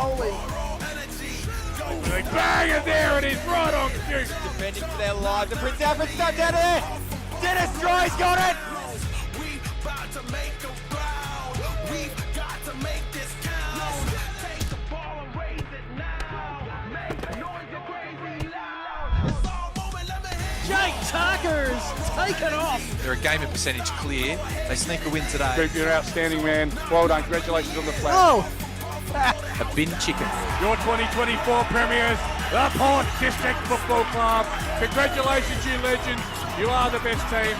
Foley. Bang, and there it is, right on cue. Defending for their lives. The Prince Alfred stuck down there. Dennis Stroy's got it. Jake Tucker's taken off. They're a game of percentage clear. They sneak a win today. You're outstanding, man. Well done. Congratulations on the flag. Oh, A bin chicken. Your 2024 premiers, the Port District Football Club. Congratulations, you legends. You are the best team.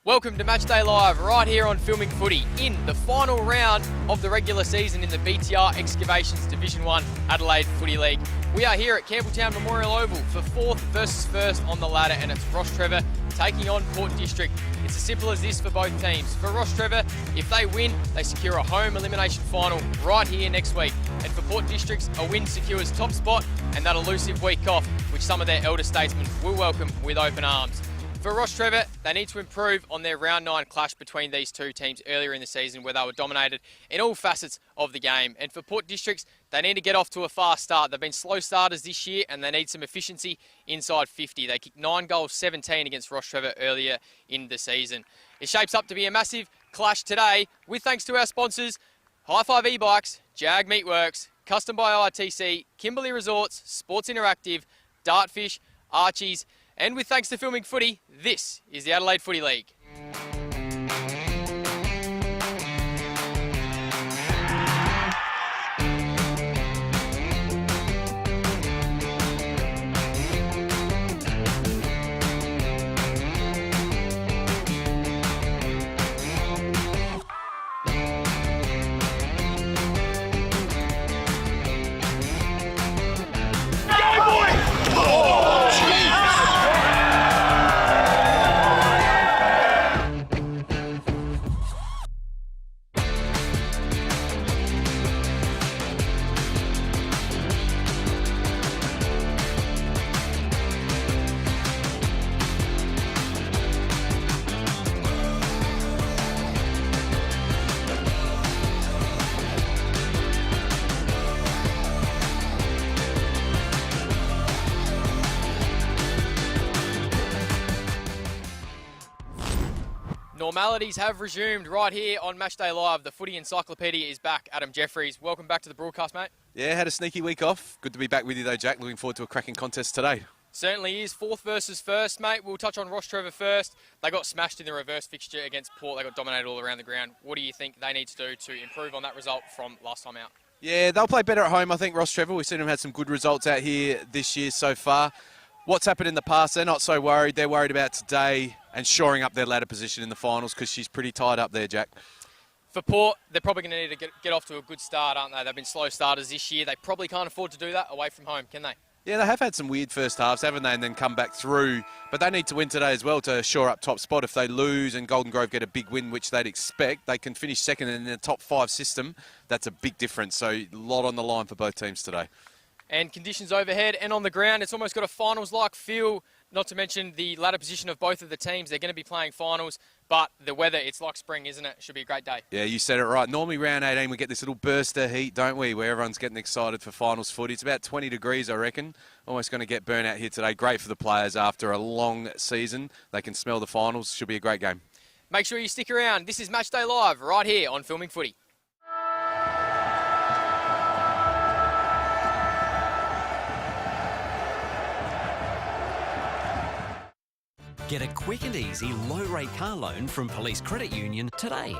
Welcome to Matchday Live, right here on Filming Footy, in the final round of the regular season in the BTR Excavations Division 1 Adelaide Footy League. We are here at Campbelltown Memorial Oval for fourth versus first on the ladder, and it's Rostrevor taking on Port District. It's as simple as this for both teams. For Rostrevor, if they win, they secure a home elimination final right here next week. And for Port Districts, a win secures top spot and that elusive week off, which some of their elder statesmen will welcome with open arms. For Rostrevor, they need to improve on their round 9 clash between these two teams earlier in the season, where they were dominated in all facets of the game. And for Port Districts, they need to get off to a fast start. They've been slow starters this year and they need some efficiency inside 50. They kicked 9 goals, 17 against Rostrevor earlier in the season. It shapes up to be a massive clash today, with thanks to our sponsors, High Five E-Bikes, Jag Meatworks, Custom by ITC, Kimberley Resorts, Sports Interactive, Dartfish, Archie's, and with thanks to Filming Footy, this is the Adelaide Footy League. Normalities have resumed right here on Matchday Live. The Footy Encyclopedia is back. Adam Jeffries, welcome back to the broadcast, mate. Yeah, had a sneaky week off. Good to be back with you though, Jack. Looking forward to a cracking contest today. Certainly is. Fourth versus first, mate. We'll touch on Rostrevor first. They got smashed in the reverse fixture against Port. They got dominated all around the ground. What do you think they need to do to improve on that result from last time out? Yeah, they'll play better at home, I think, Rostrevor. We've seen them had some good results out here this year so far. What's happened in the past, they're not so worried. They're worried about today and shoring up their ladder position in the finals, because she's pretty tied up there, Jack. For Port, they're probably going to need to get off to a good start, aren't they? They've been slow starters this year. They probably can't afford to do that away from home, can they? Yeah, they have had some weird first halves, haven't they, and then come back through. But they need to win today as well to shore up top spot. If they lose and Golden Grove get a big win, which they'd expect, they can finish second in the top 5 system. That's a big difference. So a lot on the line for both teams today. And conditions overhead and on the ground, it's almost got a finals-like feel, not to mention the ladder position of both of the teams. They're going to be playing finals, but the weather, it's like spring, isn't it? Should be a great day. Yeah, you said it right. Normally round 18 we get this little burst of heat, don't we, where everyone's getting excited for finals footy. It's about 20 degrees, I reckon. Almost going to get burnt out here today. Great for the players after a long season. They can smell the finals. Should be a great game. Make sure you stick around. This is Matchday Live right here on Filming Footy. Get a quick and easy low-rate car loan from Police Credit Union today.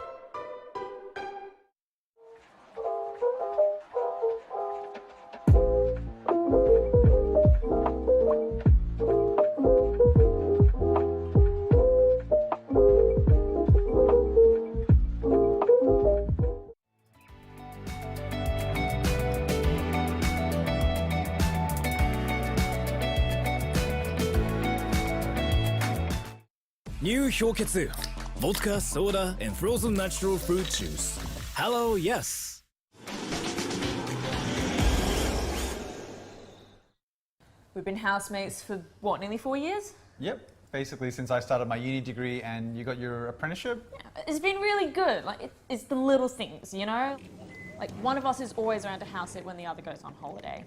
New Hyoketsu, vodka, soda, and frozen natural fruit juice. Hello, yes. We've been housemates for, what, nearly 4 years? Yep. basically since I started my uni degree and you got your apprenticeship? It's been really good. Like, it's the little things, you know? Like, one of us is always around to house it when the other goes on holiday.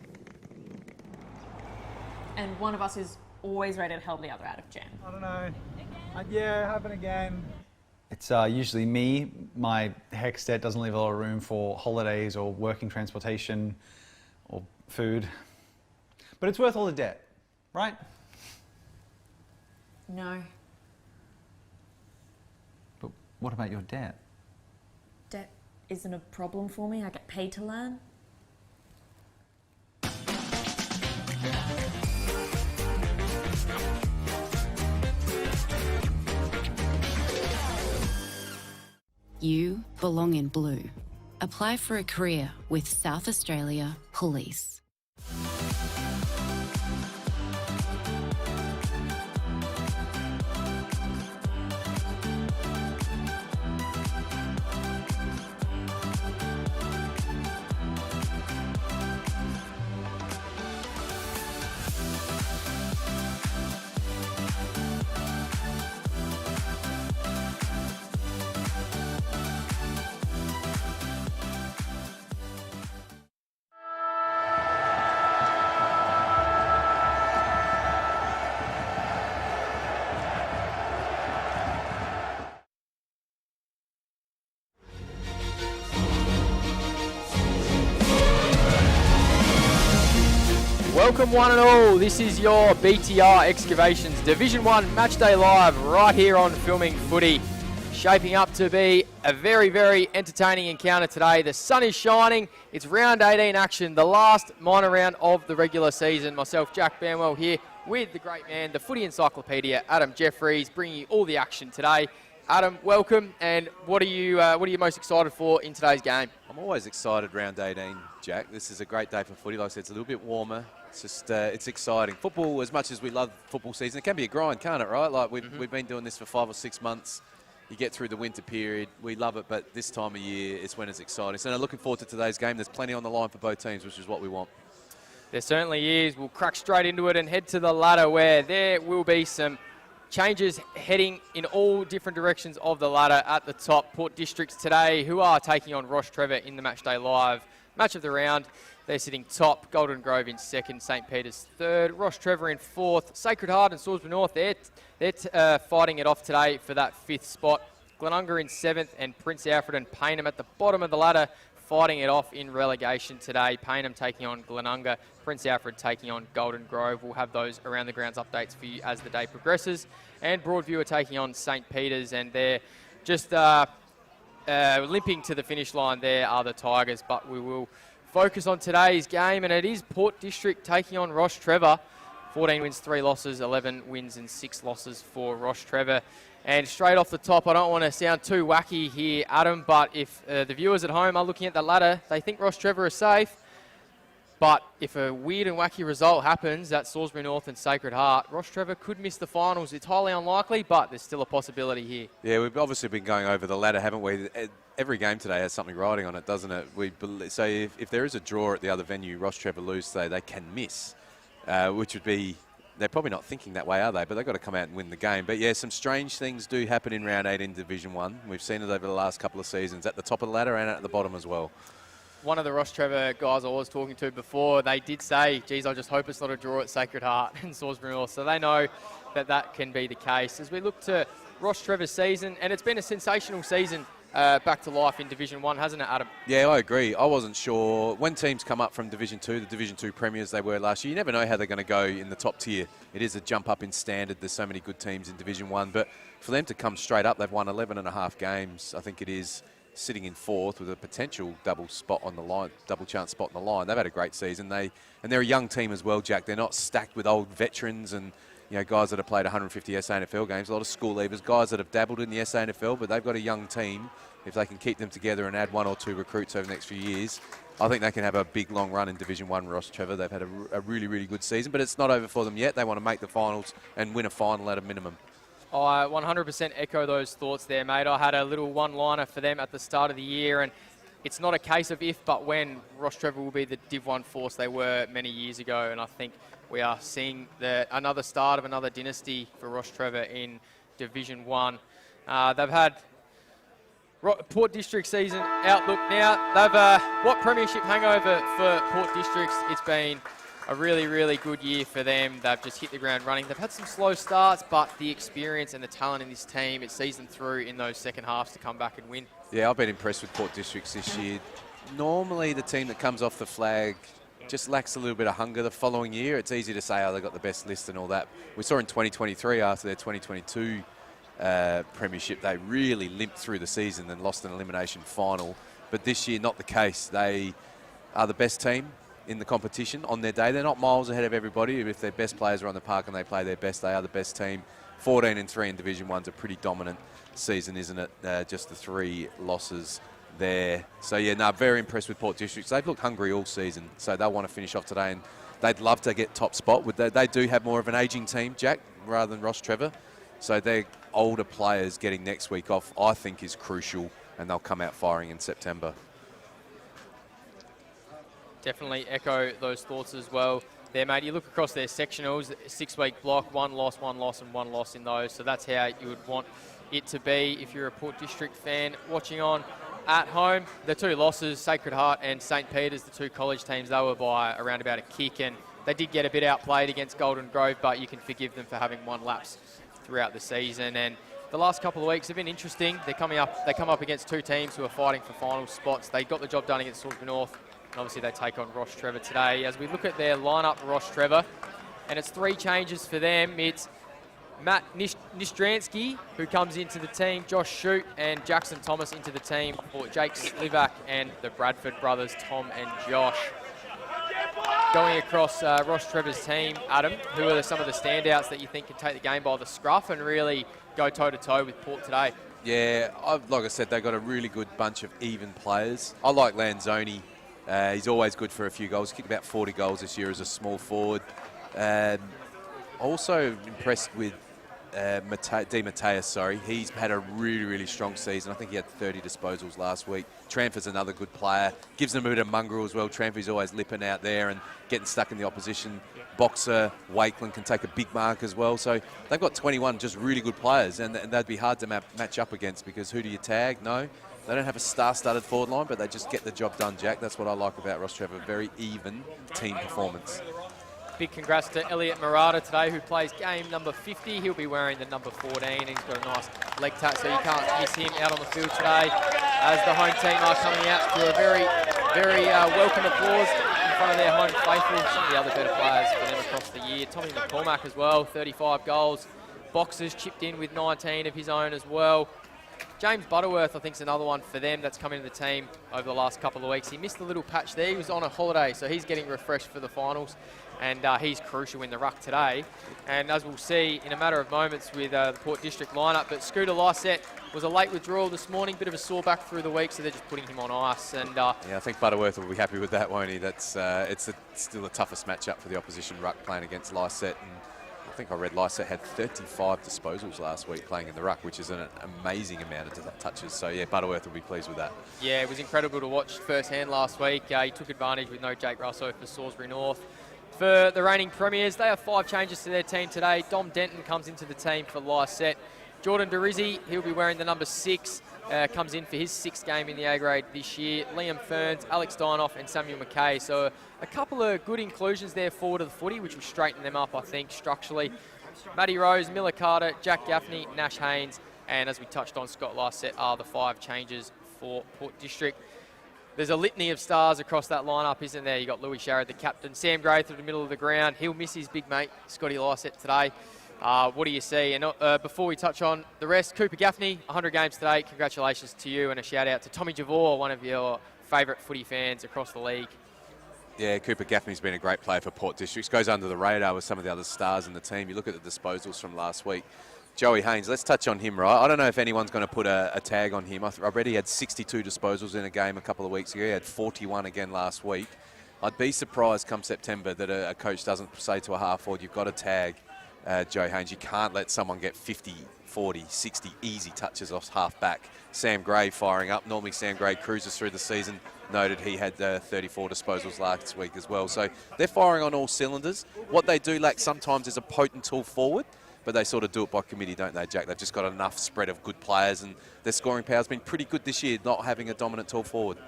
And one of us is always ready to help the other out of jam. I don't know. Yeah, happen again. It's usually me. My HECS debt doesn't leave a lot of room for holidays or working transportation or food. But it's worth all the debt, right? No. But what about your debt? Debt isn't a problem for me. I get paid to learn. You belong in blue. Apply for a career with South Australia Police. Welcome one and all, this is your BTR Excavations Division 1 Matchday Live right here on Filming Footy. Shaping up to be a very, very entertaining encounter today. The sun is shining, it's round 18 action, the last minor round of the regular season. Myself, Jack Banwell, here with the great man, the Footy Encyclopedia, Adam Jeffries, bringing you all the action today. Adam, welcome, and what are you most excited for in today's game? I'm always excited round 18, Jack. This is a great day for footy. Like I said, it's a little bit warmer. It's just, it's exciting. Football, as much as we love football season, it can be a grind, can't it, right? Like we've been doing this for 5 or 6 months. You get through the winter period. We love it, but this time of year, it's when it's exciting. So looking forward to today's game. There's plenty on the line for both teams, which is what we want. There certainly is. We'll crack straight into it and head to the ladder where there will be some changes heading in all different directions of the ladder. At the top, Port Districts today, who are taking on Rostrevor in the Matchday Live match of the round. They're sitting top, Golden Grove in second, St Peter's third, Rostrevor in fourth, Sacred Heart and Salisbury North, they're fighting it off today for that fifth spot. Glenunga in seventh and Prince Alfred and Payneham at the bottom of the ladder, fighting it off in relegation today. Payneham taking on Glenunga, Prince Alfred taking on Golden Grove. We'll have those around the grounds updates for you as the day progresses. And Broadview are taking on St Peter's, and they're just limping to the finish line. There are the Tigers, but we will focus on today's game, and it is Port District taking on Rostrevor. 14 wins, 3 losses, 11 wins and 6 losses for Rostrevor. And straight off the top, I don't want to sound too wacky here, Adam, but if the viewers at home are looking at the ladder, they think Rostrevor is safe. But if a weird and wacky result happens at Salisbury North and Sacred Heart, Rostrevor could miss the finals. It's highly unlikely, but there's still a possibility here. Yeah, we've obviously been going over the ladder, haven't we? Every game today has something riding on it, doesn't it? So if there is a draw at the other venue, Rostrevor lose today, they can miss, which would be, they're probably not thinking that way, are they? But they've got to come out and win the game. But yeah, some strange things do happen in round 8 in Division 1. We've seen it over the last couple of seasons, at the top of the ladder and at the bottom as well. One of the Rostrevor guys I was talking to before, they did say, geez, I just hope it's not a draw at Sacred Heart and Salisbury North. So they know that that can be the case. As we look to Rostrevor's season, and it's been a sensational season back to life in Division 1, hasn't it, Adam? Yeah, I agree. I wasn't sure. When teams come up from Division 2, the Division 2 premiers they were last year, you never know how they're going to go in the top tier. It is a jump up in standard. There's so many good teams in Division 1. But for them to come straight up, they've won 11 and a half games, I think it is, sitting in fourth with a potential double spot on the line, double chance spot on the line. They've had a great season. They're a young team as well, Jack. They're not stacked with old veterans and guys that have played 150 SANFL games, a lot of school leavers, guys that have dabbled in the SANFL, but they've got a young team. If they can keep them together and add 1 or 2 recruits over the next few years, I think they can have a big long run in Division 1 Rostrevor. They've had a really, really good season, but it's not over for them yet. They want to make the finals and win a final at a minimum. I 100% echo those thoughts there, mate. I had a little one-liner for them at the start of the year, and it's not a case of if, but when Rostrevor will be the Div 1 force they were many years ago. And I think we are seeing another start of another dynasty for Rostrevor in Division 1. They've had Port District season outlook now. They've what premiership hangover for Port Districts? It's been a really, really good year for them. They've just hit the ground running. They've had some slow starts, but the experience and the talent in this team, it sees them through in those second halves to come back and win. Yeah, I've been impressed with Port Districts this year. Normally the team that comes off the flag just lacks a little bit of hunger the following year. It's easy to say, oh, they've got the best list and all that. We saw in 2023 after their 2022 premiership, they really limped through the season and lost an elimination final. But this year, not the case. They are the best team in the competition on their day. They're not miles ahead of everybody. If their best players are on the park and they play their best, they are the best team. 14-3 in Division 1's a pretty dominant season, isn't it? Just the 3 losses there. So, yeah, no, very impressed with Port Districts. They've looked hungry all season, so they'll want to finish off today, and they'd love to get top spot. They do have more of an ageing team, Jack, rather than Rostrevor. So their older players getting next week off, I think, is crucial, and they'll come out firing in September. Definitely echo those thoughts as well there, mate. You look across their sectionals, 6-week block, 1 loss, and 1 loss in those. So that's how you would want it to be if you're a Port District fan watching on at home. The 2 losses, Sacred Heart and St. Peter's, the 2 college teams, they were by around about a kick, and they did get a bit outplayed against Golden Grove, but you can forgive them for having 1 lapse throughout the season. And the last couple of weeks have been interesting. They come up against 2 teams who are fighting for final spots. They got the job done against Salisbury North, and obviously they take on Rostrevor today. As we look at their lineup, Rostrevor, and it's 3 changes for them. It's Matt Nistransky, who comes into the team, Josh Shute and Jackson Thomas into the team for Jake Slivak and the Bradford brothers, Tom and Josh. Going across Rostrevor's team, Adam, who are some of the standouts that you think can take the game by the scruff and really go toe-to-toe with Port today? Yeah, like I said, they've got a really good bunch of even players. I like Lanzoni. He's always good for a few goals. Kicked about 40 goals this year as a small forward. Also impressed with Di Mateus, He's had a really, really strong season. I think he had 30 disposals last week. Tramfer's another good player. Gives them a bit of mongrel as well. Tramfer's always lipping out there and getting stuck in the opposition. Boxer, Wakeland can take a big mark as well. So they've got 21 just really good players, and they'd be hard to match up against, because who do you tag? No, they don't have a star-studded forward line, but they just get the job done, Jack. That's what I like about Rostrevor. Very even team performance. Big congrats to Elliot Murata today, who plays game number 50. He'll be wearing the number 14, and he's got a nice leg tat, so you can't miss him out on the field today. As the home team are coming out to a very, very welcome applause in front of their home faithful. Some of the other better players for them across the year. Tommy McCormack as well, 35 goals. Boxers chipped in with 19 of his own as well. James Butterworth, I think, is another one for them that's come into the team over the last couple of weeks. He missed a little patch there. He was on a holiday, so he's getting refreshed for the finals, and he's crucial in the ruck today. And as we'll see in a matter of moments with the Port District lineup, but Scooter Lysette was a late withdrawal this morning, bit of a sore back through the week, so they're just putting him on ice. And yeah, I think Butterworth will be happy with that, won't he? That's it's still the toughest matchup for the opposition ruck, playing against Lysette. And I think I read Lysette had 35 disposals last week playing in the ruck, which is an amazing amount of touches. So, yeah, Butterworth will be pleased with that. Yeah, it was incredible to watch firsthand last week. He took advantage with no Jake Russo for Salisbury North. For the reigning premiers, they have 5 changes to their team today. Dom Denton comes into the team for Lysette. Jordan DeRizzi, he'll be wearing the number 6, comes in for his 6th game in the A-grade this year. Liam Ferns, Alex Dinoff and Samuel McKay. So a couple of good inclusions there forward of the footy, which will straighten them up, I think, structurally. Matty Rose, Miller Carter, Jack Gaffney, Nash Haynes, and as we touched on, Scott Lysette are the 5 changes for Port District. There's a litany of stars across that lineup, isn't there? You got Louis Sharrod, the captain, Sam Gray through the middle of the ground. He'll miss his big mate, Scotty Lysette, today. What do you see? And before we touch on the rest, Cooper Gaffney, 100 games today. Congratulations to you, and a shout out to Tommy Javor, one of your favourite footy fans across the league. Yeah, Cooper Gaffney's been a great player for Port Districts. Goes under the radar with some of the other stars in the team. You look at the disposals from last week. Joey Haynes, let's touch on him, right? I don't know if anyone's going to put a tag on him. I read he had 62 disposals in a game a couple of weeks ago. He had 41 again last week. I'd be surprised come September that a coach doesn't say to a half forward, you've got to tag Joe Haynes. You can't let someone get 50, 40, 60 easy touches off half back. Sam Gray firing up. Normally Sam Gray cruises through the season. Noted he had 34 disposals last week as well. So they're firing on all cylinders. What they do lack sometimes is a potent tall forward, but they sort of do it by committee, don't they, Jack? They've just got enough spread of good players, and their scoring power's been pretty good this year, not having a dominant tall forward.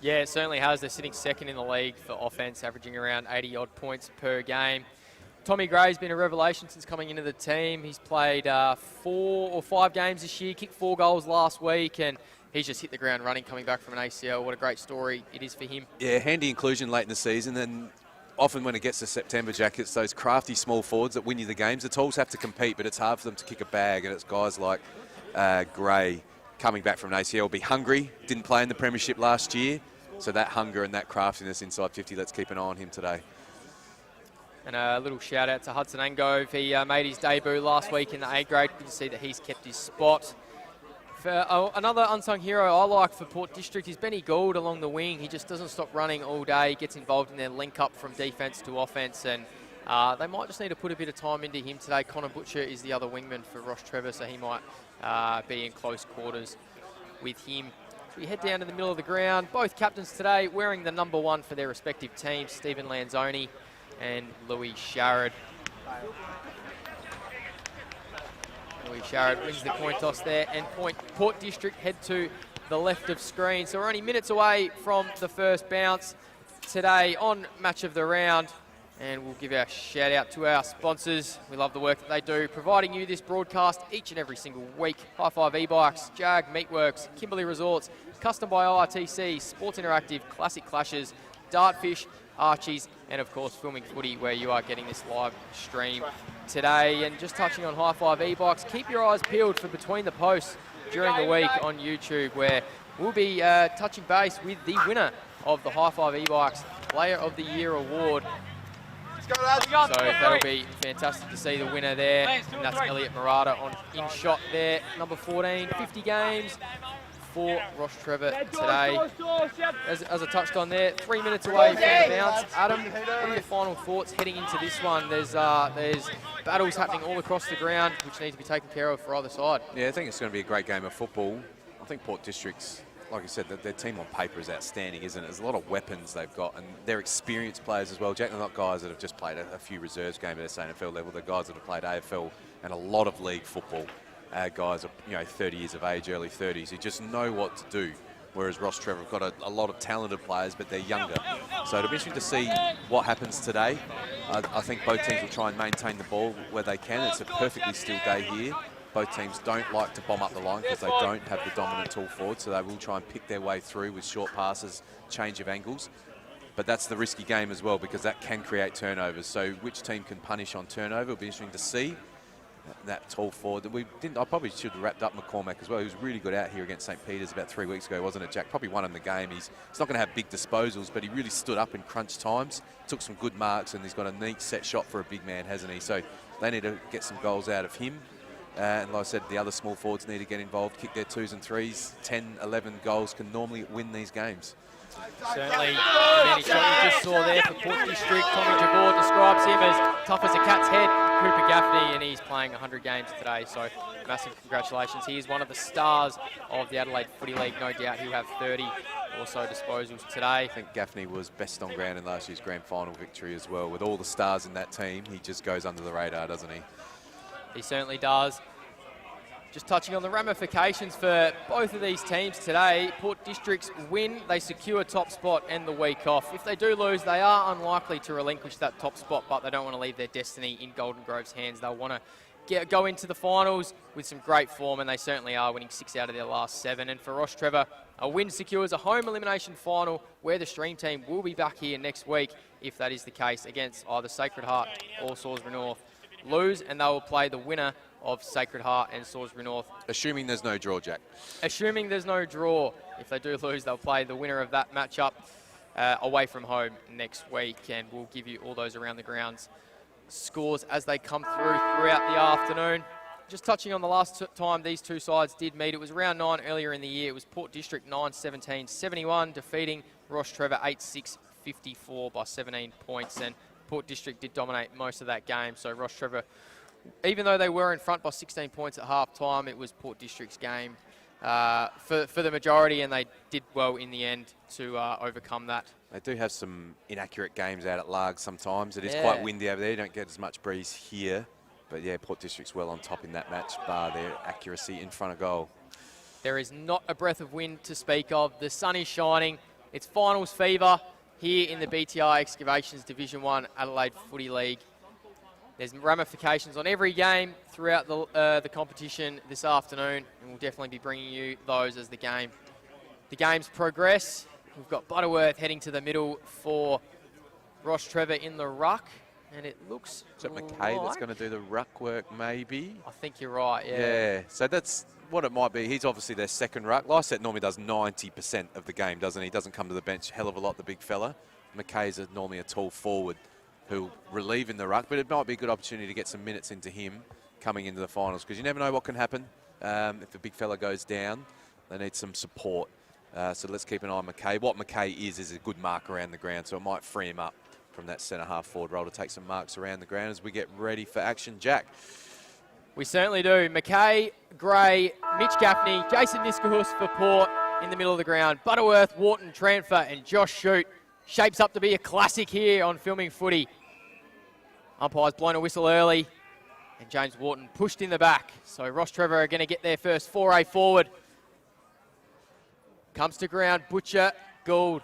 Yeah, it certainly has. They're sitting second in the league for offence, averaging around 80-odd points per game. Tommy Gray's been a revelation since coming into the team. He's played 4 or 5 games this year, kicked 4 goals last week, and he's just hit the ground running coming back from an ACL. What a great story it is for him. Yeah, handy inclusion late in the season, and often when it gets to September, Jack, it's those crafty small forwards that win you the games. The Tools have to compete, but it's hard for them to kick a bag, and it's guys like Gray coming back from an ACL, be hungry, didn't play in the premiership last year, so that hunger and that craftiness inside 50, let's keep an eye on him today. And a little shout out to Hudson Angove. He made his debut last week in the A grade. Good to see that he's kept his spot. For another unsung hero I like for Port District is Benny Gould along the wing. He just doesn't stop running all day, gets involved in their link up from defence to offence, and they might just need to put a bit of time into him today. Connor Butcher is the other wingman for Rostrevor, so he might be in close quarters with him. So we head down to the middle of the ground. Both captains today wearing the number 1 for their respective teams, Stephen Lanzoni and Louis Sharrod. Louis Sharrod wins the coin toss there, and Port District head to the left of screen. So we're only minutes away from the first bounce today on Match of the Round. And we'll give our shout out to our sponsors. We love the work that they do, providing you this broadcast each and every single week. High Five e-bikes, Jag Meatworks, Kimberley Resorts, Custom by ORTC, Sports Interactive, Classic Clashes, Dartfish, Archies, and of course Filming Footy, where you are getting this live stream today. And just touching on High Five e-bikes, keep your eyes peeled for Between the Posts during the week on YouTube, where we'll be touching base with the winner of the High Five e-bikes Player of the Year award. So that'll be fantastic to see the winner there, and that's Elliot Murata in shot there, number 14, 50 games for Rostrevor today. As I touched on there, 3 minutes away from the bounce. Adam, what are your final thoughts heading into this one? There's battles happening all across the ground which need to be taken care of for either side. Yeah, I think it's going to be a great game of football. I think Port District's, like I said, their team on paper is outstanding, isn't it? There's a lot of weapons they've got, and they're experienced players as well. Jack, they're not guys that have just played a few reserves games at SANFL level. They're guys that have played AFL and a lot of league football. Guys are 30 years of age, early 30s, who just know what to do. Whereas Rostrevor have got a lot of talented players, but they're younger. So it'll be interesting to see what happens today. I think both teams will try and maintain the ball where they can. It's a perfectly still day here. Both teams don't like to bomb up the line because they don't have the dominant tall forward, so they will try and pick their way through with short passes, change of angles. But that's the risky game as well, because that can create turnovers. So which team can punish on turnover will be interesting to see. That tall forward. I probably should have wrapped up McCormack as well. He was really good out here against St. Peter's about 3 weeks ago, wasn't it, Jack? Probably won him the game. He's not going to have big disposals, but he really stood up in crunch times, took some good marks, and he's got a neat set shot for a big man, hasn't he? So they need to get some goals out of him. And like I said, the other small forwards need to get involved, kick their 2s and 3s. 10, 11 goals can normally win these games. Certainly, the many shot you just saw there for Port District. Tommy Jabor describes him as tough as a cat's head. Cooper Gaffney, and he's playing 100 games today, so massive congratulations. He is one of the stars of the Adelaide Footy League. No doubt he'll have 30 or so disposals today. I think Gaffney was best on ground in last year's grand final victory as well. With all the stars in that team, he just goes under the radar, doesn't he? He certainly does. Just touching on the ramifications for both of these teams today. Port District's win, they secure top spot and the week off. If they do lose, they are unlikely to relinquish that top spot, but they don't want to leave their destiny in Golden Grove's hands. They'll want to go into the finals with some great form, and they certainly are, winning 6 out of their last 7. And for Rostrevor, a win secures a home elimination final where the Stream team will be back here next week, if that is the case, against either Sacred Heart or Salisbury North. Lose, and they will play the winner of Sacred Heart and Salisbury North. Assuming there's no draw, Jack. Assuming there's no draw. If they do lose, they'll play the winner of that matchup away from home next week, and we'll give you all those around the grounds scores as they come throughout the afternoon. Just touching on the last time these two sides did meet, it was round 9 earlier in the year. It was Port District 9-17-71, defeating Rostrevor 8-6-54 by 17 points. And Port District did dominate most of that game, so Rostrevor, even though they were in front by 16 points at half-time, it was Port District's game for the majority, and they did well in the end to overcome that. They do have some inaccurate games out at Largs sometimes. It is quite windy over there. You don't get as much breeze here. But, yeah, Port District's well on top in that match, bar their accuracy in front of goal. There is not a breath of wind to speak of. The sun is shining. It's finals fever here in the BTR Excavations Division 1 Adelaide Footy League. There's ramifications on every game throughout the competition this afternoon, and we'll definitely be bringing you those as the games progress. We've got Butterworth heading to the middle for Rostrevor in the ruck, and it looks Is it McKay that's going to do the ruck work, maybe? I think you're right, yeah. Yeah, so that's what it might be. He's obviously their second ruck. Lyset normally does 90% of the game, doesn't he? Doesn't come to the bench hell of a lot, the big fella. McKay's normally a tall forward who'll relieve in the ruck, but it might be a good opportunity to get some minutes into him coming into the finals, because you never know what can happen. If the big fella goes down, they need some support. So let's keep an eye on McKay. What McKay is a good mark around the ground, so it might free him up from that centre-half forward role to take some marks around the ground as we get ready for action. Jack. We certainly do. McKay, Gray, Mitch Gaffney, Jason Niskahus for Port in the middle of the ground. Butterworth, Wharton, Tranfer and Josh Shute. Shapes up to be a classic here on Filming Footy. Umpire's blown a whistle early, and James Wharton pushed in the back. So Rostrevor are going to get their first foray forward. Comes to ground, Butcher, Gould.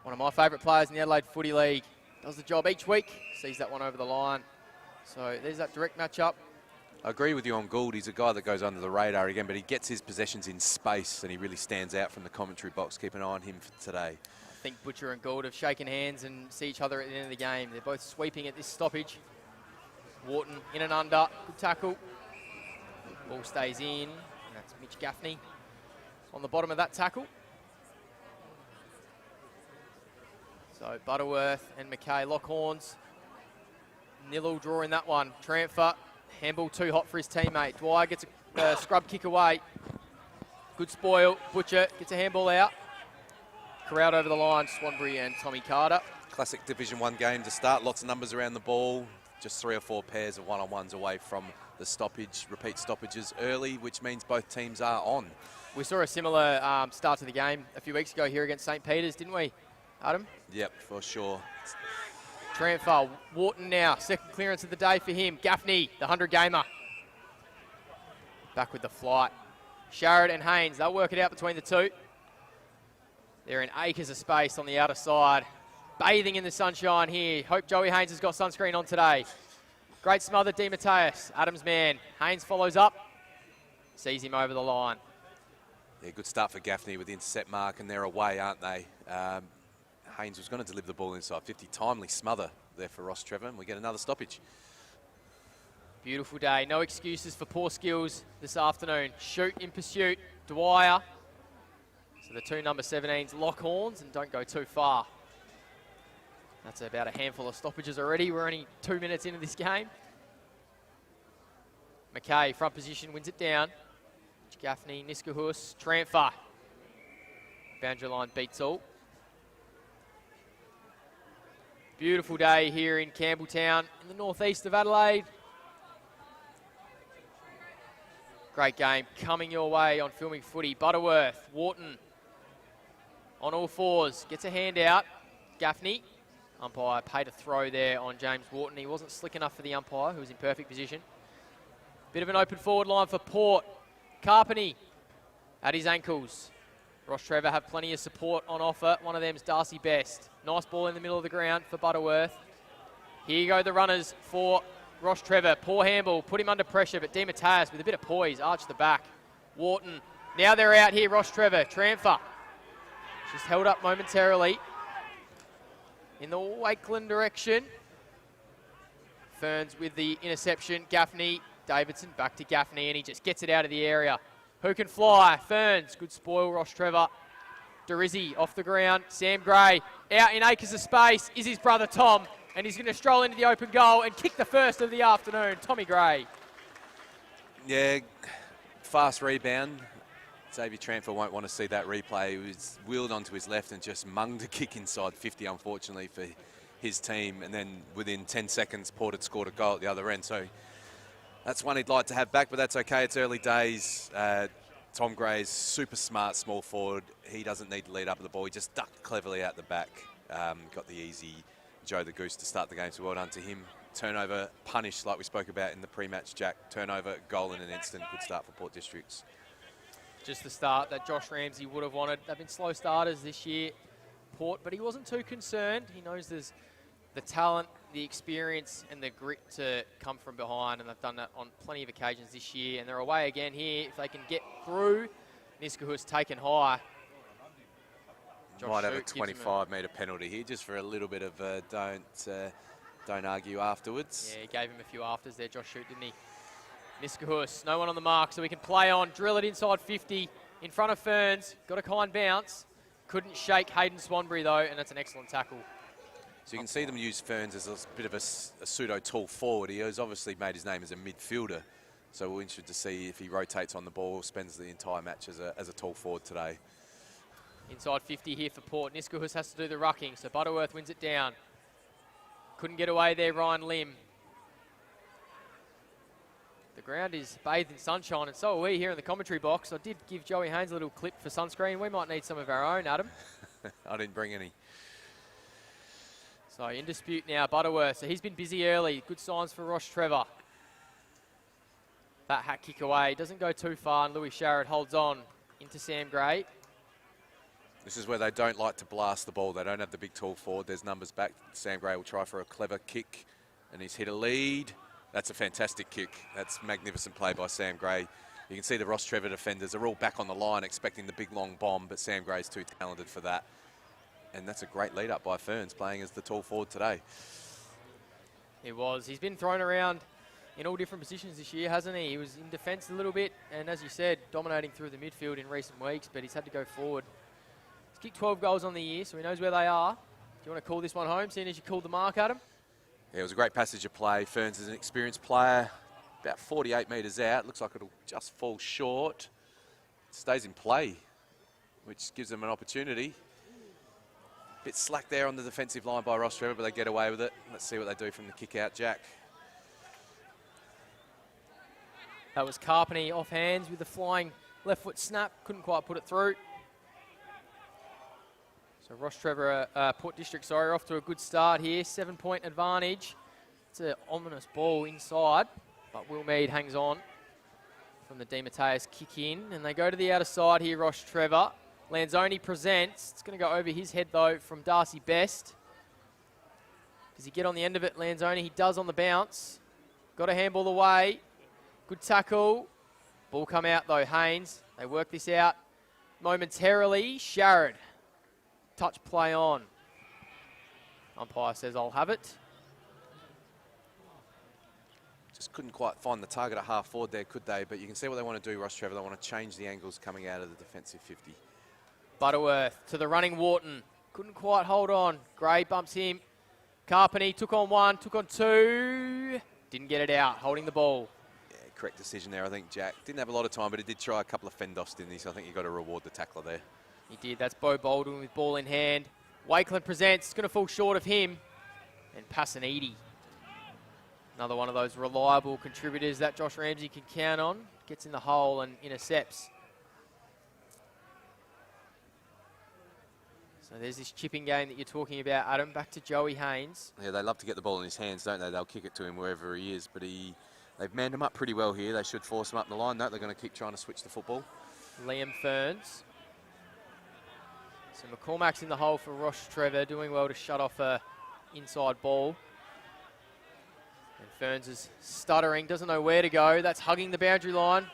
One of my favourite players in the Adelaide Footy League. Does the job each week, sees that one over the line. So there's that direct matchup. I agree with you on Gould. He's a guy that goes under the radar again, but he gets his possessions in space and he really stands out from the commentary box. Keep an eye on him for today. I think Butcher and Gould have shaken hands and see each other at the end of the game. They're both sweeping at this stoppage. Wharton in and under, good tackle. Ball stays in, and that's Mitch Gaffney on the bottom of that tackle. So Butterworth and McKay lock horns. Nillel drawing that one. Tranfer, handball too hot for his teammate. Dwyer gets a scrub kick away. Good spoil. Butcher gets a handball out. Crowd over the line, Swanbury and Tommy Carter. Classic Division 1 game to start. Lots of numbers around the ball. Just 3 or 4 pairs of one-on-ones away from the stoppage. Repeat stoppages early, which means both teams are on. We saw a similar start to the game a few weeks ago here against St. Peter's, didn't we, Adam? Yep, for sure. Tranfer, Wharton now. Second clearance of the day for him. Gaffney, the 100-gamer. Back with the flight. Sharrett and Haynes, they'll work it out between the two. They're in acres of space on the outer side. Bathing in the sunshine here. Hope Joey Haynes has got sunscreen on today. Great smother, Di Mateus. Adams man. Haynes follows up. Sees him over the line. Yeah, good start for Gaffney with the intercept mark, and they're away, aren't they? Haynes was going to deliver the ball inside 50. Timely smother there for Rostrevor, and we get another stoppage. Beautiful day. No excuses for poor skills this afternoon. Shoot in pursuit. Dwyer. So the two number 17s lock horns and don't go too far. That's about a handful of stoppages already. We're only 2 minutes into this game. McKay, front position, wins it down. Gaffney, Niskahus, Tranfer. Boundary line beats all. Beautiful day here in Campbelltown in the northeast of Adelaide. Great game coming your way on Filming Footy. Butterworth, Wharton on all fours, gets a hand out. Gaffney, umpire paid a throw there on James Wharton. He wasn't slick enough for the umpire, who was in perfect position. Bit of an open forward line for Port. Carpeney at his ankles. Rostrevor have plenty of support on offer. One of them's Darcy Best. Nice ball in the middle of the ground for Butterworth. Here go the runners for Rostrevor. Poor handball, put him under pressure, but Di Mateus with a bit of poise, arched the back. Wharton, now they're out here, Rostrevor. Tranfer, just held up momentarily in the Wakeland direction. Ferns with the interception. Gaffney, Davidson back to Gaffney, and he just gets it out of the area. Who can fly? Ferns, good spoil, Rostrevor. Derizzi off the ground. Sam Gray out in acres of space is his brother Tom, and he's going to stroll into the open goal and kick the first of the afternoon. Tommy Gray. Yeah, fast rebound. Xavier Tranfer won't want to see that replay. He was wheeled onto his left and just munged a kick inside 50, unfortunately, for his team, and then within 10 seconds, Port had scored a goal at the other end. So that's one he'd like to have back, but that's okay. It's early days. Tom Gray's super smart small forward. He doesn't need to lead up with the ball. He just ducked cleverly out the back. Got the easy Joe the Goose to start the game, so well done to him. Turnover punished, like we spoke about in the pre-match, Jack. Turnover, goal in an instant. Good start for Port Districts. Just the start that Josh Ramsey would have wanted. They've been slow starters this year, Port, but he wasn't too concerned. He knows there's the talent, the experience and the grit to come from behind, and they've done that on plenty of occasions this year, and they're away again here. If they can get through, Niskahu's taken high. Might have a 25-metre penalty here, just for a little bit of don't argue afterwards. Yeah, he gave him a few afters there, Josh Shute, didn't he? Niskahus, no one on the mark, so we can play on, drill it inside 50, in front of Ferns, got a kind bounce. Couldn't shake Hayden Swanbury though, and that's an excellent tackle. So you can see them use Ferns as a bit of a pseudo tall forward. He has obviously made his name as a midfielder, so we're interested to see if he rotates on the ball, spends the entire match as a tall forward today. Inside 50 here for Port. Niskahus has to do the rucking, so Butterworth wins it down. Couldn't get away there, Ryan Lim. The ground is bathed in sunshine, and so are we here in the commentary box. I did give Joey Haynes a little clip for sunscreen. We might need some of our own, Adam. I didn't bring any. So in dispute now, Butterworth. So he's been busy early. Good signs for Rostrevor. That hat kick away. Doesn't go too far, and Louis Sharrett holds on into Sam Gray. This is where they don't like to blast the ball. They don't have the big tall forward. There's numbers back. Sam Gray will try for a clever kick, and he's hit a lead. That's a fantastic kick. That's magnificent play by Sam Gray. You can see the Rostrevor defenders are all back on the line expecting the big long bomb, but Sam Gray's too talented for that. And that's a great lead up by Ferns, playing as the tall forward today. He was. He's been thrown around in all different positions this year, hasn't he? He was in defence a little bit, and as you said, dominating through the midfield in recent weeks, but he's had to go forward. He's kicked 12 goals on the year, so he knows where they are. Do you want to call this one home, seeing as you called the mark, Adam? Yeah, it was a great passage of play. Ferns is an experienced player, about 48 metres out. Looks like it'll just fall short. It stays in play, which gives them an opportunity. Bit slack there on the defensive line by Rostrevor, but they get away with it. Let's see what they do from the kick out, Jack. That was Carpeney off hands with a flying left foot snap. Couldn't quite put it through. So Rostrevor, Port District, are off to a good start here. 7-point advantage. It's an ominous ball inside, but Will Mead hangs on from the DeMatteis kick in. And they go to the outer side here, Rostrevor. Lanzoni presents. It's going to go over his head, though, from Darcy Best. Does he get on the end of it, Lanzoni? He does on the bounce. Got a handball away. Good tackle. Ball come out, though, Haynes. They work this out momentarily. Sharrod. Touch play on. Umpire says, I'll have it. Just couldn't quite find the target at half forward there, could they? But you can see what they want to do, Rostrevor. They want to change the angles coming out of the defensive 50. Butterworth to the running Wharton. Couldn't quite hold on. Gray bumps him. Carpeney took on one, took on two. Didn't get it out, holding the ball. Yeah, correct decision there, I think, Jack. Didn't have a lot of time, but he did try a couple of fend-offs, didn't he? So I think you've got to reward the tackler there. He did. That's Bo Bolden with ball in hand. Wakeland presents. It's going to fall short of him. And Passanidi. Another one of those reliable contributors that Josh Ramsey can count on. Gets in the hole and intercepts. So there's this chipping game that you're talking about, Adam. Back to Joey Haynes. Yeah, they love to get the ball in his hands, don't they? They'll kick it to him wherever he is. But they've manned him up pretty well here. They should force him up the line. No, they're going to keep trying to switch the football. Liam Ferns. So McCormack's in the hole for Rostrevor, doing well to shut off a inside ball. And Ferns is stuttering, doesn't know where to go. That's hugging the boundary line.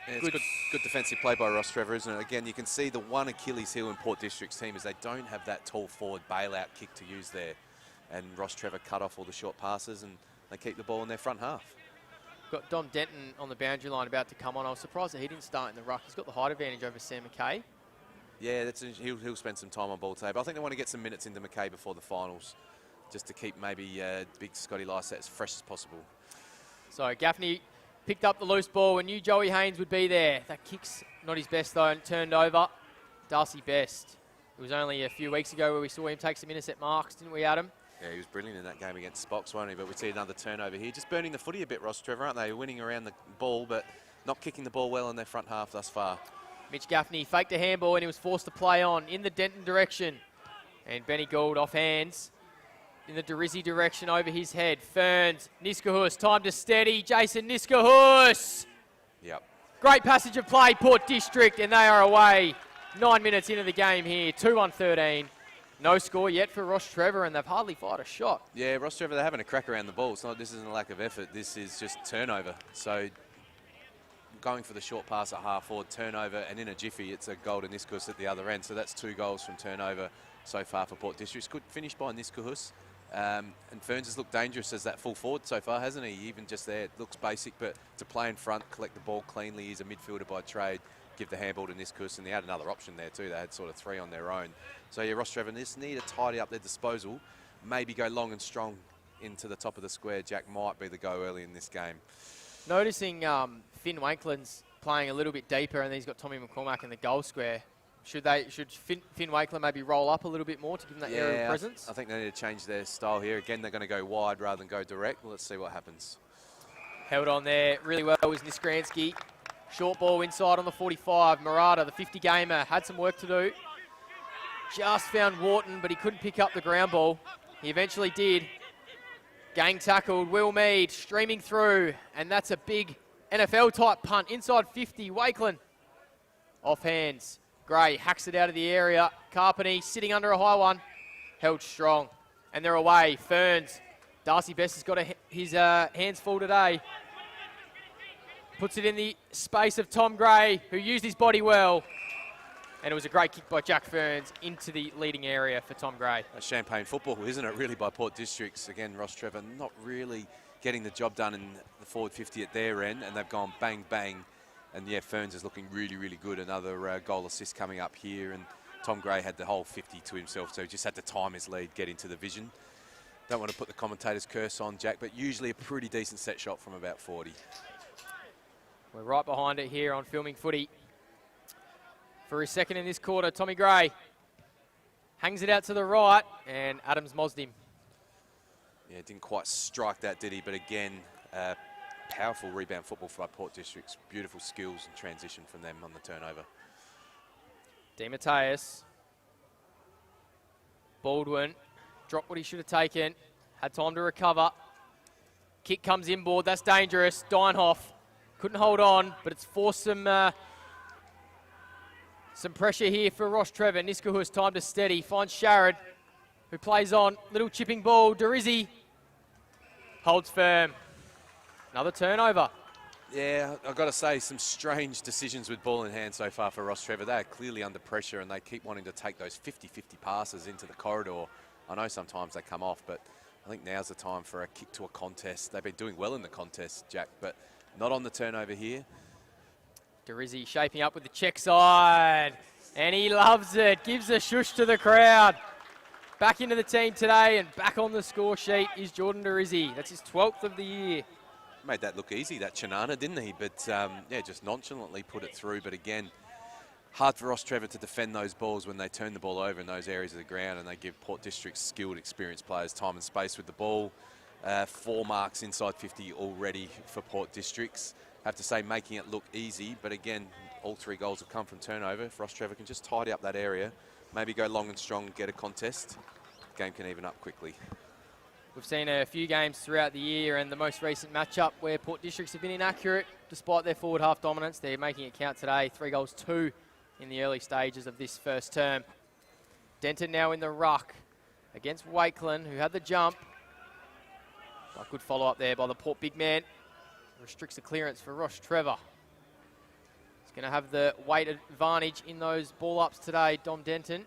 Yeah, it's good defensive play by Rostrevor, isn't it? Again, you can see the one Achilles heel in Port District's team is they don't have that tall forward bailout kick to use there. And Rostrevor cut off all the short passes and they keep the ball in their front half. Got Dom Denton on the boundary line about to come on. I was surprised that he didn't start in the ruck. He's got the height advantage over Sam McKay. Yeah, he'll spend some time on ball today. But I think they want to get some minutes into McKay before the finals, just to keep maybe big Scotty Lysett as fresh as possible. So Gaffney picked up the loose ball and knew Joey Haynes would be there. That kick's not his best though, and turned over. Darcy Best. It was only a few weeks ago where we saw him take some intercept marks, didn't we, Adam? Yeah, he was brilliant in that game against Spox, wasn't he? But we see another turnover here. Just burning the footy a bit, Rostrevor, aren't they? Winning around the ball, but not kicking the ball well in their front half thus far. Mitch Gaffney faked a handball and he was forced to play on in the Denton direction. And Benny Gould off hands in the Derizzi direction over his head. Ferns, Niskahus, time to steady. Jason Niskahus. Yep. Great passage of play, Port District, and they are away. 9 minutes into the game here, 2-1-13. No score yet for Rostrevor, and they've hardly fired a shot. Yeah, Rostrevor, they're having a crack around the ball. It's not, this isn't a lack of effort. This is just turnover. So going for the short pass at half forward, turnover, and in a jiffy, it's a goal to Niskahus at the other end. So that's 2 goals from turnover so far for Port District. Good finish by Niskahus. And Ferns has looked dangerous as that full forward so far, hasn't he? Even just there, it looks basic, but to play in front, collect the ball cleanly, he's a midfielder by trade, give the handball to Niskahus, and they had another option there too. They had sort of 3 on their own. So yeah, Rostrevor just need to tidy up their disposal, maybe go long and strong into the top of the square. Jack might be the go early in this game. Noticing Finn Wakeland's playing a little bit deeper, and he's got Tommy McCormack in the goal square. Should Finn Wakeland maybe roll up a little bit more to give them that area of presence? I think they need to change their style here. Again, they're going to go wide rather than go direct. Well, let's see what happens. Held on there really well was Niskransky. Short ball inside on the 45. Murata, the 50 gamer, had some work to do. Just found Wharton, but he couldn't pick up the ground ball. He eventually did. Gang tackled. Will Mead streaming through, and that's a big NFL type punt inside 50. Wakeland off hands. Gray hacks it out of the area. Carpeny sitting under a high one. Held strong. And they're away. Ferns. Darcy Best has got his hands full today. Puts it in the space of Tom Gray, who used his body well. And it was a great kick by Jack Ferns into the leading area for Tom Gray. A champagne football, isn't it, really, by Port Districts. Again, Rostrevor not really getting the job done in the forward 50 at their end, and they've gone bang, bang. And yeah, Ferns is looking really, really good. Another goal assist coming up here. And Tom Gray had the whole 50 to himself, so he just had to time his lead, get into the vision. Don't want to put the commentator's curse on, Jack, but usually a pretty decent set shot from about 40. We're right behind it here on Filming Footy. For his second in this quarter, Tommy Gray hangs it out to the right, and Adams mozzed him. Yeah, didn't quite strike that, did he? But again, powerful rebound football by Port Districts. Beautiful skills and transition from them on the turnover. DeMatteis. Baldwin dropped what he should have taken. Had time to recover. Kick comes inboard. That's dangerous. Deinhoff couldn't hold on, but it's forced some pressure here for Rostrevor. Niskahus time to steady. Finds Sharrod, who plays on. Little chipping ball. Derizzi holds firm. Another turnover. Yeah, I've got to say, some strange decisions with ball in hand so far for Rostrevor. They are clearly under pressure, and they keep wanting to take those 50-50 passes into the corridor. I know sometimes they come off, but I think now's the time for a kick to a contest. They've been doing well in the contest, Jack, but not on the turnover here. Derizzi shaping up with the check side, and he loves it. Gives a shush to the crowd. Back into the team today, and back on the score sheet is Jordan Derizzi. That's his 12th of the year. Made that look easy, that Chinana, didn't he? But yeah, just nonchalantly put it through. But again, hard for Rostrevor to defend those balls when they turn the ball over in those areas of the ground, and they give Port District's skilled, experienced players time and space with the ball. 4 marks inside 50 already for Port Districts. Have to say, making it look easy, but again, all 3 goals have come from turnover. If Rostrevor can just tidy up that area, maybe go long and strong, get a contest, the game can even up quickly. We've seen a few games throughout the year, and the most recent matchup where Port Districts have been inaccurate despite their forward half dominance. They're making it count today. 3 goals, 2 in the early stages of this first term. Denton now in the ruck against Wakeland, who had the jump. A good follow-up there by the Port big man. Restricts the clearance for Rostrevor. He's going to have the weight advantage in those ball-ups today, Dom Denton.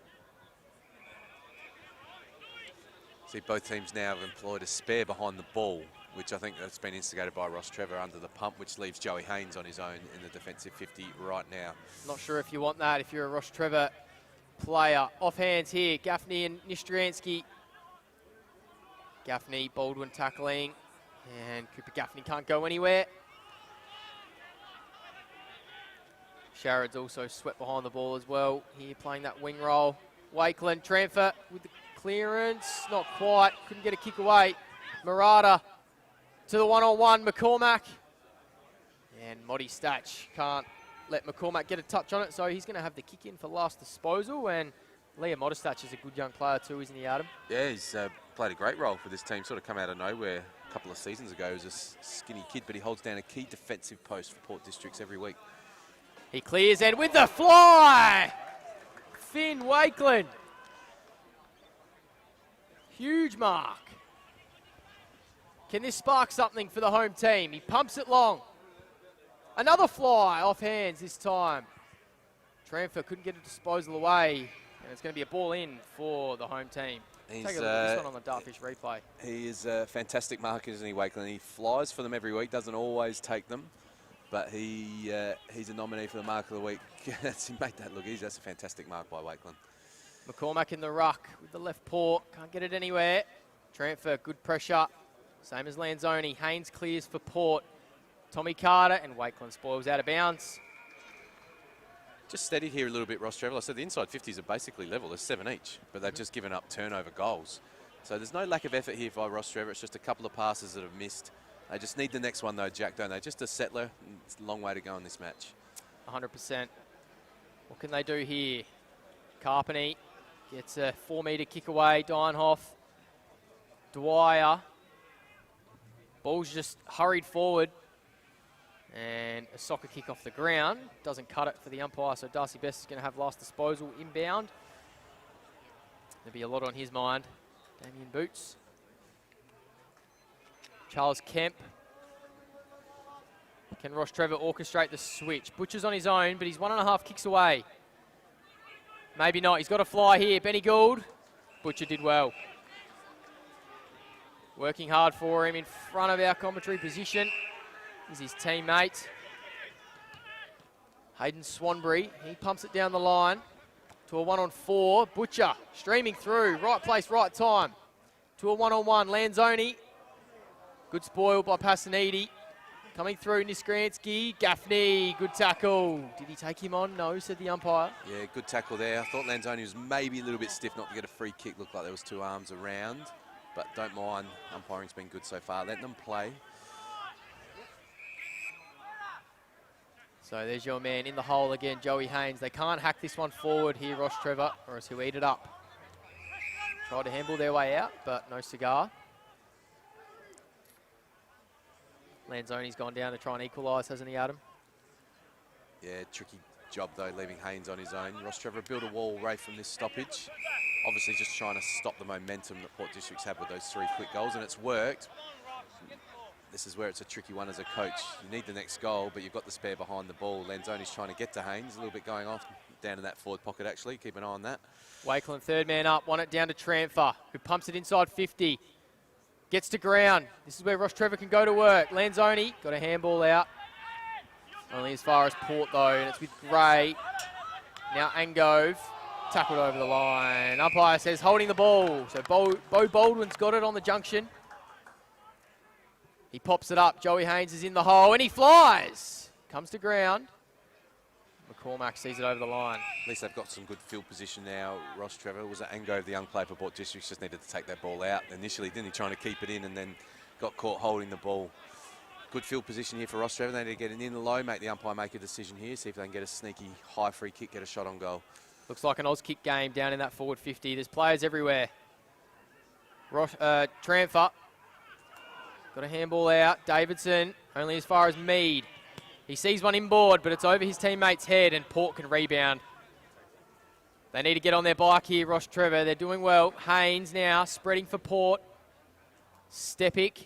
See, both teams now have employed a spare behind the ball, which I think that's been instigated by Rostrevor under the pump, which leaves Joey Haynes on his own in the defensive 50 right now. Not sure if you want that if you're a Rostrevor player. Off hands here, Gaffney and Nistransky. Gaffney, Baldwin tackling, and Cooper Gaffney can't go anywhere. Sharrod's also swept behind the ball as well, here playing that wing role. Wakeland, transfer with the clearance. Not quite. Couldn't get a kick away. Murata to the one-on-one. McCormack. And Moddy Statch can't let McCormack get a touch on it, so he's going to have the kick in for last disposal. And Liam Modestach is a good young player too, isn't he, Adam? Yeah, he's played a great role for this team. Sort of come out of nowhere a couple of seasons ago. He was a skinny kid, but he holds down a key defensive post for Port Districts every week. He clears and with the fly! Finn Wakeland. Huge mark. Can this spark something for the home team? He pumps it long. Another fly off hands this time. Tranfer couldn't get a disposal away, and it's going to be a ball in for the home team. Take a look at this one on the Dartfish replay. He is a fantastic marker, isn't he, Wakeland? He flies for them every week, doesn't always take them, but he's a nominee for the mark of the week. He made that look easy. That's a fantastic mark by Wakeland. McCormack in the ruck with the left paw. Can't get it anywhere. Tranfer, good pressure. Same as Lanzoni. Haynes clears for Port. Tommy Carter and Wakeland spoils out of bounds. Just steadied here a little bit, Rostrevor. I said the inside 50s are basically level. There's 7 each, but they've just given up turnover goals. So there's no lack of effort here by Rostrevor. It's just a couple of passes that have missed. They just need the next one, though, Jack, don't they? Just a settler. It's a long way to go in this match. 100%. What can they do here? Carpeny gets a 4-metre kick away. Dienhoff. Dwyer. Ball's just hurried forward. And a soccer kick off the ground. Doesn't cut it for the umpire, so Darcy Best is going to have last disposal inbound. There'll be a lot on his mind. Damien Boots. Charles Kemp. Can Rostrevor orchestrate the switch? Butcher's on his own, but he's 1.5 kicks away. Maybe not. He's got a fly here. Benny Gould. Butcher did well. Working hard for him in front of our commentary position is his teammate. Hayden Swanbury. He pumps it down the line to a 1-on-4. Butcher streaming through. Right place, right time. To a 1-on-1. Lanzoni. Good spoil by Passanidi. Coming through, Niskransky. Gaffney, good tackle. Did he take him on? No, said the umpire. Yeah, good tackle there. I thought Lanzoni was maybe a little bit stiff not to get a free kick. Looked like there was 2 arms around. But don't mind, umpiring's been good so far. Let them play. So there's your man in the hole again, Joey Haynes. They can't hack this one forward here, Rostrevor, or else he'll eat it up. Tried to handle their way out, but no cigar. Lanzoni's gone down to try and equalise, hasn't he, Adam? Yeah, tricky job, though, leaving Haynes on his own. Rostrevor built a wall right from this stoppage. Obviously just trying to stop the momentum that Port Districts have with those 3 quick goals, and it's worked. This is where it's a tricky one as a coach. You need the next goal, but you've got the spare behind the ball. Lanzoni's trying to get to Haynes, a little bit going off down in that forward pocket, actually. Keep an eye on that. Wakeland, third man up, won it down to Tranfer, who pumps it inside 50. Gets to ground. This is where Rostrevor can go to work. Lanzoni got a handball out. Only as far as Port, though, and it's with Gray. Now Angove. Tackled over the line. Umpire says holding the ball. So Bo Baldwin's got it on the junction. He pops it up. Joey Haynes is in the hole and he flies. Comes to ground. McCormack sees it over the line. At least they've got some good field position now. Rostrevor was at Angove, the young player for Port Districts, just needed to take that ball out initially, didn't he? Trying to keep it in and then got caught holding the ball. Good field position here for Rostrevor. They need to get it in the low, make the umpire make a decision here, see if they can get a sneaky high free kick, get a shot on goal. Looks like an Oz kick game down in that forward 50. There's players everywhere. Tranfer. Got a handball out. Davidson, only as far as Mead. He sees one inboard, but it's over his teammate's head, and Port can rebound. They need to get on their bike here, Rostrevor. They're doing well. Haynes now spreading for Port. Stepic,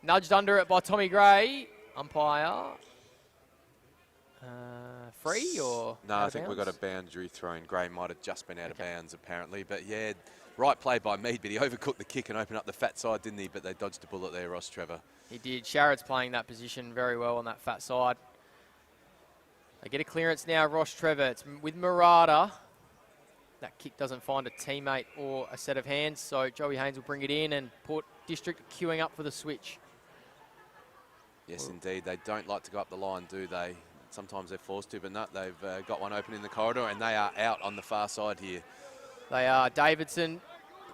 nudged under it by Tommy Gray. Umpire. Free or? No, I think we've got a boundary thrown. Gray might have just been out of bounds, apparently. But yeah, right play by Mead, but he overcooked the kick and opened up the fat side, didn't he? But they dodged a bullet there, Rostrevor. He did. Sharrett's playing that position very well on that fat side. They get a clearance now, Rostrevor. It's with Murata. That kick doesn't find a teammate or a set of hands, so Joey Haynes will bring it in and Port District queuing up for the switch. Yes, indeed. They don't like to go up the line, do they? Sometimes they're forced to, but no, they've got one open in the corridor and they are out on the far side here. They are Davidson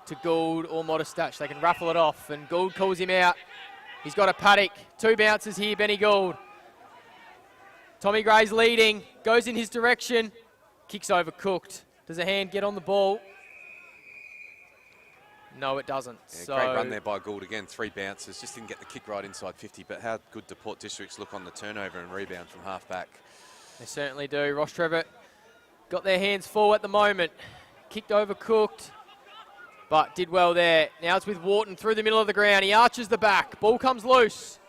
to Gould or Modestach. They can raffle it off, and Gould calls him out. He's got a paddock. 2 bounces here, Benny Gould. Tommy Gray's leading, goes in his direction. Kicks overcooked. Does a hand get on the ball? No, it doesn't. Yeah, so great run there by Gould again. 3 bounces. Just didn't get the kick right inside 50, but how good do Port Districts look on the turnover and rebound from half back? They certainly do. Rostrevor got their hands full at the moment. Kicked overcooked, but did well there. Now it's with Wharton through the middle of the ground. He arches the back. Ball comes loose.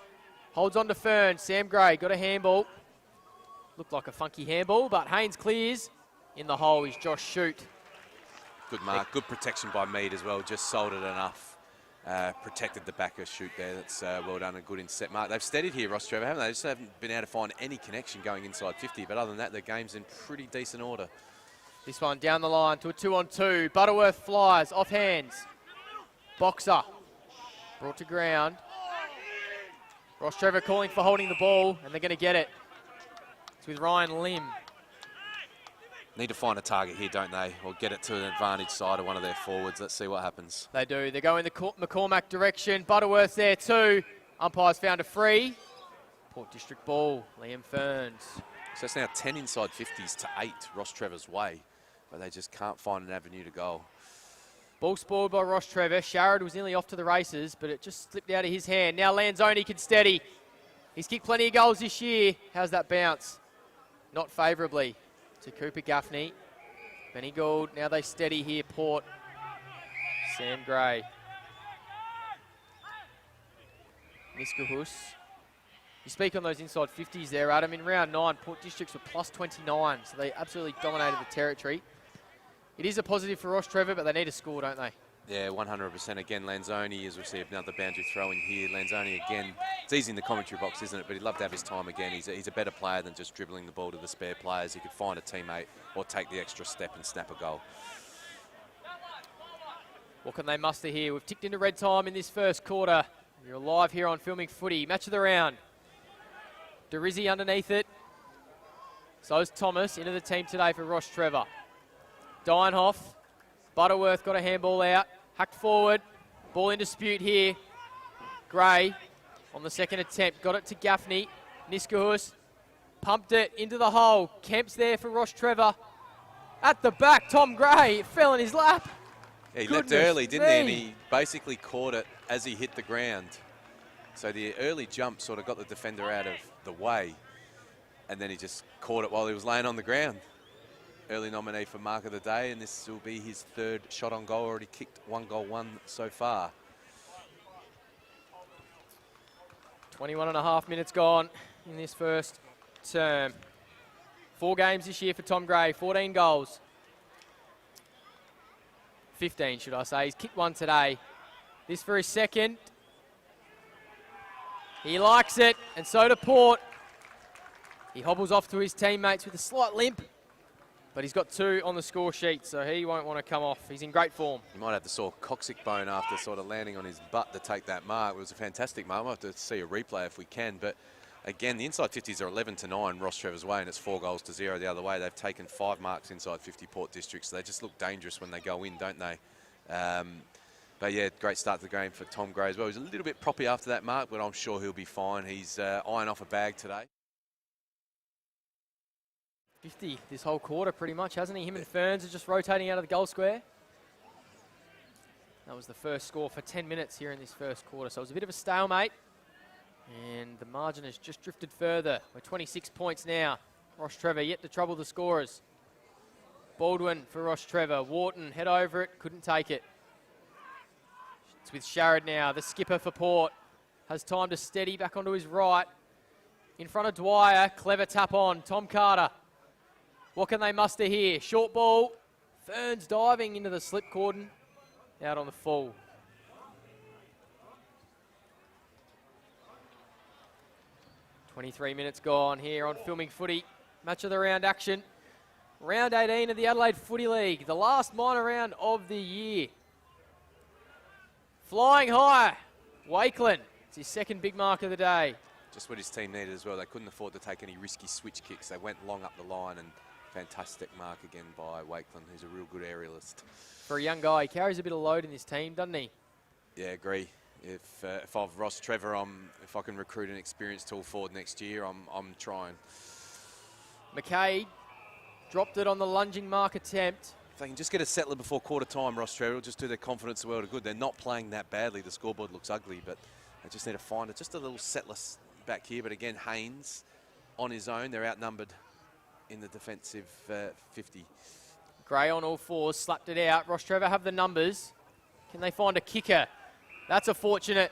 Holds on to Fern. Sam Gray got a handball. Looked like a funky handball, but Haynes clears. In the hole is Josh Shute. Good mark. Good protection by Mead as well. Just sold it enough. Protected the backer Shute there. That's well done. A good inset mark. They've steadied here, Rostrevor, haven't they? Just haven't been able to find any connection going inside 50. But other than that, the game's in pretty decent order. This one down the line to a 2-on-2. Butterworth flies off hands. Boxer brought to ground. Rostrevor calling for holding the ball, and they're going to get it. It's with Ryan Lim. Need to find a target here, don't they? Or get it to an advantage side of one of their forwards. Let's see what happens. They do. They go in the McCormack direction. Butterworth there too. Umpires found a free. Port District ball. Liam Ferns. So it's now 10 inside 50s to 8 Rostrevor's way. But they just can't find an avenue to goal. Ball spoiled by Rostrevor. Sharrod was nearly off to the races, but it just slipped out of his hand. Now Lanzoni can steady. He's kicked plenty of goals this year. How's that bounce? Not favourably to Cooper Gaffney. Benny Gould. Now they steady here, Port. Sam Gray. Niskahus. You speak on those inside 50s there, Adam. In round 9, Port Districts were plus 29, so they absolutely dominated the territory. It is a positive for Rostrevor, but they need a score, don't they? Yeah, 100%. Again, Lanzoni has received another boundary throw in here. Lanzoni again, it's easy in the commentary box, isn't it? But he'd love to have his time again. He's a better player than just dribbling the ball to the spare players. He could find a teammate or take the extra step and snap a goal. What can they muster here? We've ticked into red time in this first quarter. You're live here on Filming Footy. Match of the round. DeRizzi underneath it. So is Thomas into the team today for Rostrevor. Dienhoff. Butterworth got a handball out. Hacked forward. Ball in dispute here. Gray on the second attempt. Got it to Gaffney. Niskahus pumped it into the hole. Kemp's there for Rostrevor. At the back, Tom Gray. It fell in his lap. Yeah, he leapt early, didn't he? And he basically caught it as he hit the ground. So the early jump sort of got the defender out of the way. And then he just caught it while he was laying on the ground. Early nominee for Mark of the Day, and this will be his 3rd shot on goal. Already kicked 1 goal, 1 so far. 21.5 minutes gone in this first term. 4 games this year for Tom Gray, 14 goals. 15, should I say. He's kicked 1 today. This for his 2nd. He likes it, and so do Port. He hobbles off to his teammates with a slight limp, but he's got 2 on the score sheet, so he won't want to come off. He's in great form. He might have the sore coccyx bone after sort of landing on his butt to take that mark. It was a fantastic mark. We'll have to see a replay if we can, but again, the inside 50s are 11-9 Rostrevor's way, and it's 4 goals to 0 the other way. They've taken 5 marks inside 50 Port Districts, so they just look dangerous when they go in, don't they? But yeah, great start to the game for Tom Gray as well. He was a little bit proppy after that mark, but I'm sure he'll be fine. He's eyeing off a bag today. 50 this whole quarter pretty much, hasn't he? Him and Ferns are just rotating out of the goal square. That was the first score for 10 minutes here in this first quarter, so it was a bit of a stalemate. And the margin has just drifted further. We're 26 points now. Rostrevor yet to trouble the scorers. Baldwin for Rostrevor. Wharton head over it, couldn't take it. It's with Sharrod now, the skipper for Port. Has time to steady back onto his right. In front of Dwyer, clever tap on. Tom Carter. What can they muster here? Short ball. Ferns diving into the slip cordon. Out on the full. "23 minutes gone here on Filming Footy. Match of the round action. Round 18 of the Adelaide Footy League. The last minor round of the year. Flying high. Wakeland. It's his 2nd big mark of the day. Just what his team needed as well. They couldn't afford to take any risky switch kicks. They went long up the line and Fantastic mark again by Wakeland, who's a real good aerialist. For a young guy, he carries a bit of load in this team, doesn't he? Yeah, agree. If I've Rostrevor, if I can recruit an experienced tall forward next year, I'm trying. McKay dropped it on the lunging mark attempt. If they can just get a settler before quarter time, Rostrevor will just do their confidence the world of good. They're not playing that badly. The scoreboard looks ugly, but they just need to find it. Just a little settler back here. But again, Haynes on his own. They're outnumbered in the defensive 50. Gray on all fours, slapped it out. Rostrevor have the numbers. Can they find a kicker? That's a fortunate.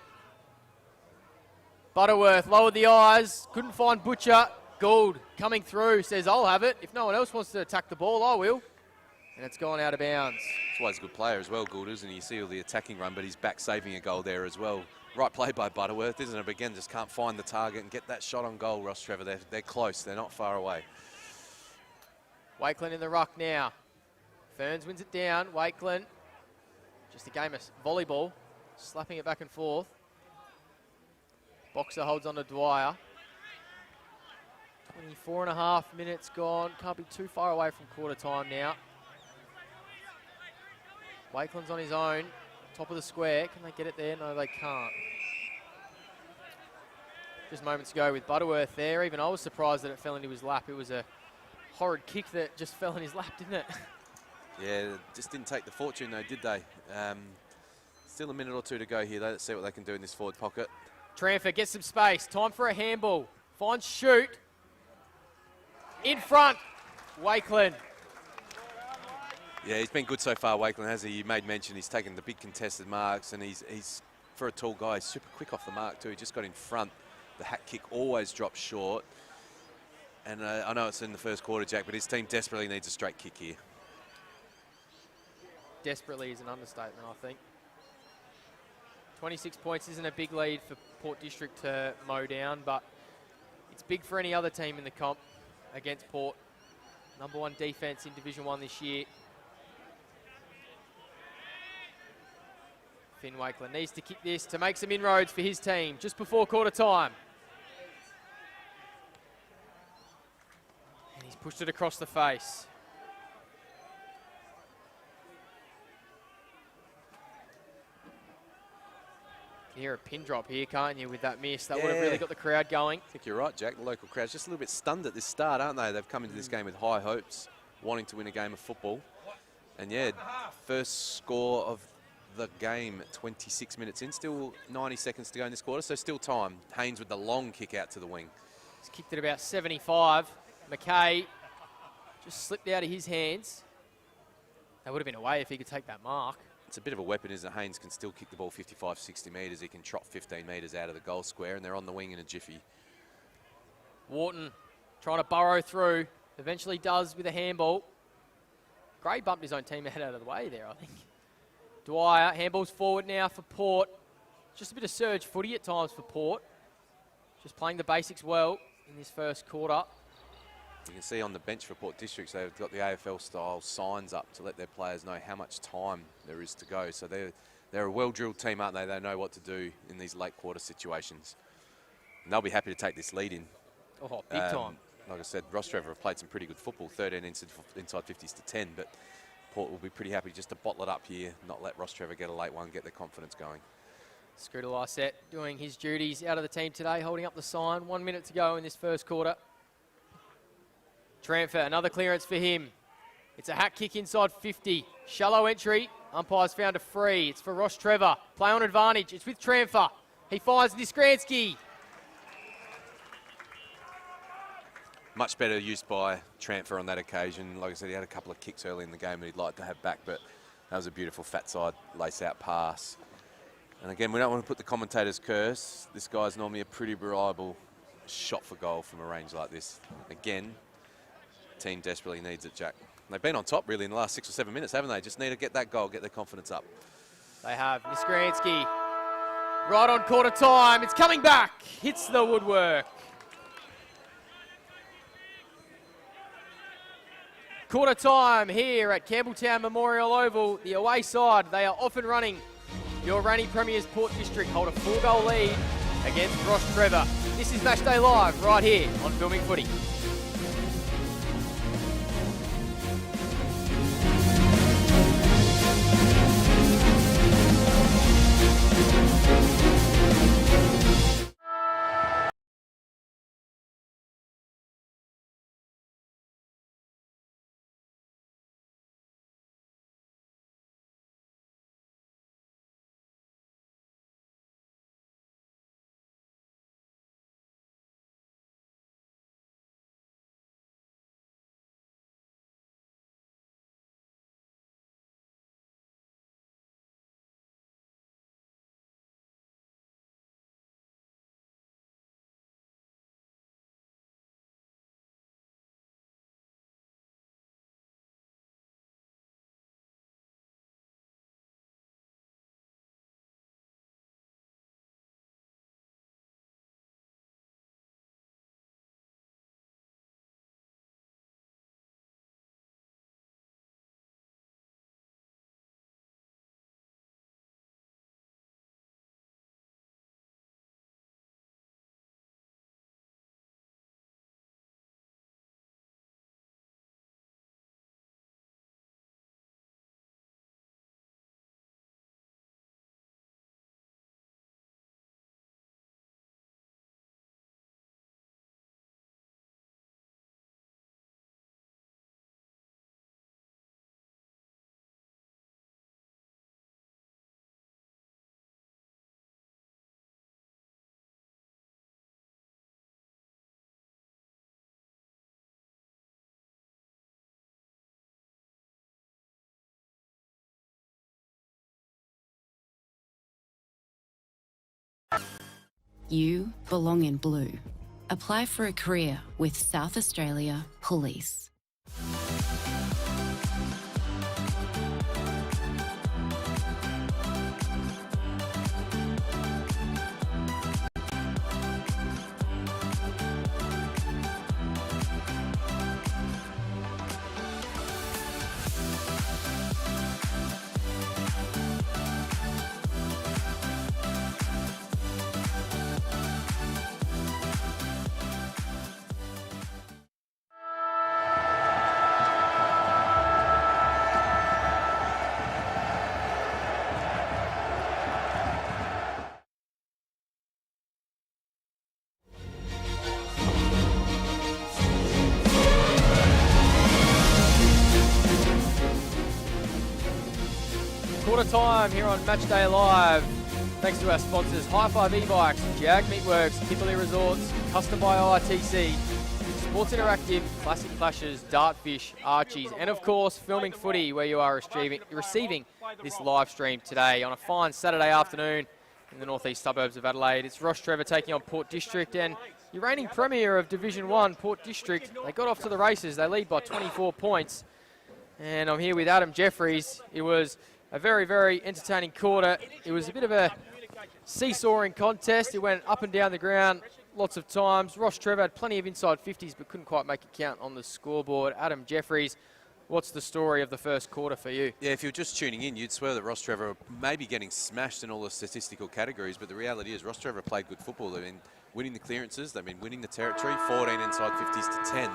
Butterworth lowered the eyes, couldn't find Butcher. Gould coming through, says I'll have it. If no one else wants to attack the ball, I will. And it's gone out of bounds. That's why he's a good player as well, Gould, isn't he? You see all the attacking run, but he's back saving a goal there as well. Right play by Butterworth, isn't it? But again, just can't find the target and get that shot on goal, Rostrevor. They're close, they're not far away. Wakeland in the ruck now. Ferns wins it down. Wakeland, just a game of volleyball, slapping it back and forth. Boxer holds on to Dwyer. 24.5 minutes gone. Can't be too far away from quarter time now. Wakeland's on his own. Top of the square. Can they get it there? No, they can't. Just moments ago with Butterworth there. Even I was surprised that it fell into his lap. It was a horrid kick that just fell in his lap, didn't it? Yeah, just didn't take the fortune though, did they? Still a minute or two to go here. Let's see what they can do in this forward pocket. Tranford gets some space. Time for a handball. Finds Shoot. In front, Wakeland. Yeah, he's been good so far, Wakeland, hasn't he? You made mention he's taken the big contested marks, and he's for a tall guy, he's super quick off the mark too. He just got in front. The hat kick always drops short. And I know it's in the first quarter, Jack, but his team desperately needs a straight kick here. Desperately is an understatement, I think. 26 points isn't a big lead for Port District to mow down, but it's big for any other team in the comp against Port. #1 defence in Division 1 this year. Finn Wakeland needs to kick this to make some inroads for his team just before quarter time. And he's pushed it across the face. You hear a pin drop here, can't you, with that miss? That would have really got the crowd going. I think you're right, Jack. The local crowd's just a little bit stunned at this start, aren't they? They've come into this game with high hopes, wanting to win a game of football. And yeah, first score of the game, 26 minutes in. Still 90 seconds to go in this quarter, so still time. Haynes with the long kick out to the wing. He's kicked it about 75. McKay just slipped out of his hands. That would have been away if he could take that mark. It's a bit of a weapon, isn't it? Haynes can still kick the ball 55, 60 metres. He can trot 15 metres out of the goal square, and they're on the wing in a jiffy. Wharton trying to burrow through. Eventually does with a handball. Gray bumped his own teammate out of the way there, I think. Dwyer, handballs forward now for Port. Just a bit of surge footy at times for Port. Just playing the basics well in this first quarter. You can see on the bench for Port Districts, they've got the AFL-style signs up to let their players know how much time there is to go. So they're a well-drilled team, aren't they? They know what to do in these late quarter situations. And they'll be happy to take this lead in. Oh, big time. Like I said, Rostrevor have played some pretty good football, 13 inside 50s to 10, but Port will be pretty happy just to bottle it up here, not let Rostrevor get a late one, get their confidence going. Scooter Lysette doing his duties out of the team today, holding up the sign. 1 minute to go in this first quarter. Tranfer, another clearance for him. It's a hat kick inside 50. Shallow entry. Umpire's found a free. It's for Rostrevor. Play on advantage. It's with Tranfer. He fires Niskransky. Much better use by Tranfer on that occasion. Like I said, he had a couple of kicks early in the game that he'd like to have back, but that was a beautiful fat side lace-out pass. And again, we don't want to put the commentator's curse. This guy's normally a pretty reliable shot for goal from a range like this. Again, team desperately needs it, Jack. They've been on top really in the last 6 or 7 minutes, haven't they? Just need to get that goal, get their confidence up. They have. Niskransky right on quarter time. It's coming back. Hits the woodwork. Quarter time here at Campbelltown Memorial Oval. The away side, they are off and running. Your reigning premiers Port District hold a 4-goal lead against Rostrevor. This is Matchday Live right here on Filming Footy. You belong in blue. Apply for a career with South Australia Police. Quarter time here on Matchday Live. Thanks to our sponsors, High Five E-Bikes, Jag Meatworks, Kipperley Resorts, Custom by ITC, Sports Interactive, Classic Flashes, Dartfish, Archies, and of course, Filming Footy, where you are receiving this live stream today on a fine Saturday afternoon in the northeast suburbs of Adelaide. It's Rostrevor taking on Port District, and your reigning premier of Division 1, Port District, they got off to the races. They lead by 24 points. And I'm here with Adam Jeffries. It was a very, very entertaining quarter. It was a bit of a seesawing contest. It went up and down the ground lots of times. Rostrevor had plenty of inside 50s but couldn't quite make it count on the scoreboard. Adam Jeffries, what's the story of the first quarter for you? Yeah, if you're just tuning in, you'd swear that Rostrevor may be getting smashed in all the statistical categories, but the reality is Rostrevor played good football. They've been winning the clearances, they've been winning the territory, 14 inside 50s to 10.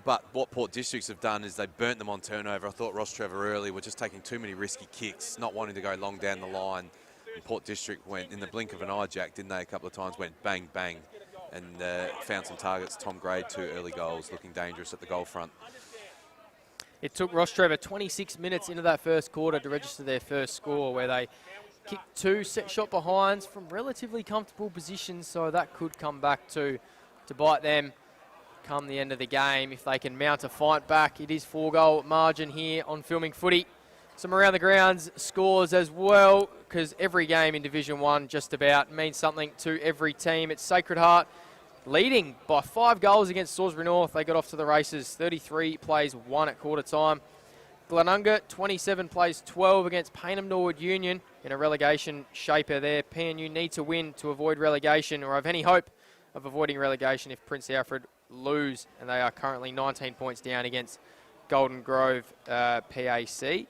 But what Port Districts have done is they burnt them on turnover. I thought Rostrevor early were just taking too many risky kicks, not wanting to go long down the line. And Port District went in the blink of an eye, Jack, didn't they? A couple of times went bang, bang, and found some targets. Tom Gray, 2 early goals, looking dangerous at the goal front. It took Rostrevor 26 minutes into that first quarter to register their first score, where they kicked 2 set shot behinds from relatively comfortable positions, so that could come back to bite them come the end of the game if they can mount a fight back. It is 4-goal margin here on Filming Footy. Some around the grounds scores as well, because every game in Division 1 just about means something to every team. It's Sacred Heart leading by 5 goals against Salisbury North. They got off to the races. 33 plays 1 at quarter time. Glenunga 27 plays 12 against Payneham Norwood Union in a relegation shaper there. PNU need to win to avoid relegation, or have any hope of avoiding relegation if Prince Alfred lose, and they are currently 19 points down against Golden Grove PAC.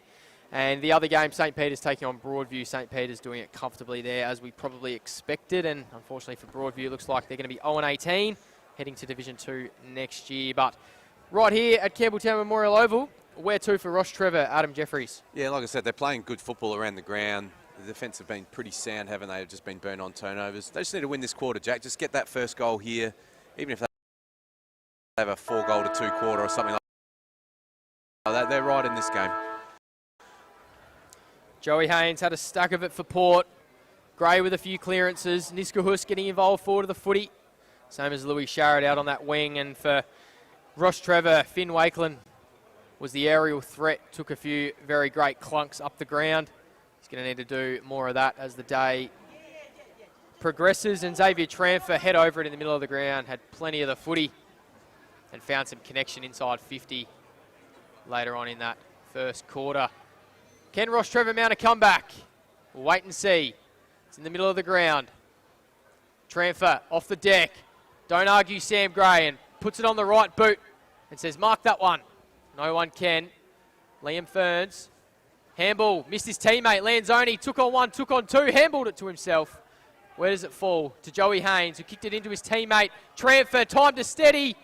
And the other game, St. Peter's taking on Broadview. St. Peter's doing it comfortably there, as we probably expected, and unfortunately for Broadview, it looks like they're going to be 0-18, heading to Division 2 next year. But right here at Campbelltown Memorial Oval, where to for Rostrevor, Adam Jeffries? Yeah, like I said, they're playing good football around the ground. The defence have been pretty sound, haven't they? They've just been burnt on turnovers. They just need to win this quarter, Jack. Just get that first goal here, even if they have a 4-goal to 2 quarter or something like that. They're right in this game. Joey Haynes had a stack of it for Port. Gray with a few clearances. Niskahus getting involved forward of the footy. Same as Louis Sharrett out on that wing. And for Rostrevor, Finn Wakeland was the aerial threat. Took a few very great clunks up the ground. He's going to need to do more of that as the day progresses. And Xavier Tramfer head over it in the middle of the ground. Had plenty of the footy and found some connection inside 50 later on in that first quarter. Can Rostrevor mount a comeback? We'll wait and see. It's in the middle of the ground. Tramfer off the deck. Don't argue Sam Gray, and puts it on the right boot and says, mark that one. No one can. Liam Ferns. Handball, missed his teammate. Lanzoni took on 1, took on 2, handballed it to himself. Where does it fall? To Joey Haynes, who kicked it into his teammate. Tramfer, time to steady.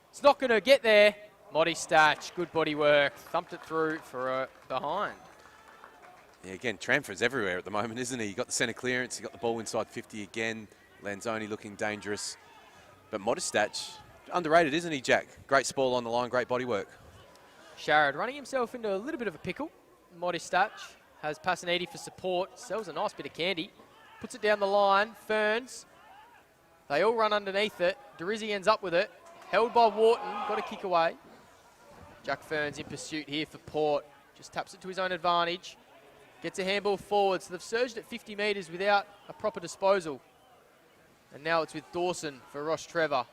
It's not going to get there. Moddy Statch, good body work. Thumped it through for a behind. Yeah, again, Tramfer's everywhere at the moment, isn't he? He got the centre clearance, he got the ball inside 50 again. Lanzoni looking dangerous. But Modestach, underrated, isn't he, Jack? Great spoil on the line, great body work. Sharrod running himself into a little bit of a pickle. Modestach has Passaniti for support, sells a nice bit of candy. Puts it down the line, Ferns. They all run underneath it. Derizzi ends up with it. Held by Wharton, got a kick away. Jack Ferns in pursuit here for Port. Just taps it to his own advantage. Gets a handball forward, so they've surged at 50 metres without a proper disposal. And now it's with Dawson for Rostrevor.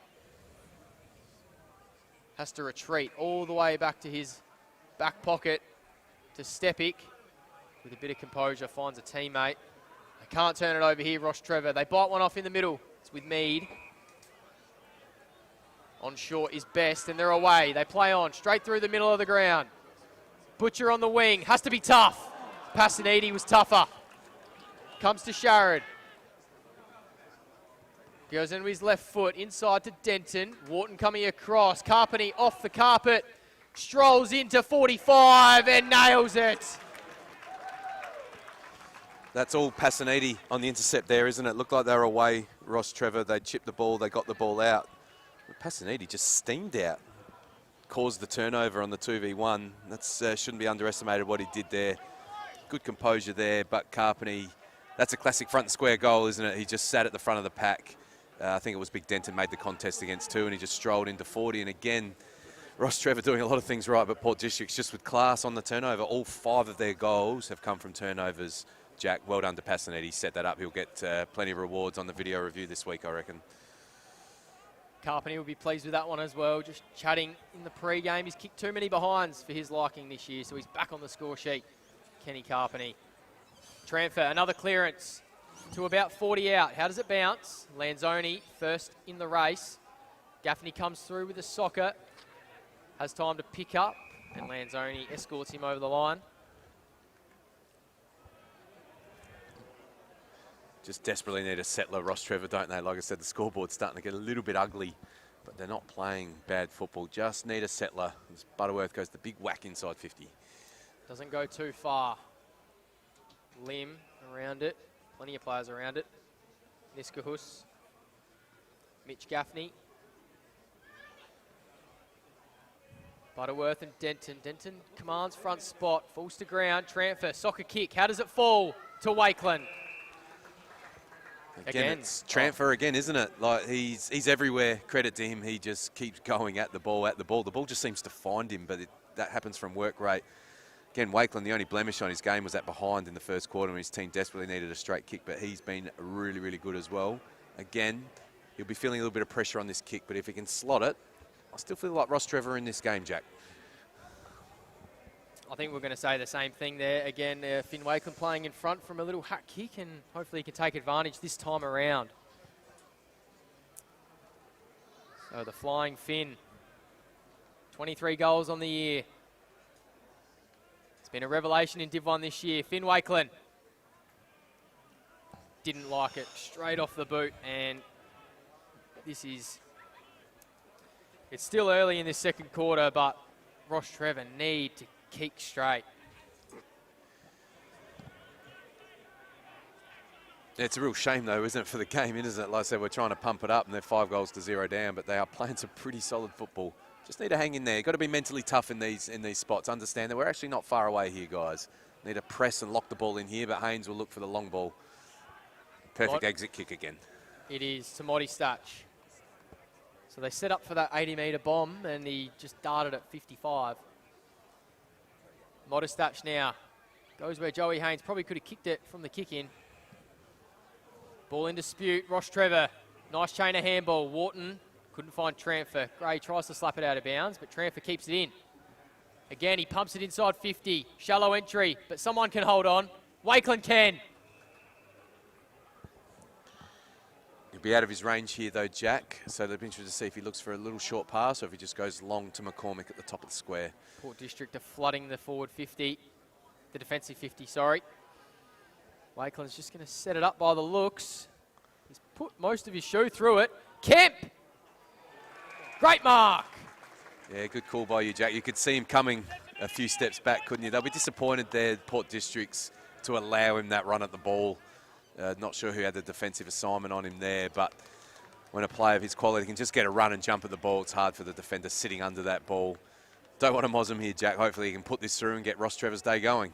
Has to retreat all the way back to his back pocket to Stepic. With a bit of composure, finds a teammate. They can't turn it over here, Rostrevor. They bite one off in the middle. It's with Mead. On short is Best, and they're away. They play on, straight through the middle of the ground. Butcher on the wing, has to be tough. Passanidi was tougher. Comes to Sharrod. Goes into his left foot, inside to Denton. Wharton coming across. Carpeney off the carpet. Strolls into 45 and nails it. That's all Passanidi on the intercept there, isn't it? Looked like they were away, Rostrevor. They chipped the ball, they got the ball out. But Passanidi just steamed out. Caused the turnover on the 2v1. That shouldn't be underestimated what he did there. Good composure there, but Carpeney, that's a classic front and square goal, isn't it? He just sat at the front of the pack. I think it was Big Denton made the contest against 2 and he just strolled into 40. And again, Rostrevor doing a lot of things right, but Port District's just with class on the turnover. All 5 of their goals have come from turnovers. Jack, well done to Passanidi. Set that up. He'll get plenty of rewards on the video review this week, I reckon. Carpeney will be pleased with that one as well. Just chatting in the pre-game. He's kicked too many behinds for his liking this year, so he's back on the score sheet. Kenny Carpeney. Tranfer, another clearance to about 40 out. How does it bounce? Lanzoni first in the race. Gaffney comes through with a socket. Has time to pick up, and Lanzoni escorts him over the line. Just desperately need a settler, Rostrevor, don't they? Like I said, the scoreboard's starting to get a little bit ugly, but they're not playing bad football. Just need a settler. As Butterworth goes the big whack inside 50. Doesn't go too far. Lim around it. Plenty of players around it. Niskahus. Mitch Gaffney. Butterworth and Denton. Denton commands front spot. Falls to ground. Tranfer. Soccer kick. How does it fall? To Wakeland. Again, it's Tranfer again, isn't it? Like he's everywhere. Credit to him. He just keeps going at the ball, The ball just seems to find him, but that happens from work rate. Again, Wakeland, the only blemish on his game was that behind in the first quarter when his team desperately needed a straight kick, but he's been really, really good as well. Again, he'll be feeling a little bit of pressure on this kick, but if he can slot it, I still feel like Rostrevor in this game, Jack. I think we're going to say the same thing there. Again, Finn Wakeland playing in front from a little hat kick, and hopefully he can take advantage this time around. So the flying Finn, 23 goals on the year. It's been a revelation in Div 1 this year. Finn Wakeland didn't like it straight off the boot, and it's still early in this second quarter, but Rostrevor need to kick straight. It's a real shame, though, isn't it, for the game, isn't it? Like I said, we're trying to pump it up, and they're 5 goals to 0 down, but they are playing some pretty solid football. Just need to hang in there. You've got to be mentally tough in these spots. Understand that we're actually not far away here, guys. Need to press and lock the ball in here, but Haynes will look for the long ball. Perfect exit kick again. It is to Modistach. So they set up for that 80-metre bomb, and he just darted at 55. Modistach now goes where Joey Haynes probably could have kicked it from the kick-in. Ball in dispute. Rostrevor, nice chain of handball. Wharton couldn't find Tranfer. Gray tries to slap it out of bounds, but Tranfer keeps it in. Again, he pumps it inside 50. Shallow entry, but someone can hold on. Wakeland can. He'll be out of his range here, though, Jack. So they'll be interested to see if he looks for a little short pass or if he just goes long to McCormick at the top of the square. Port District are flooding the forward 50. The defensive 50, sorry. Wakeland's just going to set it up by the looks. He's put most of his shoe through it. Kemp! Great mark! Yeah, good call by you, Jack. You could see him coming a few steps back, couldn't you? They'll be disappointed there, Port Districts, to allow him that run at the ball. Not sure who had the defensive assignment on him there, but when a player of his quality can just get a run and jump at the ball, it's hard for the defender sitting under that ball. Don't want to moz him here, Jack. Hopefully he can put this through and get Rostrevor's day going.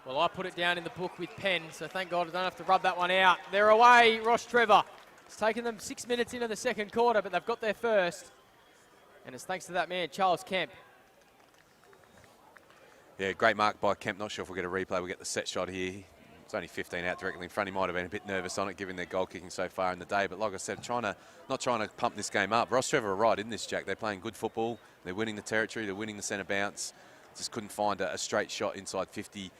Well, I put it down in the book with pen, so thank God I don't have to rub that one out. They're away, Rostrevor. It's taken them 6 minutes into the second quarter, but they've got there first. And it's thanks to that man, Charles Kemp. Yeah, great mark by Kemp. Not sure if we'll get a replay. We'll get the set shot here. It's only 15 out directly in front. He might have been a bit nervous on it, given their goal kicking so far in the day. But like I said, not trying to pump this game up. Rostrevor are right in this, Jack. They're playing good football. They're winning the territory. They're winning the centre bounce. Just couldn't find a straight shot inside 50.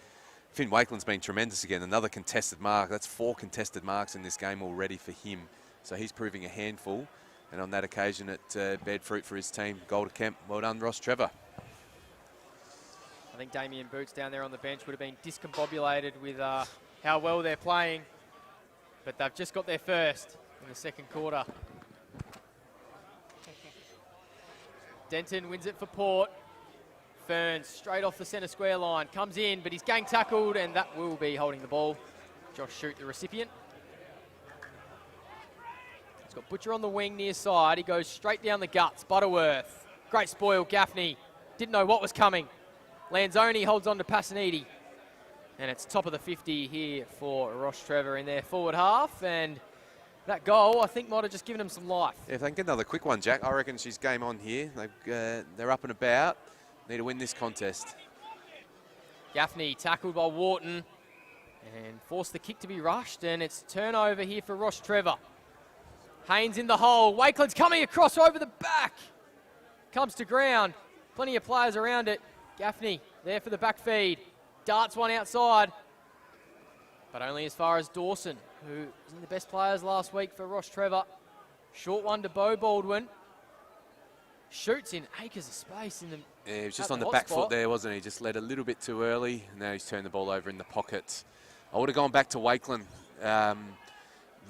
Finn Wakeland's been tremendous again. Another contested mark. That's 4 contested marks in this game already for him. So he's proving a handful. And on that occasion, it bared fruit for his team. Goal to Kemp. Well done, Rostrevor. I think Damien Boots down there on the bench would have been discombobulated with how well they're playing. But they've just got their first in the second quarter. Denton wins it for Port. Ferns straight off the centre square line. Comes in, but he's gang tackled, and that will be holding the ball. Josh Shute, the recipient. He's got Butcher on the wing near side. He goes straight down the guts. Butterworth. Great spoil, Gaffney. Didn't know what was coming. Lanzoni holds on to Passanidi. And it's top of the 50 here for Rostrevor in their forward half. And that goal, I think, might have just given them some life. Yeah, if they can get another quick one, Jack, I reckon she's game on here. They're up and about. Need to win this contest. Gaffney tackled by Wharton and forced the kick to be rushed. And it's turnover here for Rostrevor. Haynes in the hole. Wakeland's coming across over the back. Comes to ground. Plenty of players around it. Gaffney there for the back feed. Darts one outside. But only as far as Dawson, who was in the best players last week for Rostrevor. Short one to Beau Baldwin. Shoots in acres of space in the. Yeah, he was just on the back foot there, wasn't he? Just led a little bit too early. Now he's turned the ball over in the pocket. I would have gone back to Wakeland.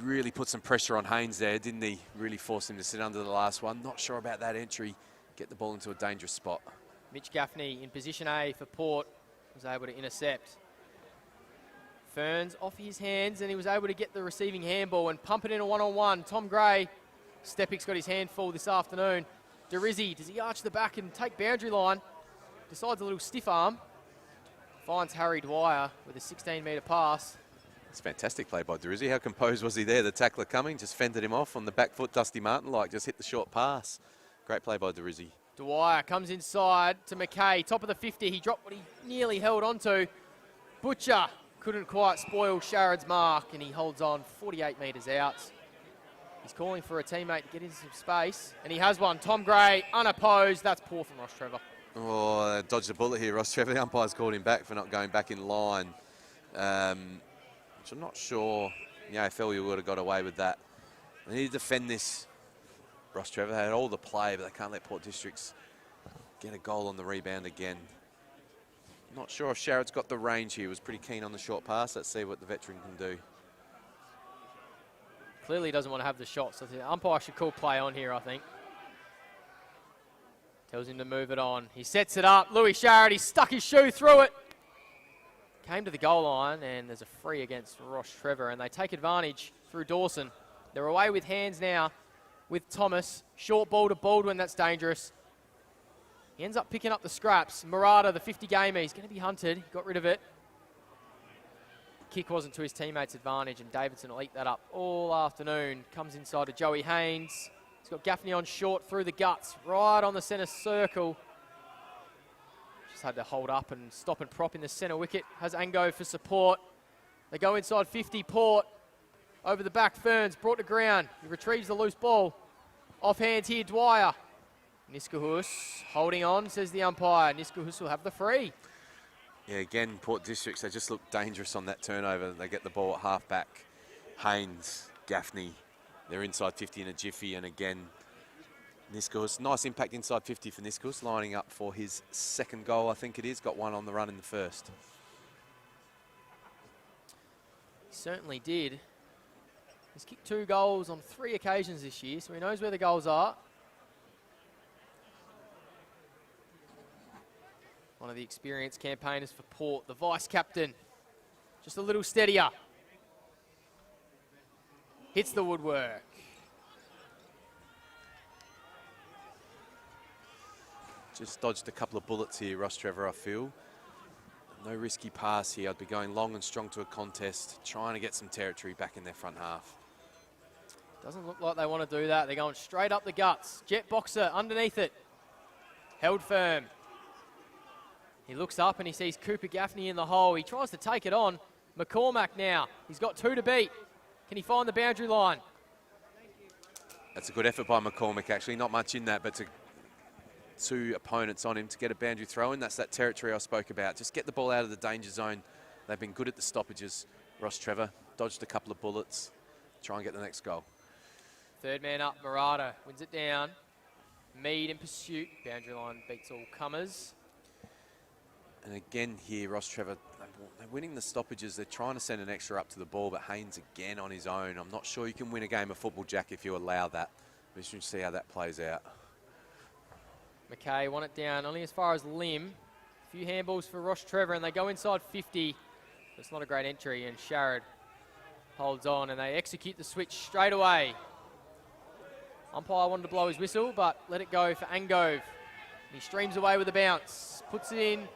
Really put some pressure on Haynes there, didn't he? Really forced him to sit under the last one. Not sure about that entry. Get the ball into a dangerous spot. Mitch Gaffney in position A for Port was able to intercept. Ferns off his hands, and he was able to get the receiving handball and pump it in a one-on-one. Tom Gray. Stepik's got his hand full this afternoon. Derizzi, does he arch the back and take boundary line? Decides a little stiff arm. Finds Harry Dwyer with a 16-metre pass. It's fantastic play by Derizzi. How composed was he there? The tackler coming, just fended him off on the back foot. Dusty Martin just hit the short pass. Great play by Derizzi. Dwyer comes inside to McKay, top of the 50. He dropped what he nearly held onto. Butcher couldn't quite spoil Sharrod's mark, and he holds on 48 metres out. He's calling for a teammate to get into some space, and he has one. Tom Gray, unopposed. That's poor from Rostrevor. Oh, dodged a bullet here, Rostrevor. The umpire's called him back for not going back in line, which I'm not sure. Yeah, AFL would have got away with that. They need to defend this. Rostrevor had all the play, but they can't let Port Districts get a goal on the rebound again. Not sure if Sharrod's got the range here. He was pretty keen on the short pass. Let's see what the veteran can do. Clearly doesn't want to have the shot, so the umpire should call play on here, I think. Tells him to move it on. He sets it up. Louis Sharrod, he stuck his shoe through it. Came to the goal line, and there's a free against Rostrevor, and they take advantage through Dawson. They're away with hands now with Thomas. Short ball to Baldwin, that's dangerous. He ends up picking up the scraps. Murata, the 50 gamer, he's going to be hunted. He got rid of it. Kick wasn't to his teammates' advantage, and Davidson will eat that up all afternoon. Comes inside to Joey Haynes. He's got Gaffney on short through the guts, right on the centre circle. Just had to hold up and stop and prop in the centre wicket. Has Ango for support. They go inside 50, Port. Over the back, Ferns brought to ground. He retrieves the loose ball. Off hands here, Dwyer. Niskahus holding on, says the umpire. Niskahus will have the free. Yeah, again, Port Districts, they just look dangerous on that turnover. They get the ball at half-back. Haynes, Gaffney, they're inside 50 in a jiffy. And again, Niskahus, nice impact inside 50 for Niskahus, lining up for his second goal, I think it is. Got one on the run in the first. Certainly did. He's kicked 2 goals on 3 occasions this year, so he knows where the goals are. One of the experienced campaigners for Port, the vice-captain. Just a little steadier. Hits the woodwork. Just dodged a couple of bullets here, Rostrevor, I feel. No risky pass here. I'd be going long and strong to a contest, trying to get some territory back in their front half. Doesn't look like they want to do that. They're going straight up the guts. Jet Boxer underneath it. Held firm. He looks up and he sees Cooper Gaffney in the hole. He tries to take it on. McCormack now. He's got 2 to beat. Can he find the boundary line? That's a good effort by McCormack, actually. Not much in that, but two opponents on him to get a boundary throw in. That's that territory I spoke about. Just get the ball out of the danger zone. They've been good at the stoppages. Rostrevor dodged a couple of bullets. Try and get the next goal. Third man up, Murata wins it down. Mead in pursuit. Boundary line beats all comers. And again here, Rostrevor, they're winning the stoppages. They're trying to send an extra up to the ball, but Haynes again on his own. I'm not sure you can win a game of football, Jack, if you allow that. We should see how that plays out. McKay won it down only as far as limb. A few handballs for Rostrevor, and they go inside 50. It's not a great entry, and Sharrod holds on, and they execute the switch straight away. Umpire wanted to blow his whistle, but let it go for Angove. He streams away with a bounce, puts it in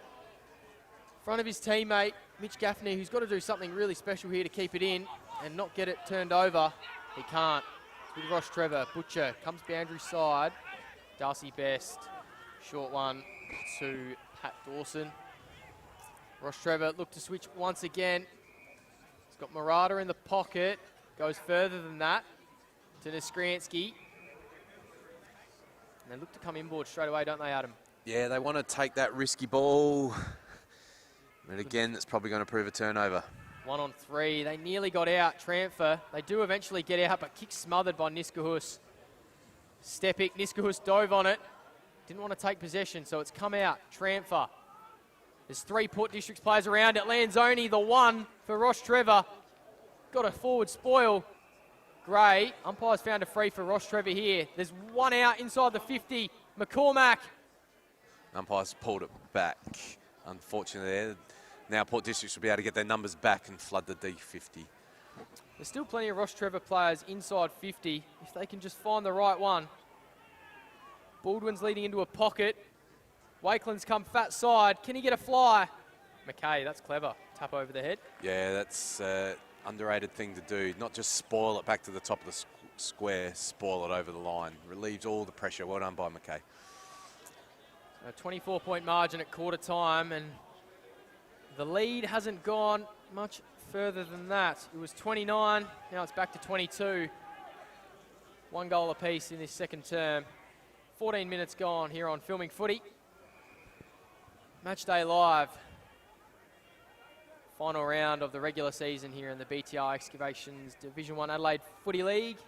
front of his teammate, Mitch Gaffney, who's got to do something really special here to keep it in and not get it turned over. He can't. It's with Rostrevor. Butcher comes boundary side. Darcy Best. Short one to Pat Dawson. Rostrevor looked to switch once again. He's got Murata in the pocket. Goes further than that to Niskriansky. And they look to come inboard straight away, don't they, Adam? Yeah, they want to take that risky ball. But again, that's probably going to prove a turnover. 1 on 3. They nearly got out. Transfer. They do eventually get out, but kick smothered by Niskahus. Stepik. Niskahus dove on it. Didn't want to take possession, so it's come out. Transfer. There's 3 Port Districts players around it. Lanzoni, the 1 for Rostrevor. Got a forward spoil. Gray. Umpire's found a free for Rostrevor here. There's 1 out inside the 50. McCormack. Umpire's pulled it back. Unfortunately there. Now Port Districts will be able to get their numbers back and flood the D50. There's still plenty of Rostrevor players inside 50 if they can just find the right one. Baldwin's leading into a pocket. Wakeland's come fat side. Can he get a fly? McKay, that's clever. Tap over the head. Yeah, that's an underrated thing to do. Not just spoil it back to the top of the square, spoil it over the line. Relieves all the pressure. Well done by McKay. A 24-point margin at quarter time, and the lead hasn't gone much further than that. It was 29, now it's back to 22. 1 goal apiece in this second term. 14 minutes gone here on Filming Footy. Matchday live. Final round of the regular season here in the BTR Excavations Division 1 Adelaide Footy League.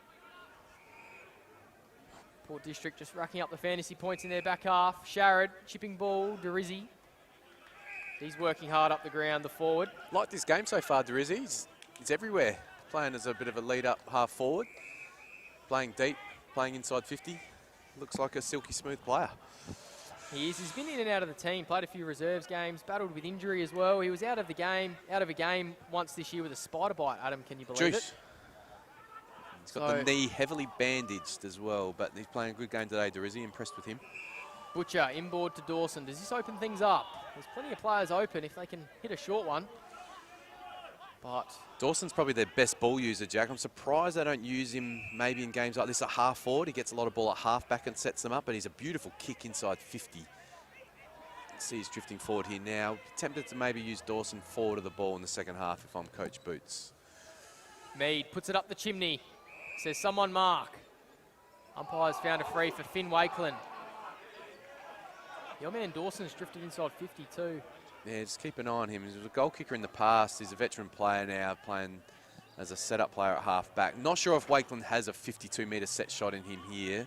Port District just racking up the fantasy points in their back half. Sharrod, chipping ball, Derizzi. He's working hard up the ground, the forward. Like this game so far, Derizzi. He's everywhere. Playing as a bit of a lead-up half forward. Playing deep, playing inside 50. Looks like a silky smooth player. He is. He's been in and out of the team, played a few reserves games, battled with injury as well. He was out of a game once this year with a spider bite. Adam, can you believe it? He's got the knee heavily bandaged as well, but he's playing a good game today, Derizzi. Impressed with him. Butcher inboard to Dawson. Does this open things up? There's plenty of players open if they can hit a short one. But Dawson's probably their best ball user, Jack. I'm surprised they don't use him maybe in games like this at half forward. He gets a lot of ball at half back and sets them up, but he's a beautiful kick inside 50. See he's drifting forward here now. Tempted to maybe use Dawson forward of the ball in the second half if I'm Coach Boots. Mead puts it up the chimney. Says someone mark. Umpire's found a free for Finn Wakeland. Your man Dawson's drifted inside 50 too. Yeah, just keep an eye on him. He was a goal kicker in the past. He's a veteran player now, playing as a set-up player at half-back. Not sure if Wakeland has a 52-metre set shot in him here.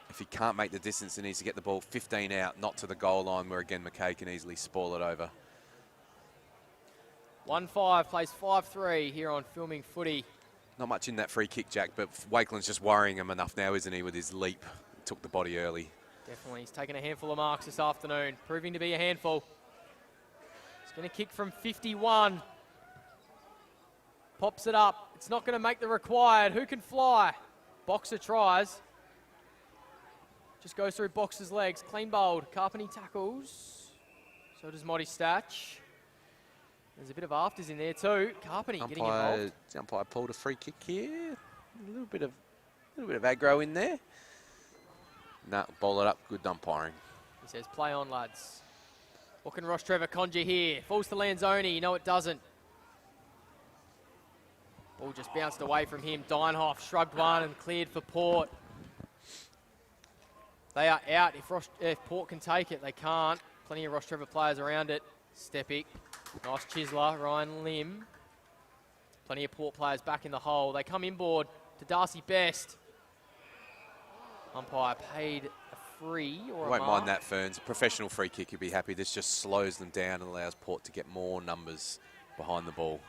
If he can't make the distance, he needs to get the ball 15 out, not to the goal line, where, again, McKay can easily spoil it over. 1-5, plays 5-3 here on Filming Footy. Not much in that free kick, Jack, but Wakeland's just worrying him enough now, isn't he, with his leap. Took the body early. Definitely. He's taken a handful of marks this afternoon, proving to be a handful. He's going to kick from 51. Pops it up. It's not going to make the required. Who can fly? Boxer tries. Just goes through Boxer's legs. Clean bowled. Carpenter tackles. So does Motti Statch. There's a bit of afters in there too. Carpenter getting involved. The umpire pulled a free kick here. A little bit of aggro in there. No, bowl it up. Good umpiring. He says, play on, lads. What can Rostrevor conjure here? Falls to Lanzoni. No, it doesn't. Ball just bounced away from him. Deinhoff shrugged one and cleared for Port. They are out. If Port can take it, they can't. Plenty of Rostrevor players around it. Stepic, nice chiseler, Ryan Lim. Plenty of Port players back in the hole. They come inboard to Darcy Best. Umpire paid a free or a Won't mark. mind that, Ferns. A professional free kick, you'd be happy. This just slows them down and allows Port to get more numbers behind the ball.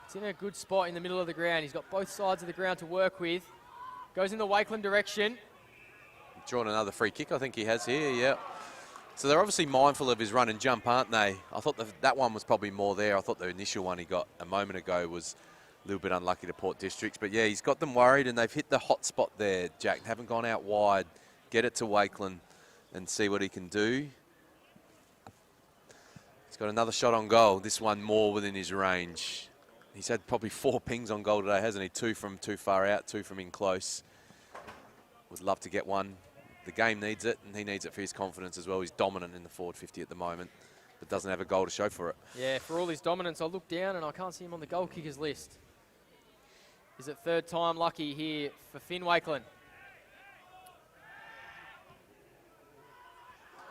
It's in a good spot in the middle of the ground. He's got both sides of the ground to work with. Goes in the Wakeland direction. Drawn another free kick, I think he has here, yeah. So they're obviously mindful of his run and jump, aren't they? I thought that one was probably more there. I thought the initial one he got a moment ago was a little bit unlucky to Port Districts. But yeah, he's got them worried and they've hit the hot spot there, Jack. Haven't gone out wide. Get it to Wakeland and see what he can do. He's got another shot on goal. This one more within his range. He's had probably 4 pings on goal today, hasn't he? 2 from too far out, 2 from in close. Would love to get one. The game needs it, and he needs it for his confidence as well. He's dominant in the forward 50 at the moment, but doesn't have a goal to show for it. Yeah, for all his dominance, I look down and I can't see him on the goal kickers list. Is it third time lucky here for Finn Wakeland?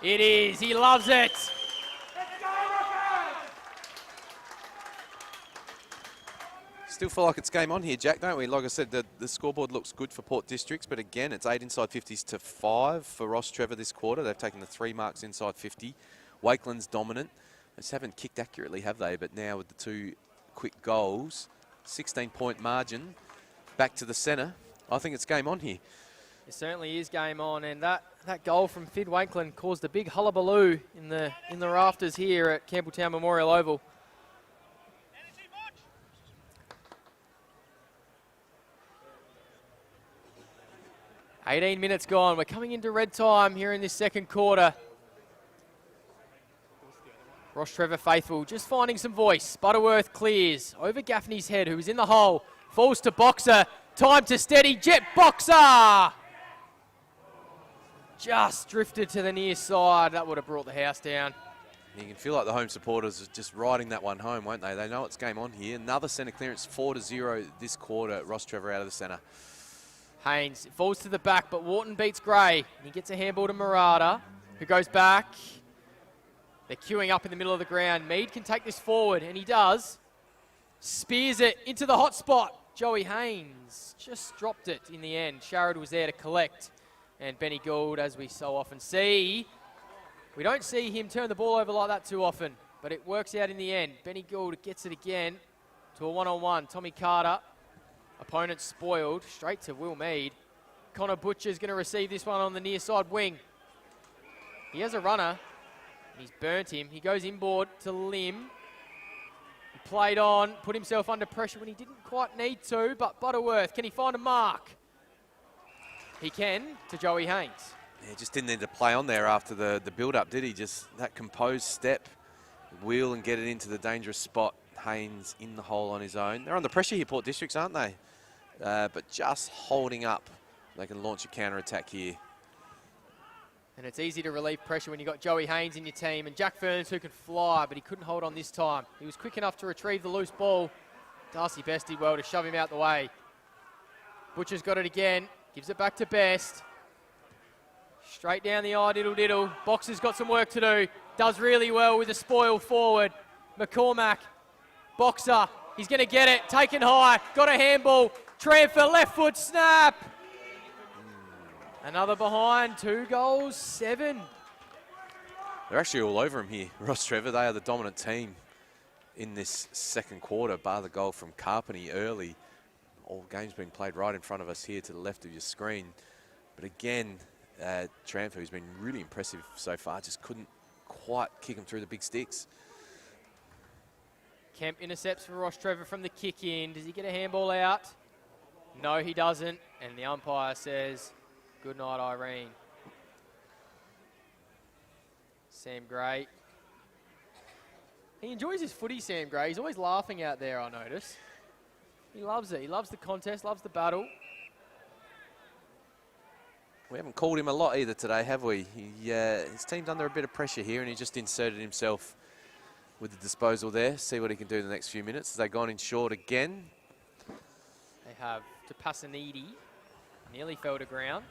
It is. He loves it. Still feel like it's game on here, Jack, don't we? Like I said, the scoreboard looks good for Port Districts, but again, it's 8 inside 50s to 5 for Rostrevor this quarter. They've taken the 3 marks inside 50. Wakeland's dominant. They just haven't kicked accurately, have they? But now with the 2 quick goals, 16-point margin, back to the centre. I think it's game on here. It certainly is game on, and that goal from Fid Wakeland caused a big hullabaloo in the rafters here at Campbelltown Memorial Oval. $18 minutes gone. We're coming into red time here in this second quarter. Rostrevor faithful just finding some voice. Butterworth clears over Gaffney's head, who is in the hole. Falls to Boxer. Time to steady. Jet Boxer! Just drifted to the near side. That would have brought the house down. You can feel like the home supporters are just riding that one home, won't they? They know it's game on here. Another centre clearance, 4-0 this quarter. Rostrevor out of the centre. Haynes falls to the back, but Wharton beats Gray. He gets a handball to Murata, who goes back. They're queuing up in the middle of the ground. Mead can take this forward, and he does. Spears it into the hot spot. Joey Haynes just dropped it in the end. Sharrod was there to collect. And Benny Gould, as we so often see, we don't see him turn the ball over like that too often, but it works out in the end. Benny Gould gets it again to a one-on-one. Tommy Carter. Opponent spoiled, straight to Will Mead. Connor Butcher's going to receive this one on the near side wing. He has a runner. He's burnt him. He goes inboard to Lim. He played on, put himself under pressure when he didn't quite need to, but Butterworth, can he find a mark? He can, to Joey Haynes. Yeah, just didn't need to play on there after the build-up, did he? Just that composed step, wheel and get it into the dangerous spot. Haynes in the hole on his own. They're under pressure here, Port Districts, aren't they? But just holding up. They can launch a counter-attack here. And it's easy to relieve pressure when you've got Joey Haynes in your team and Jack Ferns, who can fly, but he couldn't hold on this time. He was quick enough to retrieve the loose ball. Darcy Best did well to shove him out the way. Butcher's got it again. Gives it back to Best. Straight down the eye, diddle-diddle. Boxer's got some work to do. Does really well with a spoil forward. McCormack. Boxer. He's going to get it. Taken high. Got a handball. Transfer, left foot snap. Another behind. 2 goals, 7. They're actually all over him here. Rostrevor, they are the dominant team in this second quarter, bar the goal from Carpenty early. All games being played right in front of us here to the left of your screen. But again, Tramfer, who's been really impressive so far, just couldn't quite kick him through the big sticks. Kemp intercepts for Rostrevor from the kick in. Does he get a handball out? No, he doesn't. And the umpire says, good night, Irene. Sam Gray. He enjoys his footy, Sam Gray. He's always laughing out there, I notice. He loves it. He loves the contest, loves the battle. We haven't called him a lot either today, have we? His team's under a bit of pressure here, and he just inserted himself with the disposal there. See what he can do in the next few minutes. They've gone in short again. have to Passanidi. Nearly fell to ground.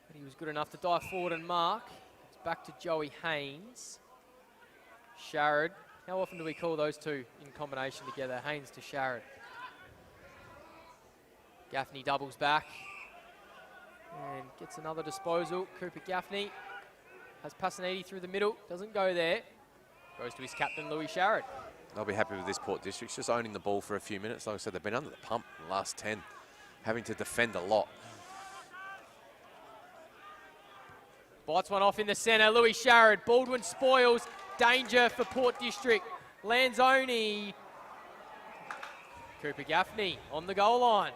But he was good enough to dive forward and mark. It's back to Joey Haynes. Sharrod. How often do we call those two in combination together? Haynes to Sharrod. Gaffney doubles back. And gets another disposal. Cooper Gaffney has Passanidi through the middle. Doesn't go there. Goes to his captain, Louis Sharrod. They'll be happy with this Port District, just owning the ball for a few minutes. Like I said, they've been under the pump in the last 10, having to defend a lot. Bites one off in the centre. Louis Sharrod. Baldwin spoils. Danger for Port District. Lanzoni. Cooper Gaffney on the goal line.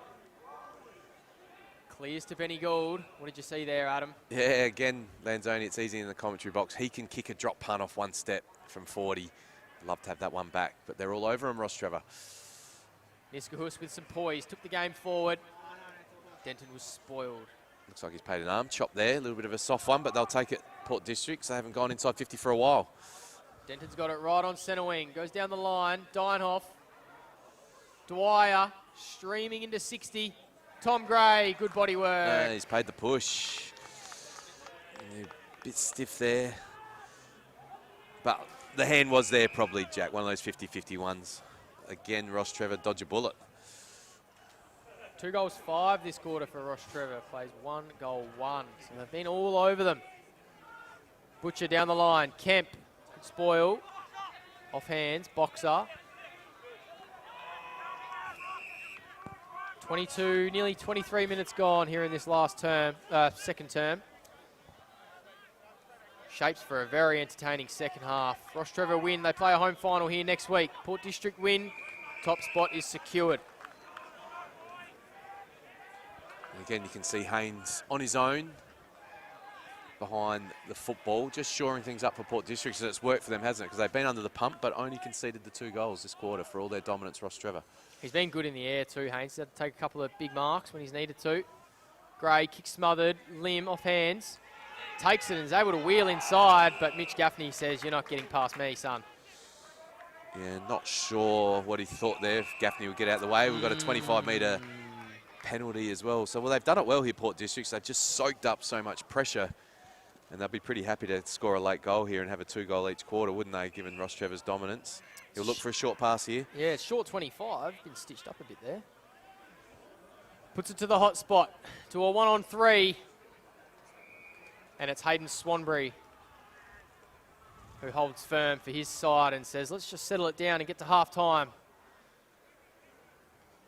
Clears to Benny Gould. What did you see there, Adam? Yeah, again, Lanzoni, it's easy in the commentary box. He can kick a drop punt off one step from 40. Love to have that one back, but they're all over him, Rostrevor. Niskahus with some poise. Took the game forward. Denton was spoiled. Looks like he's paid an arm chop there. A little bit of a soft one, but they'll take it. Port Districts, they haven't gone inside 50 for a while. Denton's got it right on centre wing. Goes down the line. Dienhoff. Dwyer streaming into 60. Tom Gray, good body work. Yeah, he's paid the push. A bit stiff there. But the hand was there probably, Jack. One of those 50-50 ones. Again, Rostrevor dodge a bullet. 2 goals 5 this quarter for Rostrevor. Plays 1 goal 1. So they've been all over them. Butcher down the line. Kemp, spoil. Off hands, Boxer. 22, nearly 23 minutes gone here in this last term, second term. Shapes for a very entertaining second half. Rostrevor win. They play a home final here next week. Port District win. Top spot is secured. Again, you can see Haynes on his own behind the football, just shoring things up for Port District. So it's worked for them, hasn't it? Because they've been under the pump, but only conceded the 2 goals this quarter for all their dominance, Rostrevor. He's been good in the air too, Haynes. He's had to take a couple of big marks when he's needed to. Gray, kick smothered, Lim off hands. Takes it and is able to wheel inside, but Mitch Gaffney says, "You're not getting past me, son." Yeah, not sure what he thought there, if Gaffney would get out of the way. We've got a 25-metre penalty as well. So, well, they've done it well here, Port Districts. They've just soaked up so much pressure, and they'll be pretty happy to score a late goal here and have a 2 goal each quarter, wouldn't they, given Rostrevor's dominance? He'll look for a short pass here. Yeah, it's short 25. Been stitched up a bit there. Puts it to the hot spot, to a 1-on-3. And it's Hayden Swanbury who holds firm for his side and says, let's just settle it down and get to half-time.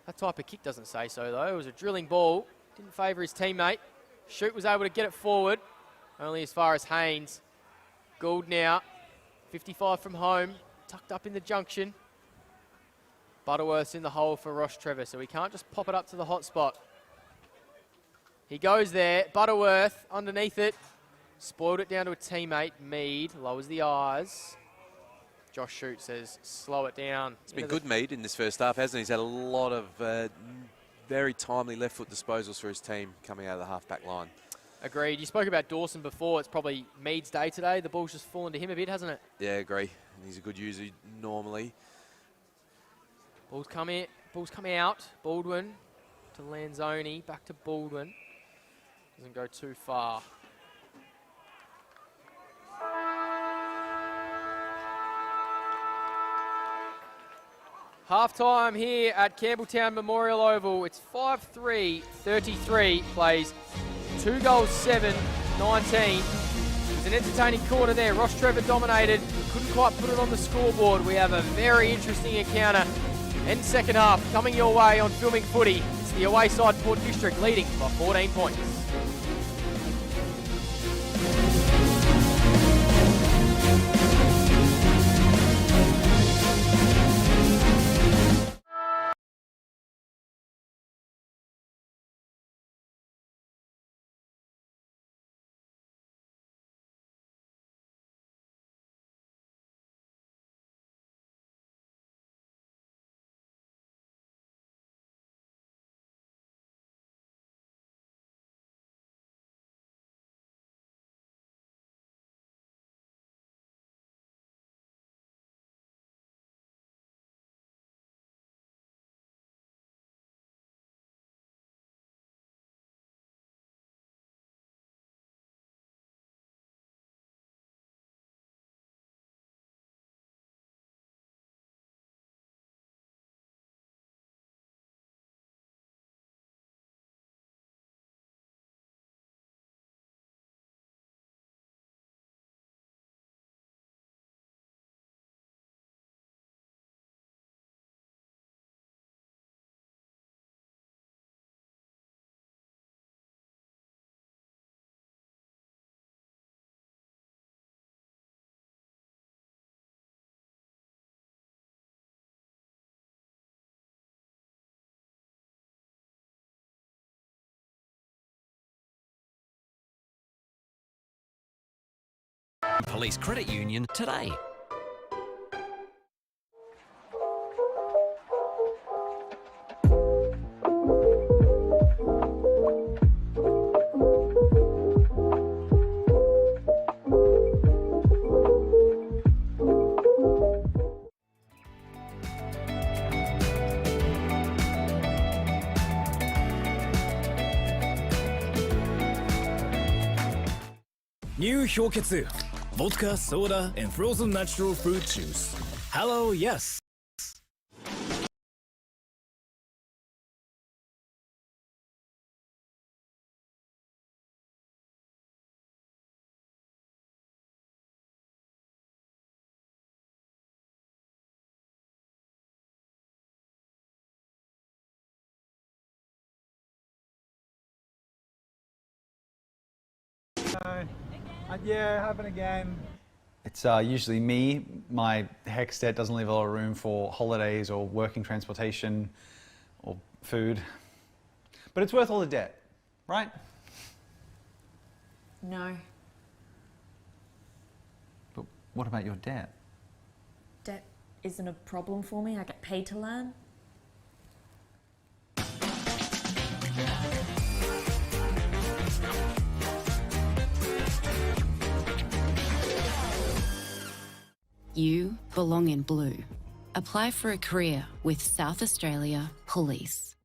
That type of kick doesn't say so, though. It was a drilling ball. Didn't favour his teammate. Shute was able to get it forward, only as far as Haynes. Gould now, 55 from home, tucked up in the junction. Butterworth's in the hole for Rostrevor, so he can't just pop it up to the hot spot. He goes there. Butterworth underneath it. Spoiled it down to a teammate. Mead lowers the eyes. Josh Shute says, slow it down. It's been good, Mead, in this first half, hasn't he? He's had a lot of very timely left foot disposals for his team coming out of the half-back line. Agreed. You spoke about Dawson before. It's probably Mead's day today. The ball's just fallen to him a bit, hasn't it? Yeah, agree. And he's a good user normally. Ball's come out. Baldwin to Lanzoni. Back to Baldwin. Doesn't go too far. Half-time here at Campbelltown Memorial Oval. It's 5-3-33. Plays 2 goals, 7, 19. It was an entertaining quarter there. Rostrevor dominated. Couldn't quite put it on the scoreboard. We have a very interesting encounter. And second half coming your way on Filming Footy. It's the away side Port District leading by 14 points. Police Credit Union today. New 氷結 Vodka, soda, and frozen natural fruit juice. Hello, yes. Yeah, happen again. It's usually me. My HECS debt doesn't leave a lot of room for holidays or working transportation or food. But it's worth all the debt, right? No. But what about your debt? Debt isn't a problem for me. I get paid to learn. You belong in blue. Apply for a career with South Australia Police.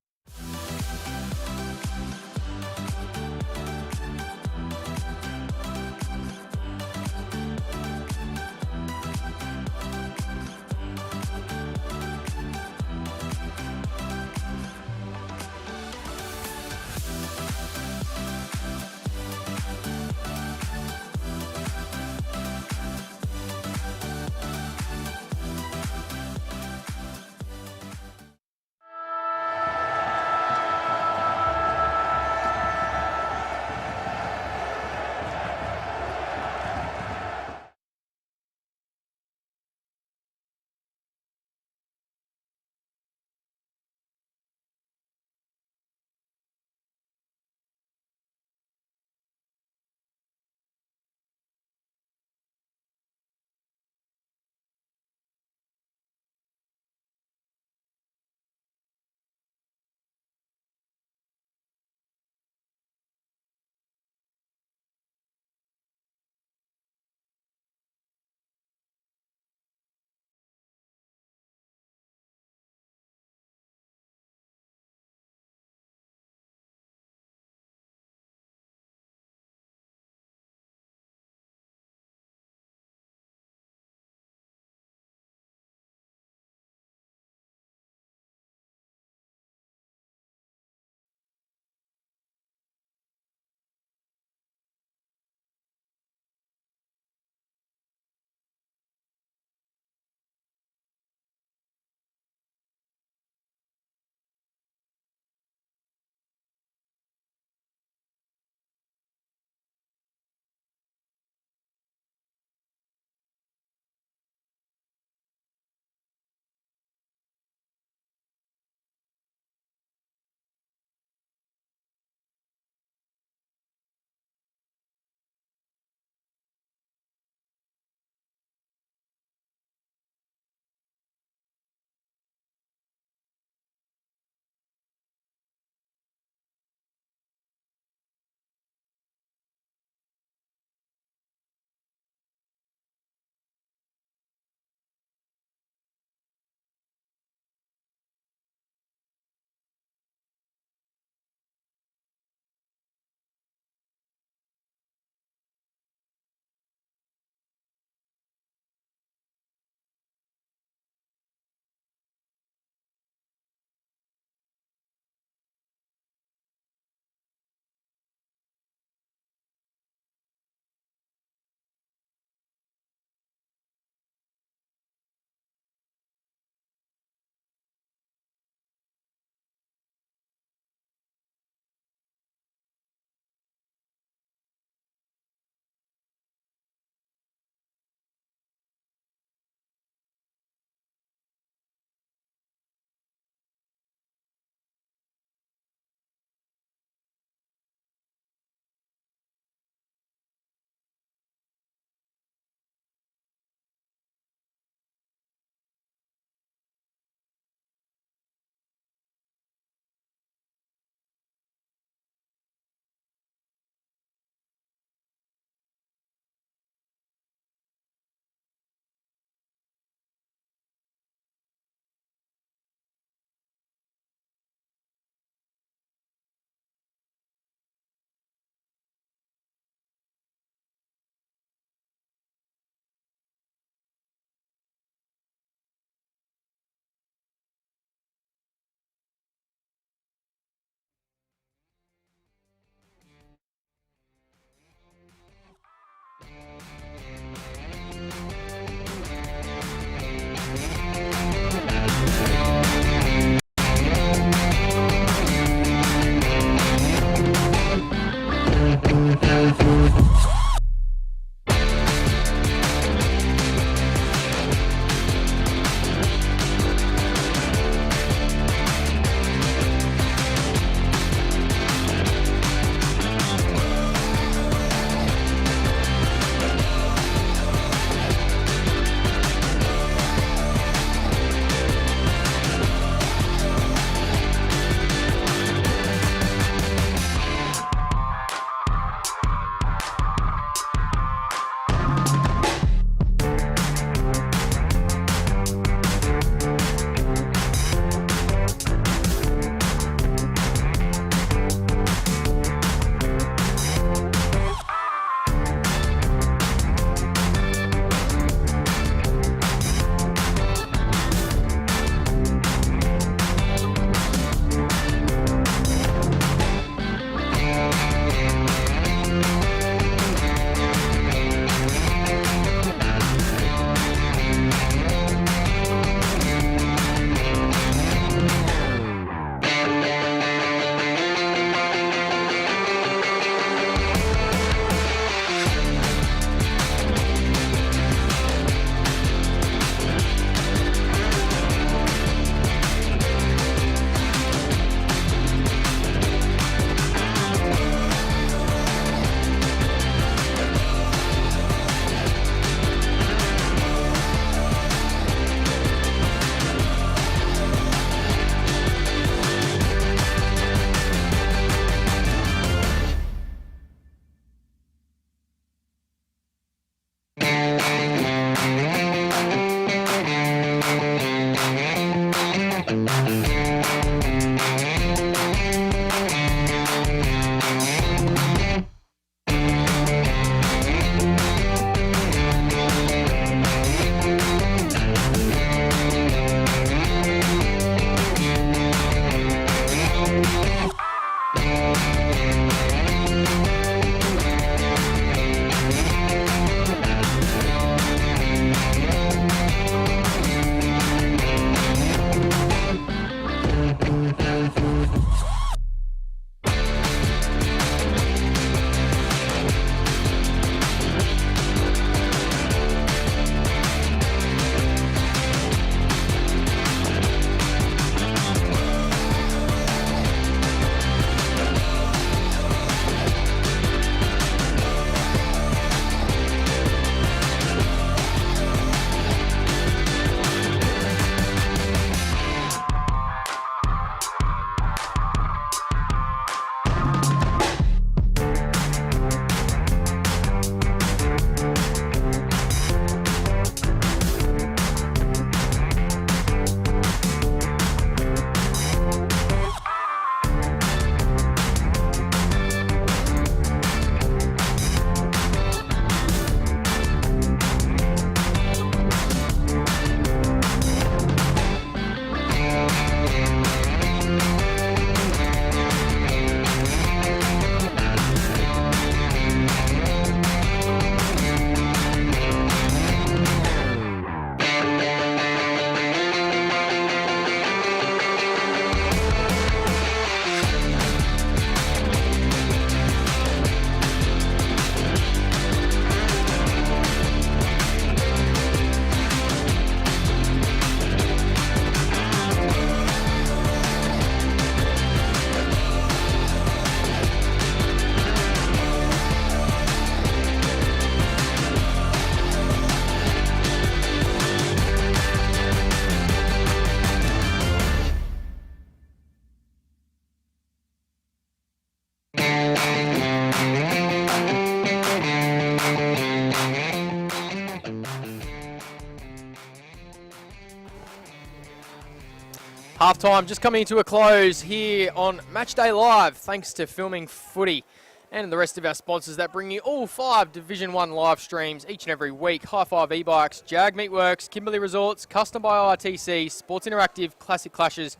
time just coming to a close here on Matchday Live, thanks to Filming Footy and the rest of our sponsors that bring you all 5 Division 1 live streams each and every week. High Five E-Bikes, Jag Meatworks, Kimberley Resorts, Custom by RTC, Sports Interactive, Classic Clashes,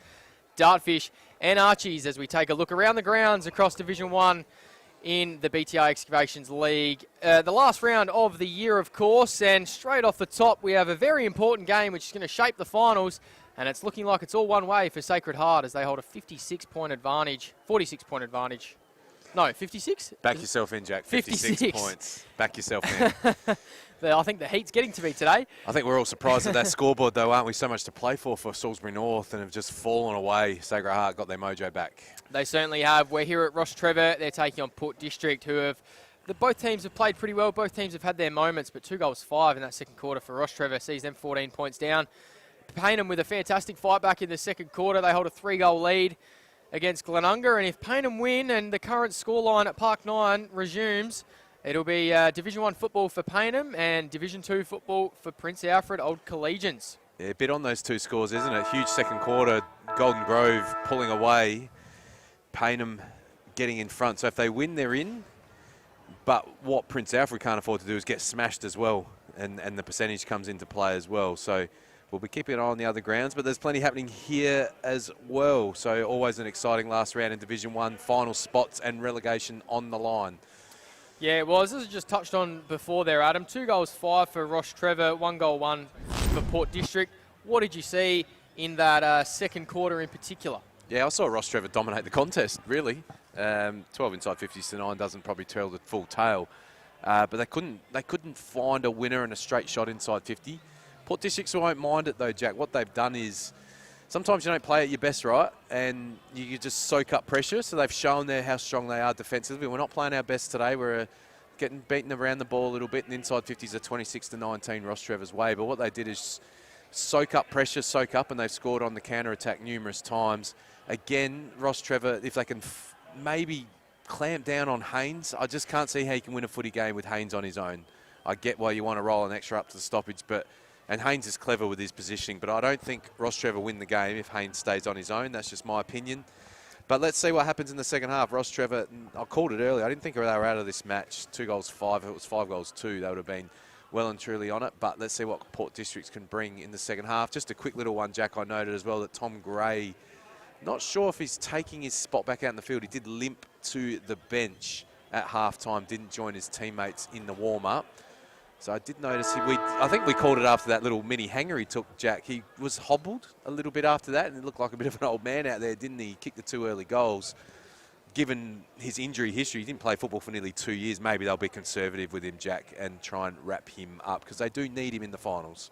Dartfish and Archies as we take a look around the grounds across Division 1 in the BTR Excavations League. The last round of the year, of course, and straight off the top we have a very important game which is going to shape the finals, and it's looking like it's all one way for Sacred Heart as they hold a 46-point advantage, 46-point advantage. No, 56? Back yourself in, Jack. 56 points. Back yourself in. I think the heat's getting to me today. I think we're all surprised at that scoreboard, though, aren't we? So much to play for Salisbury North, and have just fallen away. Sacred Heart got their mojo back. They certainly have. We're here at Rostrevor. They're taking on Port District, who have... both teams have played pretty well. Both teams have had their moments, but 2 goals 5 in that second quarter for Rostrevor sees them 14 points down. Payneham with a fantastic fight back in the second quarter. They hold a 3-goal lead against Glenunga, and if Payneham win and the current scoreline at Park 9 resumes, it'll be Division 1 football for Payneham and Division 2 football for Prince Alfred Old Collegians. Yeah, a bit on those 2 scores, isn't it? Huge second quarter, Golden Grove pulling away, Payneham getting in front. So if they win, they're in. But what Prince Alfred can't afford to do is get smashed as well, and the percentage comes into play as well. So we'll be keeping an eye on the other grounds, but there's plenty happening here as well. So always an exciting last round in Division 1, final spots and relegation on the line. Yeah, well, as this is just touched on before there, Adam, 2 goals 5 for Rostrevor, 1 goal 1 for Port District. What did you see in that second quarter in particular? Yeah, I saw Rostrevor dominate the contest, really. 12 inside 50s to 9 doesn't probably tell the full tale. But they couldn't find a winner and a straight shot inside 50. Port Districts won't mind it though, Jack. What they've done is sometimes you don't play at your best, right? And you just soak up pressure. So they've shown there how strong they are defensively. We're not playing our best today. We're getting beaten around the ball a little bit. And inside 50s are 26 to 19 Rostrevor's way. But what they did is soak up pressure, soak up, and they've scored on the counter-attack numerous times. Again, Rostrevor, if they can maybe clamp down on Haynes, I just can't see how you can win a footy game with Haynes on his own. I get why you want to roll an extra up to the stoppage, and Haynes is clever with his positioning, but I don't think Rostrevor win the game if Haynes stays on his own. That's just my opinion. But let's see what happens in the second half. Rostrevor, I called it earlier, I didn't think they were out of this match. 2 goals 5, if it was 5 goals 2, they would have been well and truly on it. But let's see what Port Districts can bring in the second half. Just a quick little one, Jack, I noted as well that Tom Gray, not sure if he's taking his spot back out in the field. He did limp to the bench at halftime, didn't join his teammates in the warm-up. So I did notice, I think we called it after that little mini hanger he took, Jack. He was hobbled a little bit after that, and it looked like a bit of an old man out there, didn't he? He kicked the 2 early goals. Given his injury history, he didn't play football for nearly 2 years. Maybe they'll be conservative with him, Jack, and try and wrap him up, because they do need him in the finals.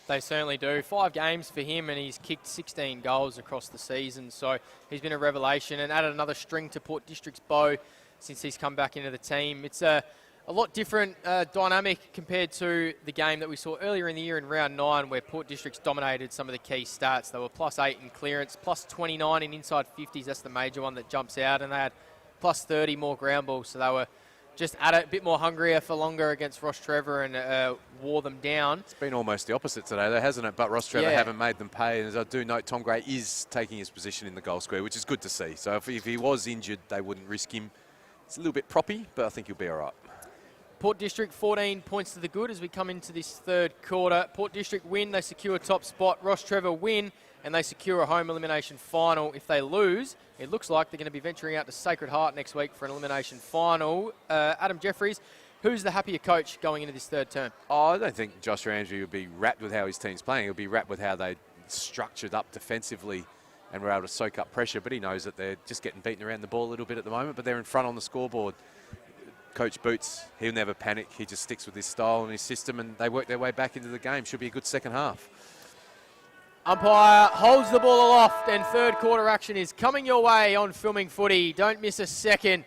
They certainly do. 5 games for him, and he's kicked 16 goals across the season. So he's been a revelation and added another string to Port District's bow since he's come back into the team. It's a lot different dynamic compared to the game that we saw earlier in the year in round 9, where Port Districts dominated some of the key stats. They were +8 in clearance, +29 in inside 50s. That's the major one that jumps out. And they had +30 more ground balls. So they were just at it, a bit more hungrier for longer against Rostrevor and wore them down. It's been almost the opposite today, though, hasn't it? But Rostrevor haven't made them pay. And as I do note, Tom Gray is taking his position in the goal square, which is good to see. So if he was injured, they wouldn't risk him. It's a little bit proppy, but I think he'll be all right. Port District 14 points to the good as we come into this third quarter. Port District win, they secure top spot. Rostrevor win, and they secure a home elimination final. If they lose, it looks like they're going to be venturing out to Sacred Heart next week for an elimination final. Adam Jeffries, who's the happier coach going into this third term? Oh, I don't think Josh Ramsey would be wrapped with how his team's playing. He'll be wrapped with how they structured up defensively and were able to soak up pressure. But he knows that they're just getting beaten around the ball a little bit at the moment, but they're in front on the scoreboard. Coach Boots, he'll never panic. He just sticks with his style and his system, and they work their way back into the game. Should be a good second half. Umpire holds the ball aloft, and third quarter action is coming your way on Filming Footy. Don't miss a second.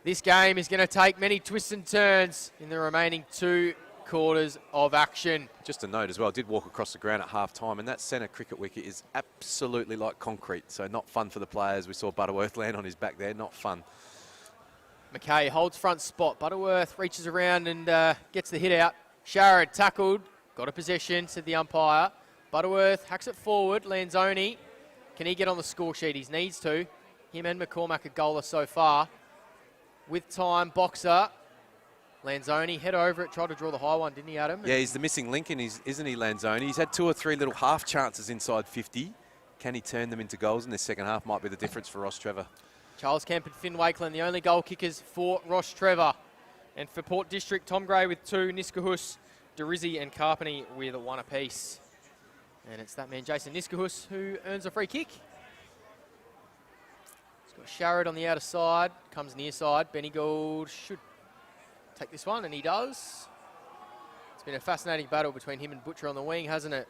This game is going to take many twists and turns in the remaining 2 quarters of action. Just a note as well, I did walk across the ground at half-time, and that centre cricket wicket is absolutely like concrete, so not fun for the players. We saw Butterworth land on his back there, not fun. McKay holds front spot. Butterworth reaches around and gets the hit out. Sharrod tackled, got a possession, said the umpire. Butterworth hacks it forward. Lanzoni Can he get on the score sheet? He needs to. Him and McCormack a goaler so far. With time, Boxer. Lanzoni, head over it, tried to draw the high one, didn't he, Adam? Yeah, he's the missing link, isn't he, Lanzoni? He's had 2 or 3 little half chances inside 50. Can he turn them into goals in this second half? Might be the difference for Rostrevor. Charles Kemp and Finn Wakeland, the only goal kickers for Rostrevor. And for Port District, Tom Gray with 2, Niskahus, Derizzi and Carpeney with 1 apiece. And it's that man, Jason Niskahus, who earns a free kick. He's got Sharrod on the outer side, comes near side. Benny Gould should take this one, and he does. It's been a fascinating battle between him and Butcher on the wing, hasn't it?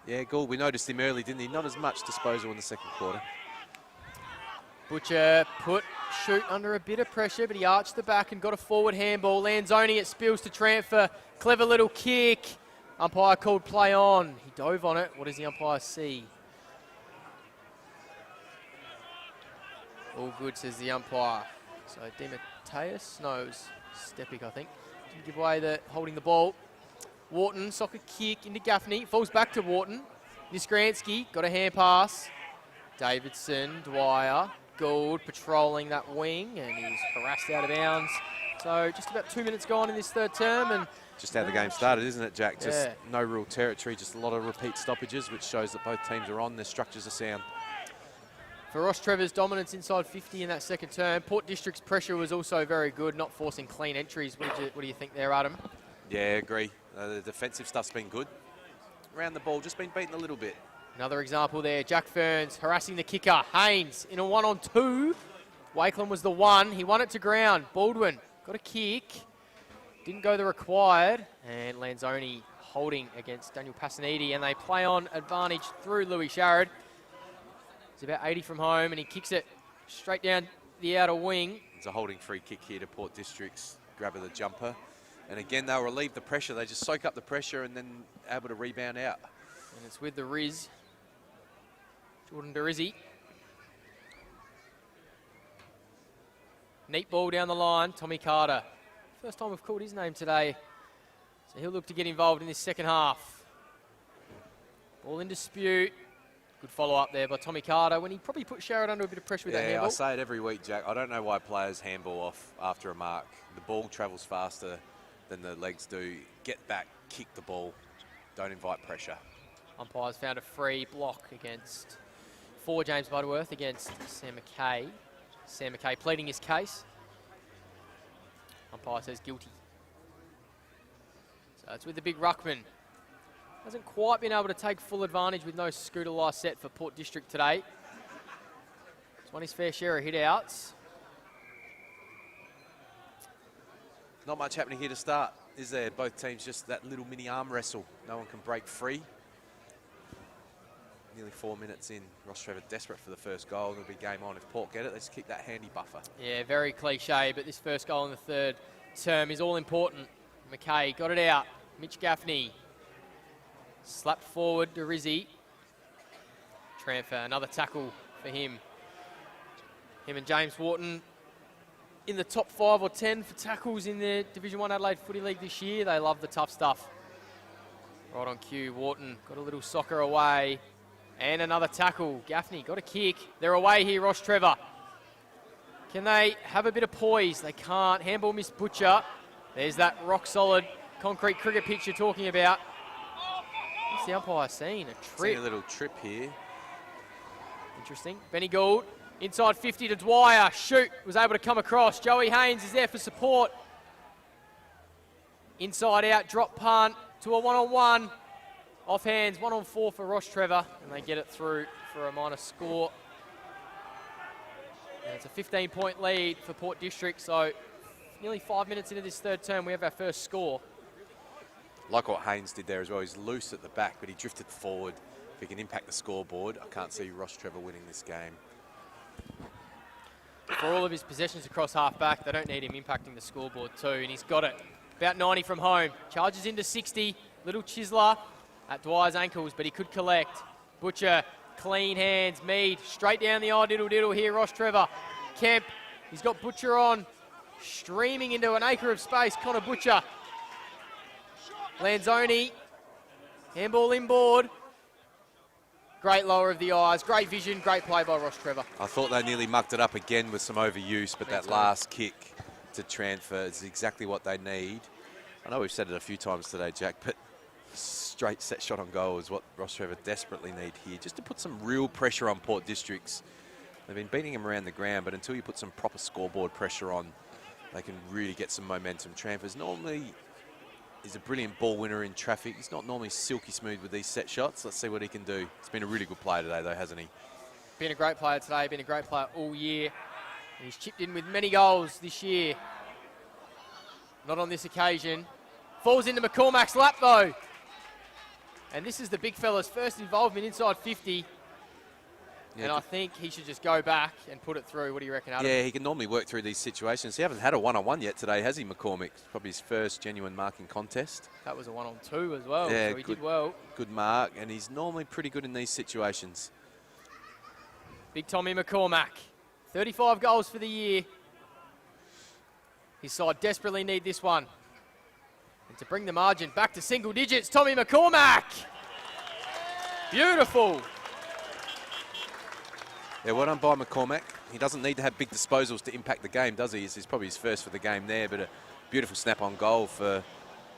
Yeah, Gould, we noticed him early, didn't he? Not as much disposal in the second quarter. Butcher shoot under a bit of pressure, but he arched the back and got a forward handball. Lanzoni, it spills to transfer. Clever little kick. Umpire called play on. He dove on it. What does the umpire see? All good, says the umpire. So DeMatteis, no, it was Stepik, I think. Didn't give away the holding the ball. Wharton, soccer kick into Gaffney. Falls back to Wharton. Niskransky got a hand pass. Davidson, Dwyer, Gould patrolling that wing, and he's harassed out of bounds. So just about 2 minutes gone in this third term, and just how the game started, isn't it, Jack? Just yeah. No real territory, just a lot of repeat stoppages, which shows that both teams are on. Their structures are sound. For Rostrevor's dominance inside 50 in that second term, Port District's pressure was also very good, not forcing clean entries. What do you think there, Adam? Yeah, I agree. The defensive stuff's been good. Around the ball, just been beaten a little bit. Another example there, Jack Ferns harassing the kicker. Haynes in a 1-on-2. Wakeland was the one. He won it to ground. Baldwin got a kick. Didn't go the required. And Lanzoni holding against Daniel Passanidi. And they play on advantage through Louis Sharrod. He's about 80 from home, and he kicks it straight down the outer wing. It's a holding free kick here to Port District's grab of the jumper. And again, they'll relieve the pressure. They just soak up the pressure and then able to rebound out. And it's with the Riz. Jordan Derizzi. Neat ball down the line, Tommy Carter. First time we've called his name today. So he'll look to get involved in this second half. Ball in dispute. Good follow-up there by Tommy Carter when he probably put Sharrod under a bit of pressure with that handball. I say it every week, Jack. I don't know why players handball off after a mark. The ball travels faster than the legs do. Get back, kick the ball. Don't invite pressure. Umpires found a free block for James Butterworth against Sam McKay. Sam McKay pleading his case. Umpire says guilty. So it's with the big ruckman. Hasn't quite been able to take full advantage with no scooter lie set for Port District today. He's won his fair share of hit-outs. Not much happening here to start, is there? Both teams just that little mini arm wrestle. No one can break free. Nearly 4 minutes in. Rostrevor desperate for the first goal. It'll be game on. If Port get it, let's kick that handy buffer. Yeah, very cliche, but this first goal in the third term is all important. McKay got it out. Mitch Gaffney slapped forward to Rizzi. Transfer, another tackle for him. Him and James Wharton in the top 5 or 10 for tackles in the Division 1 Adelaide Footy League this year. They love the tough stuff. Right on cue, Wharton got a little soccer away. And another tackle. Gaffney got a kick. They're away here, Rostrevor. Can they have a bit of poise? They can't. Handball missed Butcher. There's that rock-solid concrete cricket pitch you're talking about. What's the umpire seen? A trip. Seen a little trip here. Interesting. Benny Gould, inside 50 to Dwyer. Shoot, was able to come across. Joey Haynes is there for support. Inside out, drop punt to a 1-on-1. Off hands, 1-on-4 for Rostrevor, and they get it through for a minor score. And it's a 15-point lead for Port District, so nearly 5 minutes into this third term, we have our first score. Like what Haynes did there as well. He's loose at the back, but he drifted forward. If he can impact the scoreboard, I can't see Rostrevor winning this game. For all of his possessions across half-back, they don't need him impacting the scoreboard too, and he's got it. About 90 from home. Charges into 60. Little chiseler at Dwyer's ankles, but he could collect. Butcher, clean hands. Mead, straight down the eye, diddle here, Rostrevor. Kemp, he's got Butcher on. Streaming into an acre of space, Connor Butcher. Lanzoni, handball inboard. Great lower of the eyes, great vision, great play by Rostrevor. I thought they nearly mucked it up again with some overuse, but that last kick to transfer is exactly what they need. I know we've said it a few times today, Jack, but straight set shot on goal is what Rostrevor desperately need here, just to put some real pressure on Port Districts. They've been beating them around the ground, but until you put some proper scoreboard pressure on, they can really get some momentum. Trampers normally is a brilliant ball winner in traffic. He's not normally silky smooth with these set shots. Let's see what he can do. He's been a really good player today, though, hasn't he? Been a great player today, been a great player all year. And he's chipped in with many goals this year. Not on this occasion. Falls into McCormack's lap, though. And this is the big fella's first involvement inside 50. Yeah, and I think he should just go back and put it through. What do you reckon, Adam? Yeah, he can normally work through these situations. He hasn't had a one-on-one yet today, has he, McCormick? It's probably his first genuine marking contest. That was a 1-on-2 as well, Yeah, so he did well. Good mark, and he's normally pretty good in these situations. Big Tommy McCormack, 35 goals for the year. His side desperately need this one. And to bring the margin back to single digits, Tommy McCormack. Beautiful. Yeah, well done by McCormack. He doesn't need to have big disposals to impact the game, does he? This is probably his first for the game there, but a beautiful snap on goal for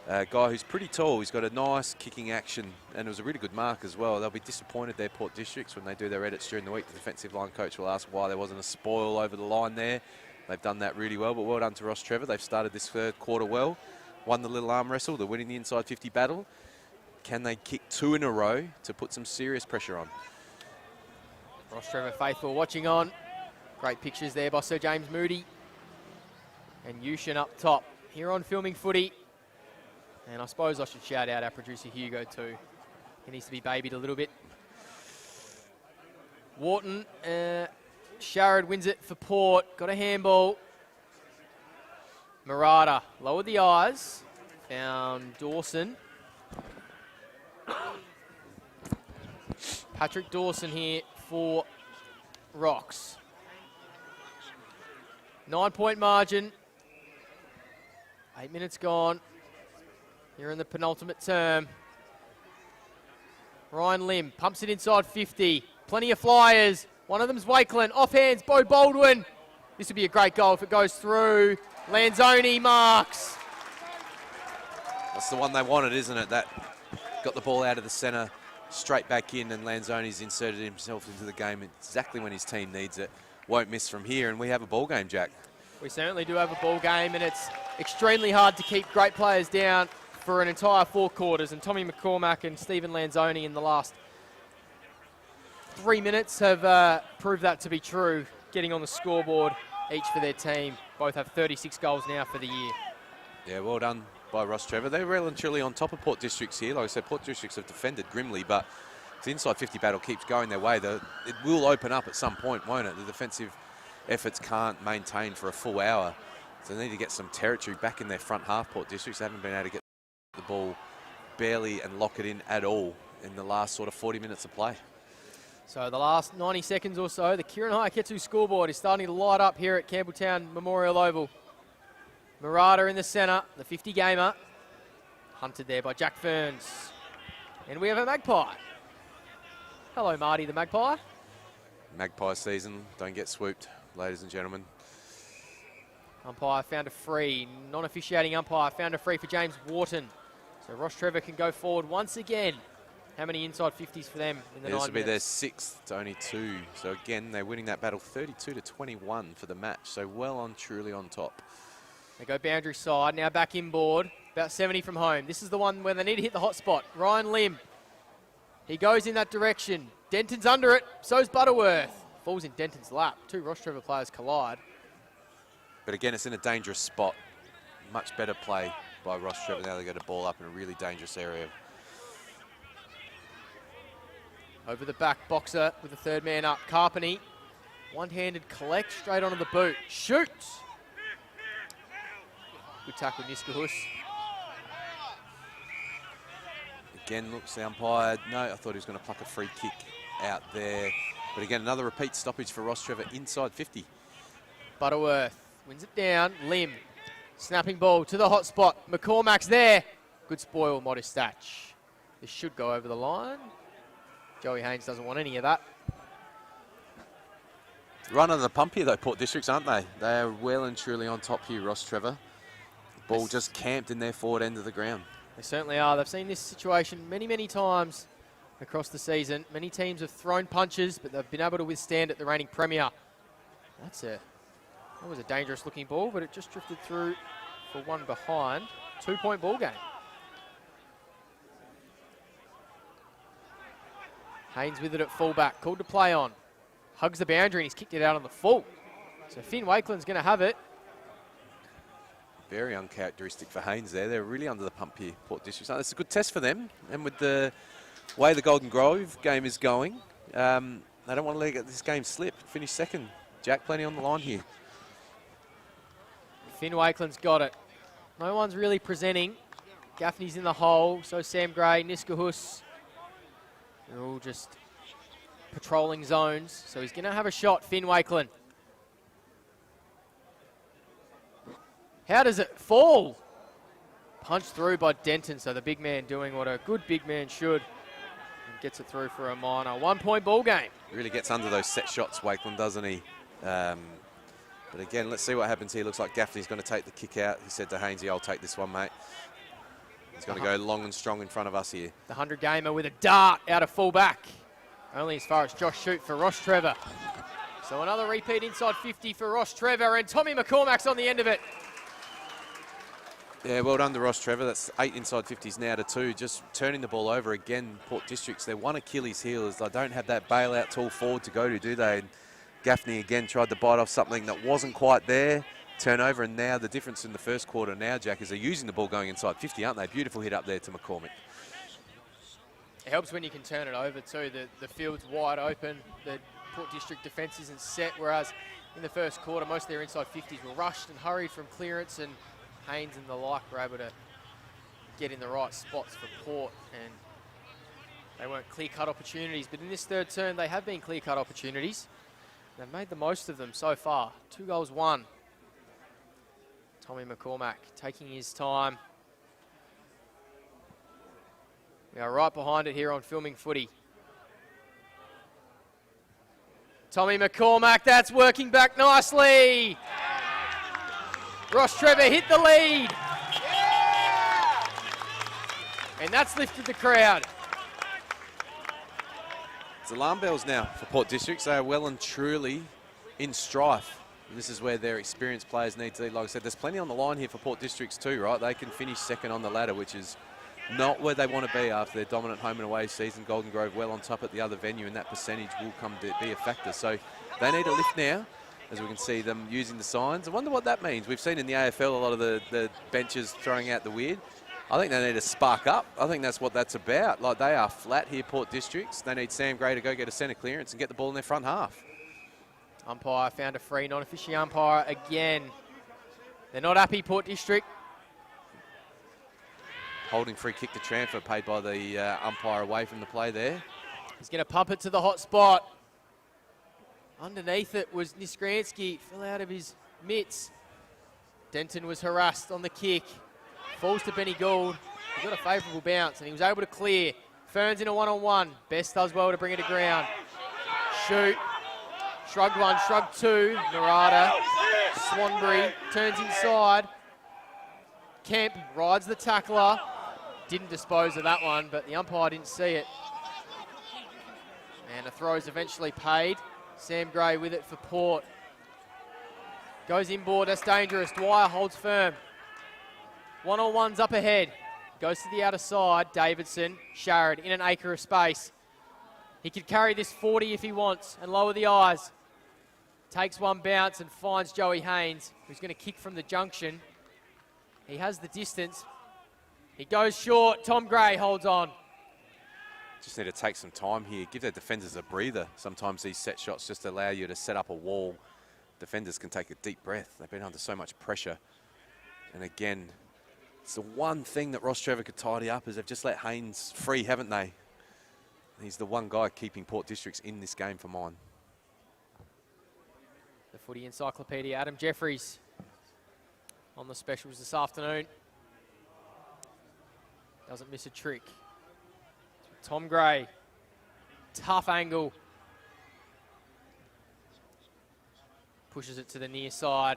a guy who's pretty tall. He's got a nice kicking action, and it was a really good mark as well. They'll be disappointed, their Port Districts, when they do their edits during the week. The defensive line coach will ask why there wasn't a spoil over the line there. They've done that really well, but well done to Rostrevor. They've started this third quarter well, won the little arm wrestle. They're winning the inside 50 battle. Can they kick 2 in a row to put some serious pressure on? Rostrevor faithful watching on. Great pictures there by Sir James Moody. And Yushin up top here on Filming Footy. And I suppose I should shout out our producer Hugo too. He needs to be babied a little bit. Wharton, Sharrod wins it for Port. Got a handball. Murata lowered the eyes. Found Dawson. Patrick Dawson here for Rocks. 9-point margin. 8 minutes gone. Here in the penultimate term. Ryan Lim pumps it inside 50. Plenty of flyers. One of them's Wakeland. Offhands, Bo Baldwin. This would be a great goal if it goes through. Lanzoni marks. That's the one they wanted, isn't it? That got the ball out of the centre, straight back in, and Lanzoni's inserted himself into the game exactly when his team needs it. Won't miss from here, and we have a ball game, Jack. We certainly do have a ball game, and it's extremely hard to keep great players down for an entire 4 quarters. And Tommy McCormack and Stephen Lanzoni in the last 3 minutes have proved that to be true, getting on the scoreboard each for their team. Both have 36 goals now for the year. Yeah, well done by Rostrevor. They're well and truly on top of Port Districts here. Like I said, Port Districts have defended grimly, but the inside 50 battle keeps going their way. It will open up at some point, won't it? The defensive efforts can't maintain for a full hour. So they need to get some territory back in their front half, Port Districts. They haven't been able to get the ball barely and lock it in at all in the last sort of 40 minutes of play. So the last 90 seconds or so, the Kieran Hayaketsu scoreboard is starting to light up here at Campbelltown Memorial Oval. Murata in the centre, the 50-gamer. Hunted there by Jack Ferns. And we have a Magpie. Hello, Marty the Magpie. Magpie season, don't get swooped, ladies and gentlemen. Umpire found a free. Non-officiating umpire found a free for James Wharton. So Rostrevor can go forward once again. How many inside 50s for them in the 9 minutes? This will be their 6th to only 2. So again, they're winning that battle 32-21 for the match. So well on, truly on top. They go boundary side, now back inboard, about 70 from home. This is the one where they need to hit the hot spot. Ryan Lim, he goes in that direction. Denton's under it, so's Butterworth. Falls in Denton's lap. 2 Rostrevor players collide. But again, it's in a dangerous spot. Much better play by Rostrevor. Now they get a ball up in a really dangerous area. Over the back, Boxer with the 3rd man up. Carpeney, one-handed collect, straight onto the boot. Shoots! Good tackle, Niskahus. Again, looks the umpire. No, I thought he was going to pluck a free kick out there. But again, another repeat stoppage for Rostrevor inside 50. Butterworth wins it down. Lim, snapping ball to the hot spot. McCormack's there. Good spoil, Modest Thatch. This should go over the line. Joey Haynes doesn't want any of that. Right under the pump here, though, Port Districts, aren't they? They are well and truly on top here, Rostrevor. Ball just camped in their forward end of the ground. They certainly are. They've seen this situation many, many times across the season. Many teams have thrown punches, but they've been able to withstand it, the reigning premier. That was a dangerous-looking ball, but it just drifted through for one behind. 2-point ball game. Haynes with it at fullback, called to play on. Hugs the boundary and he's kicked it out on the full. So Finn Wakeland's going to have it. Very uncharacteristic for Haynes there. They're really under the pump here, Port Districts. It's a good test for them. And with the way the Golden Grove game is going, they don't want to let this game slip. Finish second. Jack, plenty on the line here. Finn Wakeland's got it. No one's really presenting. Gaffney's in the hole, so Sam Gray, Niskahus. They're all just patrolling zones. So he's going to have a shot, Finn Wakeland. How does it fall? Punched through by Denton, so the big man doing what a good big man should. And gets it through for a minor. 1-point ball game. Really gets under those set shots, Wakeland, doesn't he? But again, let's see what happens here. Looks like Gaffney's going to take the kick out. He said to Hainsey, I'll take this one, mate. He's going to go long and strong in front of us here. The 100-gamer with a dart out of full-back. Only as far as Josh Shute for Rostrevor. So another repeat inside 50 for Rostrevor, and Tommy McCormack's on the end of it. Yeah, well done to Rostrevor. That's 8 inside 50s now to 2. Just turning the ball over again, Port Districts. Their one Achilles heel is they don't have that bailout tall forward to go to, do they? And Gaffney again tried to bite off something that wasn't quite there. Turnover, and now the difference in the first quarter now, Jack, is they're using the ball going inside 50, aren't they? Beautiful hit up there to McCormick. It helps when you can turn it over too. The field's wide open. The Port District defence isn't set, whereas in the first quarter, most of their inside 50s were rushed and hurried from clearance, and Haynes and the like were able to get in the right spots for Port, and they weren't clear-cut opportunities. But in this third term, they have been clear-cut opportunities. They've made the most of them so far. 2 goals, 1. Tommy McCormack taking his time. We are right behind it here on Filming Footy. Tommy McCormack, that's working back nicely. Rostrevor hit the lead. And that's lifted the crowd. It's alarm bells now for Port Districts. They are well and truly in strife. And this is where their experienced players need to lead. Like I said, there's plenty on the line here for Port Districts too, right? They can finish second on the ladder, which is not where they want to be after their dominant home and away season. Golden Grove well on top at the other venue, and that percentage will come to be a factor. So they need a lift now, as we can see them using the signs. I wonder what that means. We've seen in the AFL a lot of the benches throwing out the weird. I think they need to spark up. I think that's what that's about. Like, they are flat here, Port Districts. They need Sam Gray to go get a centre clearance and get the ball in their front half. Umpire found a free, non-official umpire again. They're not happy, Port District. Holding free kick to transfer, paid by the umpire away from the play there. He's going to pump it to the hot spot. Underneath it was Niskransky, fell out of his mitts. Denton was harassed on the kick. Falls to Benny Gould. He got a favourable bounce and he was able to clear. Ferns in a one-on-one. Best does well to bring it to ground. Shoot. Shrugged 1, shrugged 2. Narada. Swanbury turns inside. Kemp rides the tackler. Didn't dispose of that one, but the umpire didn't see it. And a throw is eventually paid. Sam Gray with it for Port. Goes inboard, that's dangerous. Dwyer holds firm. One-on-one's up ahead. Goes to the outer side. Davidson, Sharrod in an acre of space. He could carry this 40 if he wants and lower the eyes. Takes one bounce and finds Joey Haynes, who's going to kick from the junction. He has the distance. He goes short. Tom Gray holds on. Just need to take some time here. Give their defenders a breather. Sometimes these set shots just allow you to set up a wall. Defenders can take a deep breath. They've been under so much pressure. And again, it's the one thing that Rostrevor could tidy up is they've just let Haynes free, haven't they? He's the one guy keeping Port Districts in this game for mine. The Footy Encyclopedia, Adam Jeffries on the specials this afternoon. Doesn't miss a trick. Tom Gray Tough angle. Pushes it to the near side.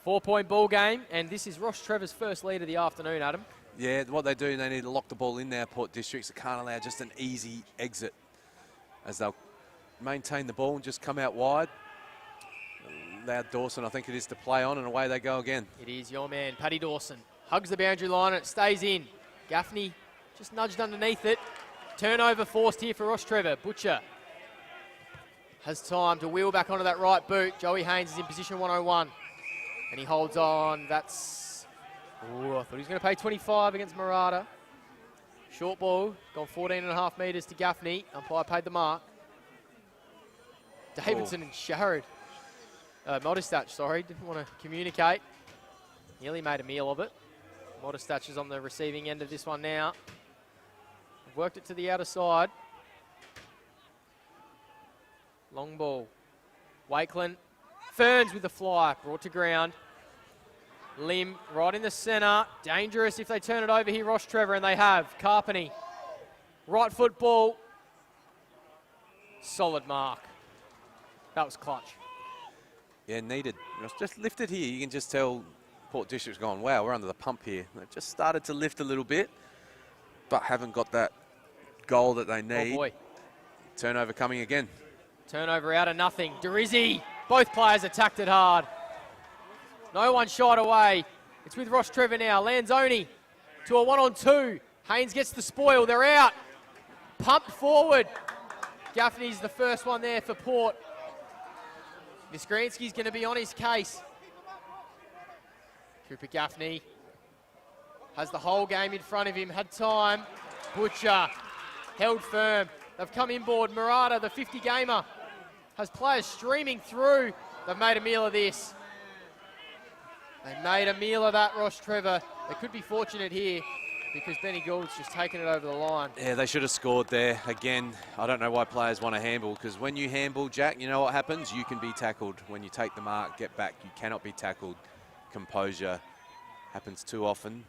4-point ball game, and this is Rostrevor's first lead of the afternoon, Adam. Yeah, what they do, they need to lock the ball in there, Port Districts. It can't allow just an easy exit as they'll maintain the ball and just come out wide. Allow Dawson, I think it is, to play on, and away they go again. It is your man, Paddy Dawson. Hugs the boundary line and it stays in. Gaffney just nudged underneath it. Turnover forced here for Rostrevor. Butcher has time to wheel back onto that right boot. Joey Haynes is in position 101. And he holds on. That's... Ooh, I thought he was going to pay 25 against Murata. Short ball. Gone 14.5 metres to Gaffney. Umpire paid the mark. Davidson and Sherrod. Modestach, sorry. Didn't want to communicate. Nearly made a meal of it. Modestach is on the receiving end of this one now. Worked it to the outer side. Long ball. Wakeland. Ferns with the fly. Brought to ground. Lim right in the centre. Dangerous if they turn it over here, Rostrevor, and they have. Carpeney. Right foot ball. Solid mark. That was clutch. Yeah, needed. Just lifted here. You can just tell Port District's gone, wow, we're under the pump here. They've just started to lift a little bit, but haven't got that goal that they need. Oh boy. Turnover coming again. Turnover out of nothing. Derizzi. Both players attacked it hard. No one shot away. It's with Rostrevor now. Lanzoni to a 1-on-2. Haynes gets the spoil. They're out. Pumped forward. Gaffney's the first one there for Port. Visgransky's going to be on his case. Cooper Gaffney has the whole game in front of him. Had time. Butcher held firm. They've come inboard. Murata, the 50-gamer, has players streaming through. They've made a meal of this. They made a meal of that, Rostrevor. They could be fortunate here because Benny Gould's just taken it over the line. Yeah, they should have scored there. Again, I don't know why players want to handball, because when you handball, Jack, you know what happens? You can be tackled. When you take the mark, get back, you cannot be tackled. Composure happens too often.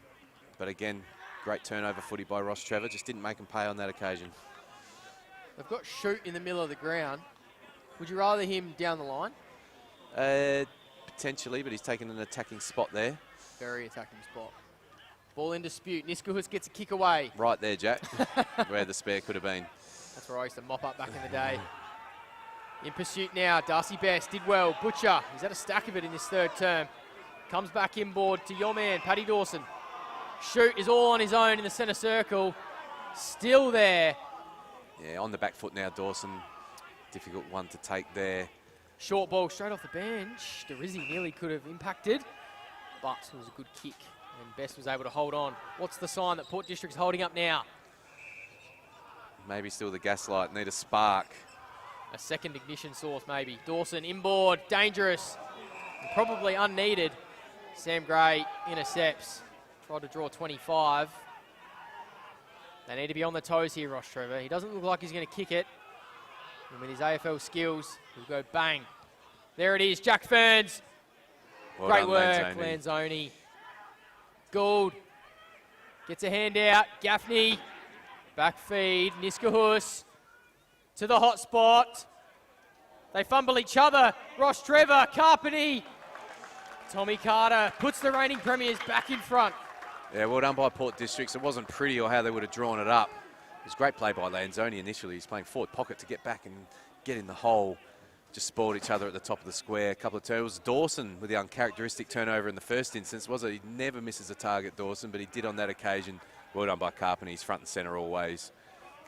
But again, great turnover footy by Rostrevor. Just didn't make them pay on that occasion. They've got Shoot in the middle of the ground. Would you rather him down the line? Potentially, but he's taken an attacking spot there. Very attacking spot. Ball in dispute. Niskuhus gets a kick away. Right there, Jack, where the spare could have been. That's where I used to mop up back in the day. In pursuit now, Darcy Best did well. Butcher, he's had a stack of it in this third term. Comes back inboard to your man, Paddy Dawson. Shoot is all on his own in the centre circle. Still there. Yeah, on the back foot now, Dawson. Difficult one to take there. Short ball straight off the bench. Derizzi nearly could have impacted, but it was a good kick, and Best was able to hold on. What's the sign that Port District's holding up now? Maybe still the gaslight, need a spark. A second ignition source, maybe. Dawson inboard, dangerous, and probably unneeded. Sam Gray intercepts. Tried to draw 25. They need to be on the toes here, Rostrevor. He doesn't look like he's going to kick it. And with his AFL skills, he'll go bang. There it is, Jack Ferns. Well Great done, work, Lanzoni. Lanzoni. Gould gets a hand out. Gaffney, back feed. Niskuhus to the hot spot. They fumble each other. Rostrevor, Carpeney. Tommy Carter puts the reigning premiers back in front. Yeah, well done by Port Districts. It wasn't pretty or how they would have drawn it up. It was a great play by Lanzoni initially. He's playing forward pocket to get back and get in the hole. Just spoiled each other at the top of the square. A couple of turnovers. Dawson with the uncharacteristic turnover in the first instance. He never misses a target, Dawson, but he did on that occasion. Well done by Carpeney. He's front and centre always.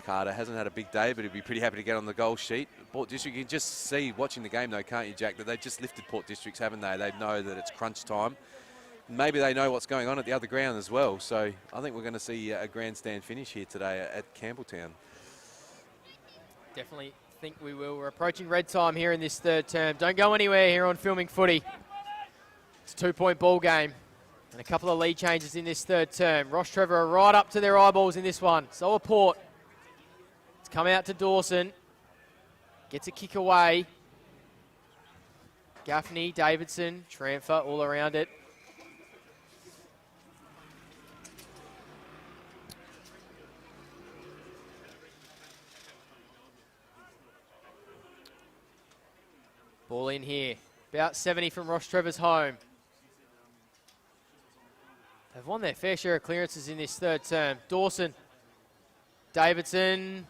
Carter hasn't had a big day, but he'd be pretty happy to get on the goal sheet. Port District, you can just see, watching the game though, can't you, Jack, that they've just lifted Port Districts, haven't they? They know that it's crunch time. Maybe they know what's going on at the other ground as well. So I think we're going to see a grandstand finish here today at Campbelltown. Definitely think we will. We're approaching red time here in this third term. Don't go anywhere here on Filming Footy. It's a 2-point ball game and a couple of lead changes in this third term. Rostrevor are right up to their eyeballs in this one. So are Port. It's come out to Dawson. Gets a kick away. Gaffney, Davidson, Tramfer all around it. Ball in here. About 70 from Rostrevor's home. They've won their fair share of clearances in this third term. Dawson, Davidson,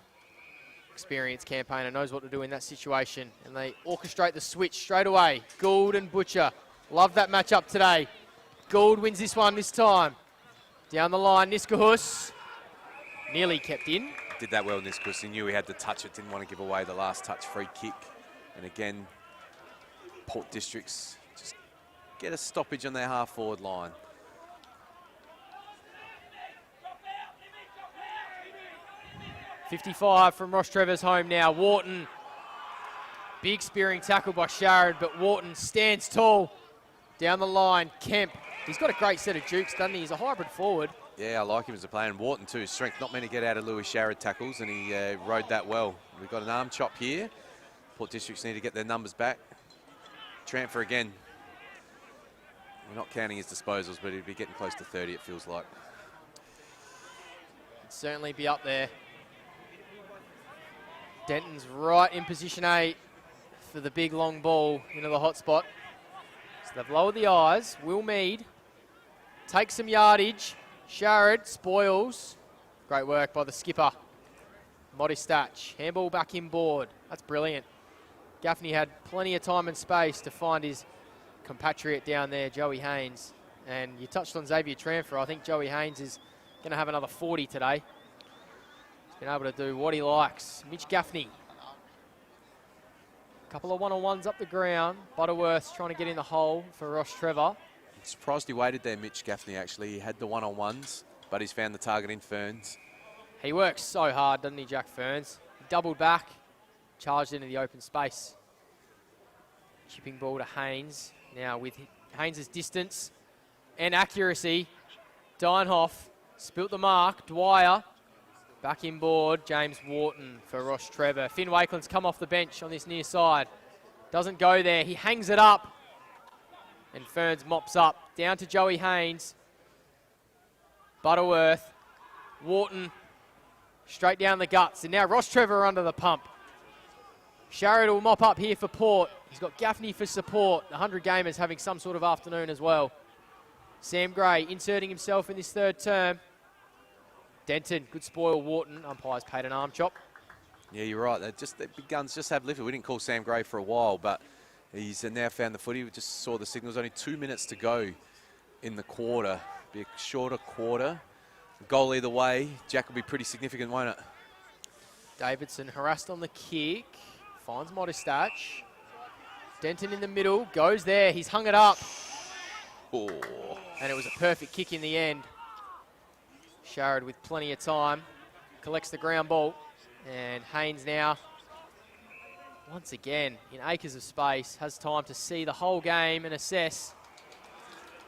experienced campaigner, knows what to do in that situation. And they orchestrate the switch straight away. Gould and Butcher. Love that matchup today. Gould wins this one this time. Down the line, Niskahus. Nearly kept in. Did that well, Niskahus. He knew he had to touch it, didn't want to give away the last touch free kick. And again, Port Districts just get a stoppage on their half-forward line. .55 from Rostrevor's home now. Wharton, big spearing tackle by Sharrod, but Wharton stands tall. Down the line, Kemp. He's got a great set of jukes, doesn't he? He's a hybrid forward. Yeah, I like him as a player. And Wharton too, his strength. Not many get out of Louis Sharrod tackles, and he rode that well. We've got an arm chop here. Port Districts need to get their numbers back. Transfer again. We're not counting his disposals, but he'd be getting close to 30, it feels like. Could certainly be up there. Denton's right in position 8 for the big long ball into the hot spot. So they've lowered the eyes. Will Mead takes some yardage. Sharrod spoils. Great work by the skipper. Modistach. Handball back inboard. That's brilliant. Gaffney had plenty of time and space to find his compatriot down there, Joey Haynes. And you touched on Xavier Tranfer. I think Joey Haynes is going to have another 40 today. He's been able to do what he likes. Mitch Gaffney. A couple of one-on-ones up the ground. Butterworth's trying to get in the hole for Rostrevor. Surprised he waited there, Mitch Gaffney, actually. He had the one-on-ones, but he's found the target in Ferns. He works so hard, doesn't he, Jack Ferns? He doubled back, charged into the open space. Chipping ball to Haynes. Now with Haynes' distance and accuracy, Deinhoff spilt the mark. Dwyer back inboard. James Wharton for Rostrevor. Finn Wakeland's come off the bench on this near side. Doesn't go there. He hangs it up. And Ferns mops up. Down to Joey Haynes. Butterworth. Wharton straight down the guts. And now Rostrevor under the pump. Sharrod will mop up here for Port. He's got Gaffney for support. The 100 gamers having some sort of afternoon as well. Sam Gray inserting himself in this third term. Denton, good spoil. Wharton, umpires paid an arm chop. Yeah, you're right. The big guns just have lifted. We didn't call Sam Gray for a while, but he's now found the footy. We just saw the signals. Only 2 minutes to go in the quarter. Be a shorter quarter. Goal either way. Jack will be pretty significant, won't it? Davidson harassed on the kick. Finds Modistach. Denton in the middle. Goes there. He's hung it up. Oh. And it was a perfect kick in the end. Sharrod with plenty of time. Collects the ground ball. And Haynes now, once again, in acres of space, has time to see the whole game and assess.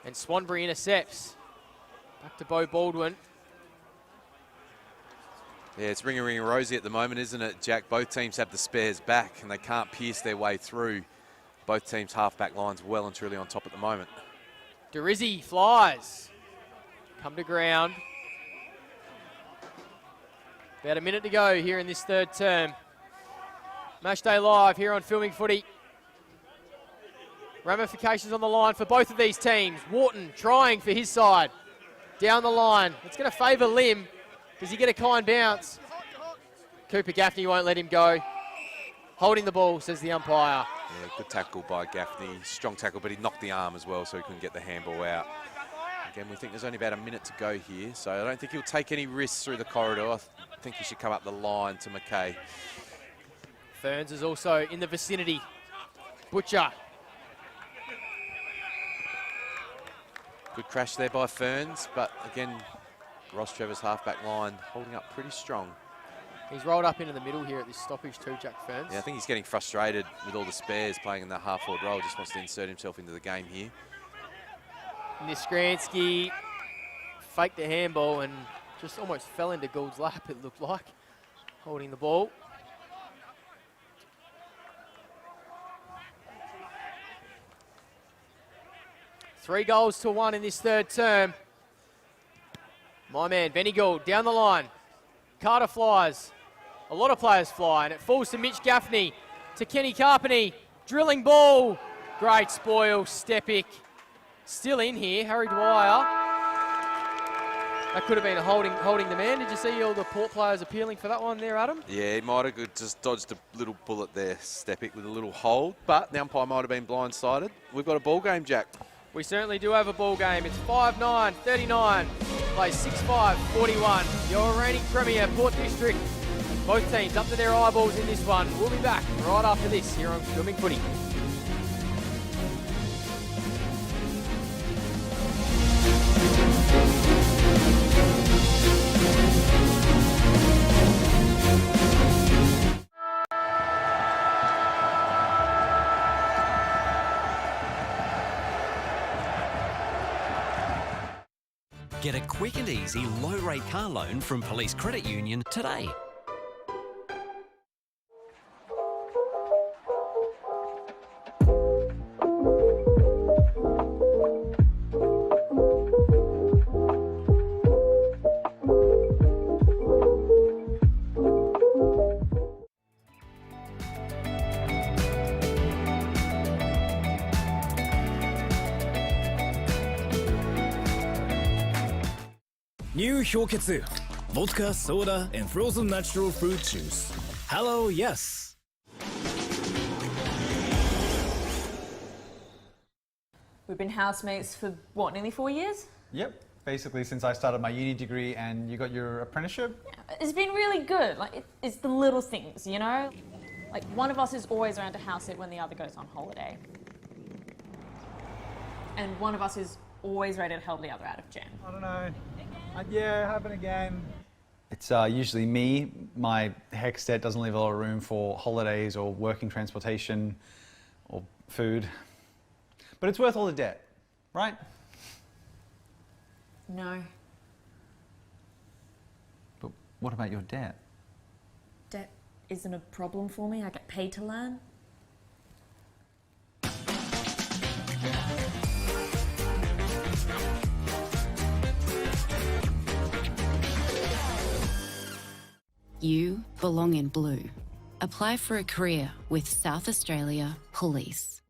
And Swanbury intercepts. Back to Beau Baldwin. Yeah, it's ring-a-ring rosy at the moment, isn't it, Jack? Both teams have the spares back, and they can't pierce their way through. Both teams' half-back lines well and truly on top at the moment. Derizzi flies. Come to ground. About a minute to go here in this third term. Matchday Live here on Filming Footy. Ramifications on the line for both of these teams. Wharton trying for his side. Down the line. It's going to favour Lim. Does he get a kind bounce? Cooper Gaffney won't let him go. Holding the ball, says the umpire. Yeah, good tackle by Gaffney. Strong tackle, but he knocked the arm as well, so he couldn't get the handball out. Again, we think there's only about a minute to go here, so I don't think he'll take any risks through the corridor. I think he should come up the line to McKay. Ferns is also in the vicinity. Butcher. Good crash there by Ferns, but again, Rostrevor's halfback line holding up pretty strong. He's rolled up into the middle here at this stoppage too, Jack Ferns. Yeah, I think he's getting frustrated with all the spares playing in the half-forward role. Just wants to insert himself into the game here. Niskransky faked the handball and just almost fell into Gould's lap, it looked like, holding the ball. Three goals to one in this third term. My man, Benny Gould, down the line. Carter flies. A lot of players fly, and it falls to Mitch Gaffney, to Kenny Carpeney. Drilling ball. Great spoil. Stepic still in here. Harry Dwyer. That could have been a holding the man. Did you see all the Port players appealing for that one there, Adam? Yeah, he might have just dodged a little bullet there, Stepic, with a little hold. But the umpire might have been blindsided. We've got a ball game, Jack. We certainly do have a ball game. It's 5-9, 39, plays 6-5, 41. Your reigning premier, Port District. Both teams up to their eyeballs in this one. We'll be back right after this here on Filming Footy. Get a quick and easy low-rate car loan from Police Credit Union today. New 氷結 Vodka, soda, and frozen natural fruit juice. Hello, yes. We've been housemates for, what, nearly 4 years? Yep. Basically, since I started my uni degree and you got your apprenticeship. It's been really good. Like, it's the little things, you know? Like, one of us is always around to house it when the other goes on holiday. And one of us is always ready to help the other out of jam. I don't know. Yeah, happen again. It's usually me. My HECS debt doesn't leave a lot of room for holidays or working transportation or food. But it's worth all the debt, right? No. But what about your debt? Debt isn't a problem for me. I get paid to learn. You belong in blue. Apply for a career with South Australia Police.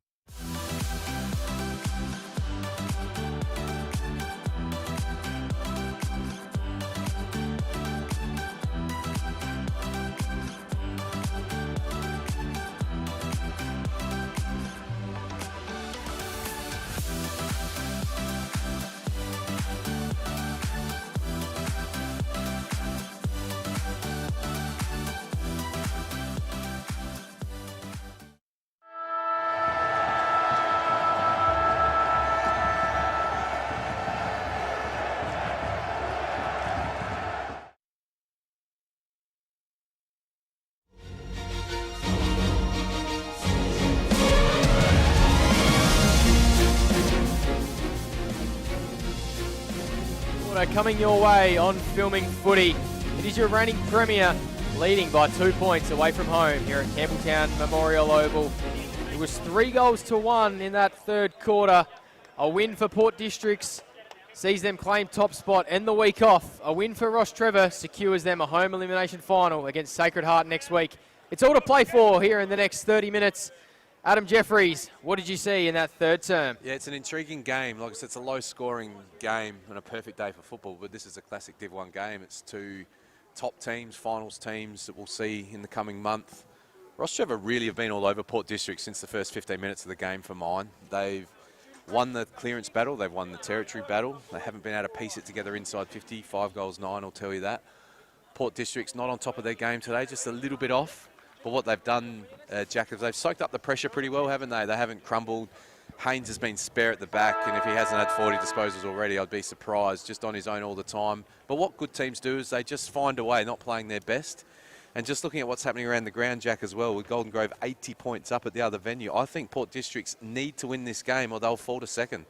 Coming your way on Filming Footy. It is your reigning premier, leading by 2 points away from home here at Campbelltown Memorial Oval. It was 3-1 in that third quarter. A win for Port Districts sees them claim top spot and the week off. A win for Rostrevor secures them a home elimination final against Sacred Heart next week. It's all to play for here in the next 30 minutes. Adam Jeffries, what did you see in that third term? Yeah, it's an intriguing game. Like I said, it's a low-scoring game and a perfect day for football, but this is a classic Div 1 game. It's two top teams, finals teams that we'll see in the coming month. Rostrevor really have been all over Port District since the first 15 minutes of the game for mine. They've won the clearance battle. They've won the territory battle. They haven't been able to piece it together inside 50. 5 goals, 9, I'll tell you that. Port District's not on top of their game today, just a little bit off. But what they've done, Jack, is they've soaked up the pressure pretty well, haven't they? They haven't crumbled. Haynes has been spare at the back, and if he hasn't had 40 disposals already, I'd be surprised, just on his own all the time. But what good teams do is they just find a way, not playing their best. And just looking at what's happening around the ground, Jack, as well, with Golden Grove 80 points up at the other venue, I think Port Districts need to win this game or they'll fall to second.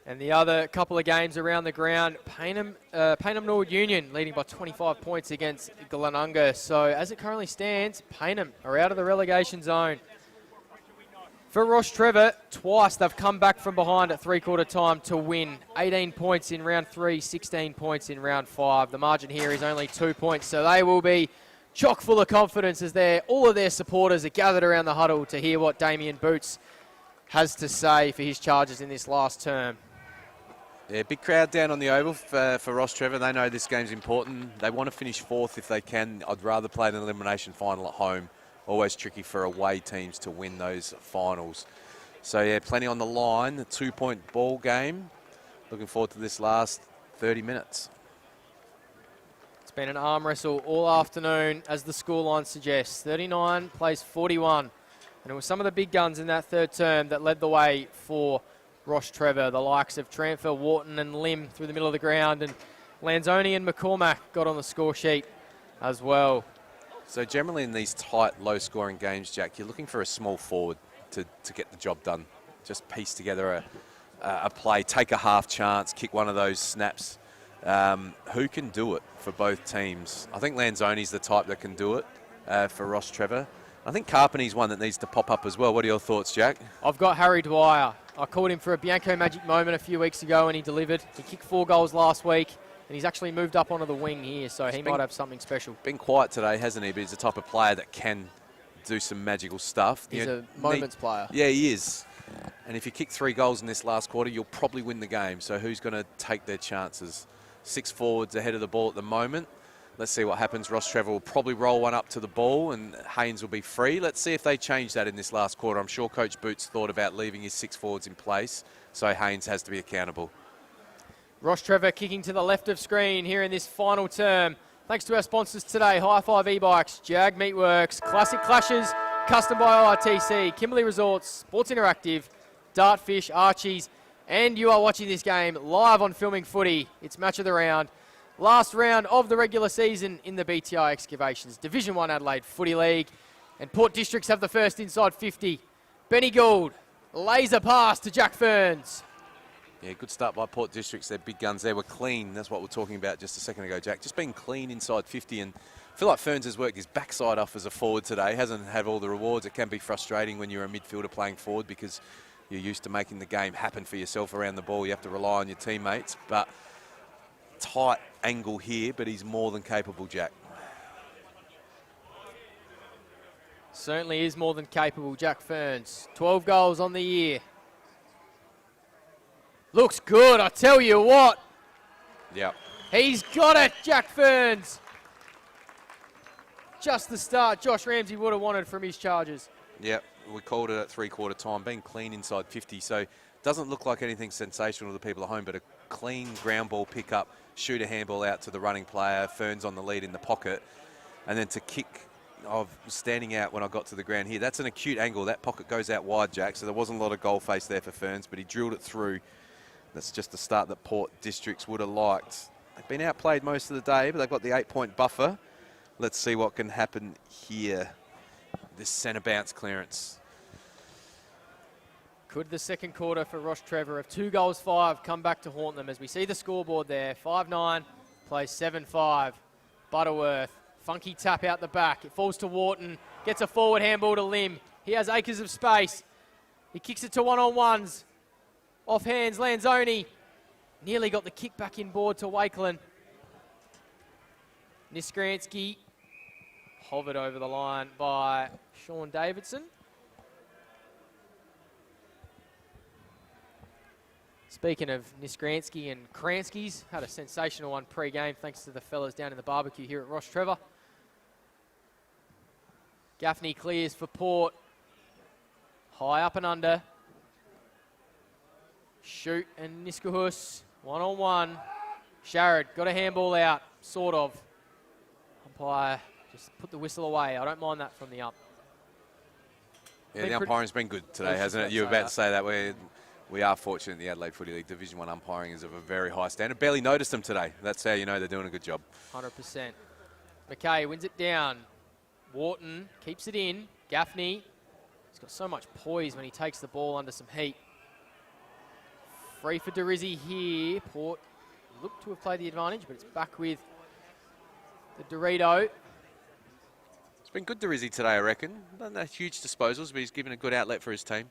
And the other couple of games around the ground, Payneham Norwood Union leading by 25 points against Glenunga. So as it currently stands, Payneham are out of the relegation zone. For Rostrevor, twice they've come back from behind at three-quarter time to win. 18 points in round 3, 16 points in round 5. The margin here is only 2 points, so they will be chock full of confidence as all of their supporters are gathered around the huddle to hear what Damien Boots has to say for his Chargers in this last term. Yeah, big crowd down on the Oval for Rostrevor. They know this game's important. They want to finish fourth if they can. I'd rather play an elimination final at home. Always tricky for away teams to win those finals. So, yeah, plenty on the line. The 2-point ball game. Looking forward to this last 30 minutes. It's been an arm wrestle all afternoon, as the scoreline suggests. 39 plays 41. And it was some of the big guns in that third term that led the way for Rostrevor. The likes of Tranfer, Wharton and Lim through the middle of the ground. And Lanzoni and McCormack got on the score sheet as well. So generally in these tight, low-scoring games, Jack, you're looking for a small forward to get the job done. Just piece together a play, take a half chance, kick one of those snaps. Who can do it for both teams? I think Lanzoni's the type that can do it for Rostrevor. I think Carpenter's one that needs to pop up as well. What are your thoughts, Jack? I've got Harry Dwyer. I called him for a Bianco magic moment a few weeks ago and he delivered. He kicked 4 goals last week and he's actually moved up onto the wing here, so he might have something special. Been quiet today, hasn't he? But he's the type of player that can do some magical stuff. He's a moments player. Yeah, he is. And if you kick 3 goals in this last quarter, you'll probably win the game. So who's going to take their chances? 6 forwards ahead of the ball at the moment. Let's see what happens. Rostrevor will probably roll one up to the ball and Haynes will be free. Let's see if they change that in this last quarter. I'm sure Coach Boots thought about leaving his 6 forwards in place, so Haynes has to be accountable. Rostrevor kicking to the left of screen here in this final term. Thanks to our sponsors today, High Five e-bikes, Jag Meatworks, Classic Clashes, Custom by ORTC, Kimberley Resorts, Sports Interactive, Dartfish, Archies, and you are watching this game live on Filming Footy. It's match of the round. Last round of the regular season in the BTI Excavations Division 1 Adelaide Footy League. And Port Districts have the first inside 50. Benny Gould, laser pass to Jack Ferns. Yeah, good start by Port Districts. Their big guns there were clean. That's what we were talking about just a second ago, Jack. Just being clean inside 50. And I feel like Ferns has worked his backside off as a forward today. Hasn't had all the rewards. It can be frustrating when you're a midfielder playing forward because you're used to making the game happen for yourself around the ball. You have to rely on your teammates. But tight angle here, but he's more than capable, Jack. Certainly is more than capable, Jack Ferns. 12 goals on the year. Looks good, I tell you what. Yep. He's got it, Jack Ferns. Just the start Josh Ramsey would have wanted from his Chargers. Yep, we called it at 3/4 time, being clean inside 50, so doesn't look like anything sensational to the people at home, but a clean ground ball pickup, shoot a handball out to the running player, Ferns on the lead in the pocket, and then to kick, I was standing out when I got to the ground here. That's an acute angle. That pocket goes out wide, Jack, so there wasn't a lot of goal face there for Ferns, but he drilled it through. That's just the start that Port Districts would have liked. They've been outplayed most of the day, but they've got the 8-point buffer. Let's see what can happen here. This centre bounce clearance. Could the second quarter for Rostrevor of 2 goals 5 come back to haunt them as we see the scoreboard there. 5-9, plays 7-5. Butterworth, funky tap out the back. It falls to Wharton, gets a forward handball to Lim. He has acres of space. He kicks it to one-on-ones. Off hands, Lanzoni. Nearly got the kick back in board to Wakeland. Niskransky hovered over the line by Sean Davidson. Speaking of Niskransky and Kranskys, had a sensational one pre-game thanks to the fellas down in the barbecue here at Rostrevor. Gaffney clears for Port. High up and under. Shoot and Niskahus, one-on-one. Sharrod got a handball out, sort of. Umpire just put the whistle away. I don't mind that from the up. Yeah, the umpiring's been good today, hasn't it? You were about to say that. We are fortunate in the Adelaide Footy League. Division 1 umpiring is of a very high standard. Barely noticed them today. That's how you know they're doing a good job. 100%. McKay wins it down. Wharton keeps it in. Gaffney, he's got so much poise when he takes the ball under some heat. Free for Derizzi here. Port look to have played the advantage, but it's back with the Dorito. It's been good Derizzi today, I reckon. Not huge disposals, but he's given a good outlet for his team.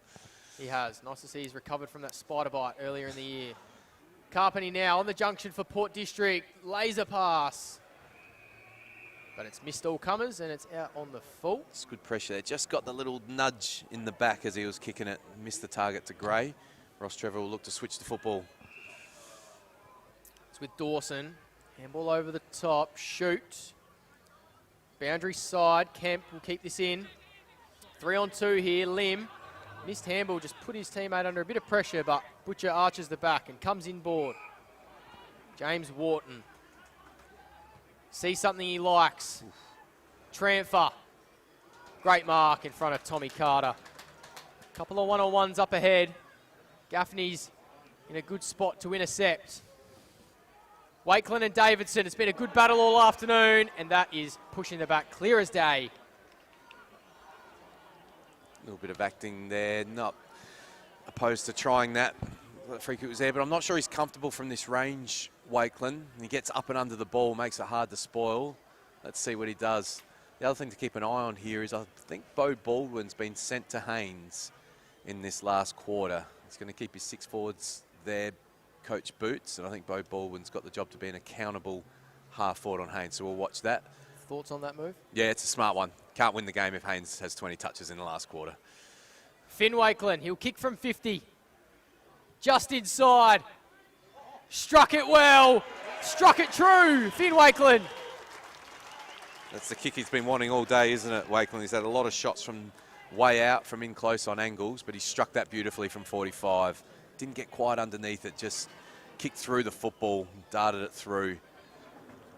He has. Nice to see he's recovered from that spider bite earlier in the year. Carpenty now on the junction for Port District. Laser pass. But it's missed all comers and it's out on the full. It's good pressure there. Just got the little nudge in the back as he was kicking it. Missed the target to Gray. Rostrevor will look to switch the football. It's with Dawson. Handball over the top. Shoot. Boundary side. Kemp will keep this in. 3-on-2 here. Lim. Missed handball. Just put his teammate under a bit of pressure, but Butcher arches the back and comes inboard. James Wharton. Sees something he likes. Transfer. Great mark in front of Tommy Carter. Couple of one-on-ones up ahead. Gaffney's in a good spot to intercept. Wakeland and Davidson. It's been a good battle all afternoon, and that is pushing the back clear as day. A little bit of acting there, not opposed to trying that. The free kick was there, but I'm not sure he's comfortable from this range, Wakeland. He gets up and under the ball, makes it hard to spoil. Let's see what he does. The other thing to keep an eye on here is I think Bo Baldwin's been sent to Haynes in this last quarter. He's going to keep his 6 forwards there, Coach Boots, and I think Bo Baldwin's got the job to be an accountable half forward on Haynes, so we'll watch that. Thoughts on that move? Yeah, it's a smart one. Can't win the game if Haynes has 20 touches in the last quarter. Finn Wakeland, he'll kick from 50. Just inside. Struck it well. Struck it true. Finn Wakeland. That's the kick he's been wanting all day, isn't it, Wakeland? He's had a lot of shots from way out, from in close on angles, but he struck that beautifully from 45. Didn't get quite underneath it, just kicked through the football, darted it through.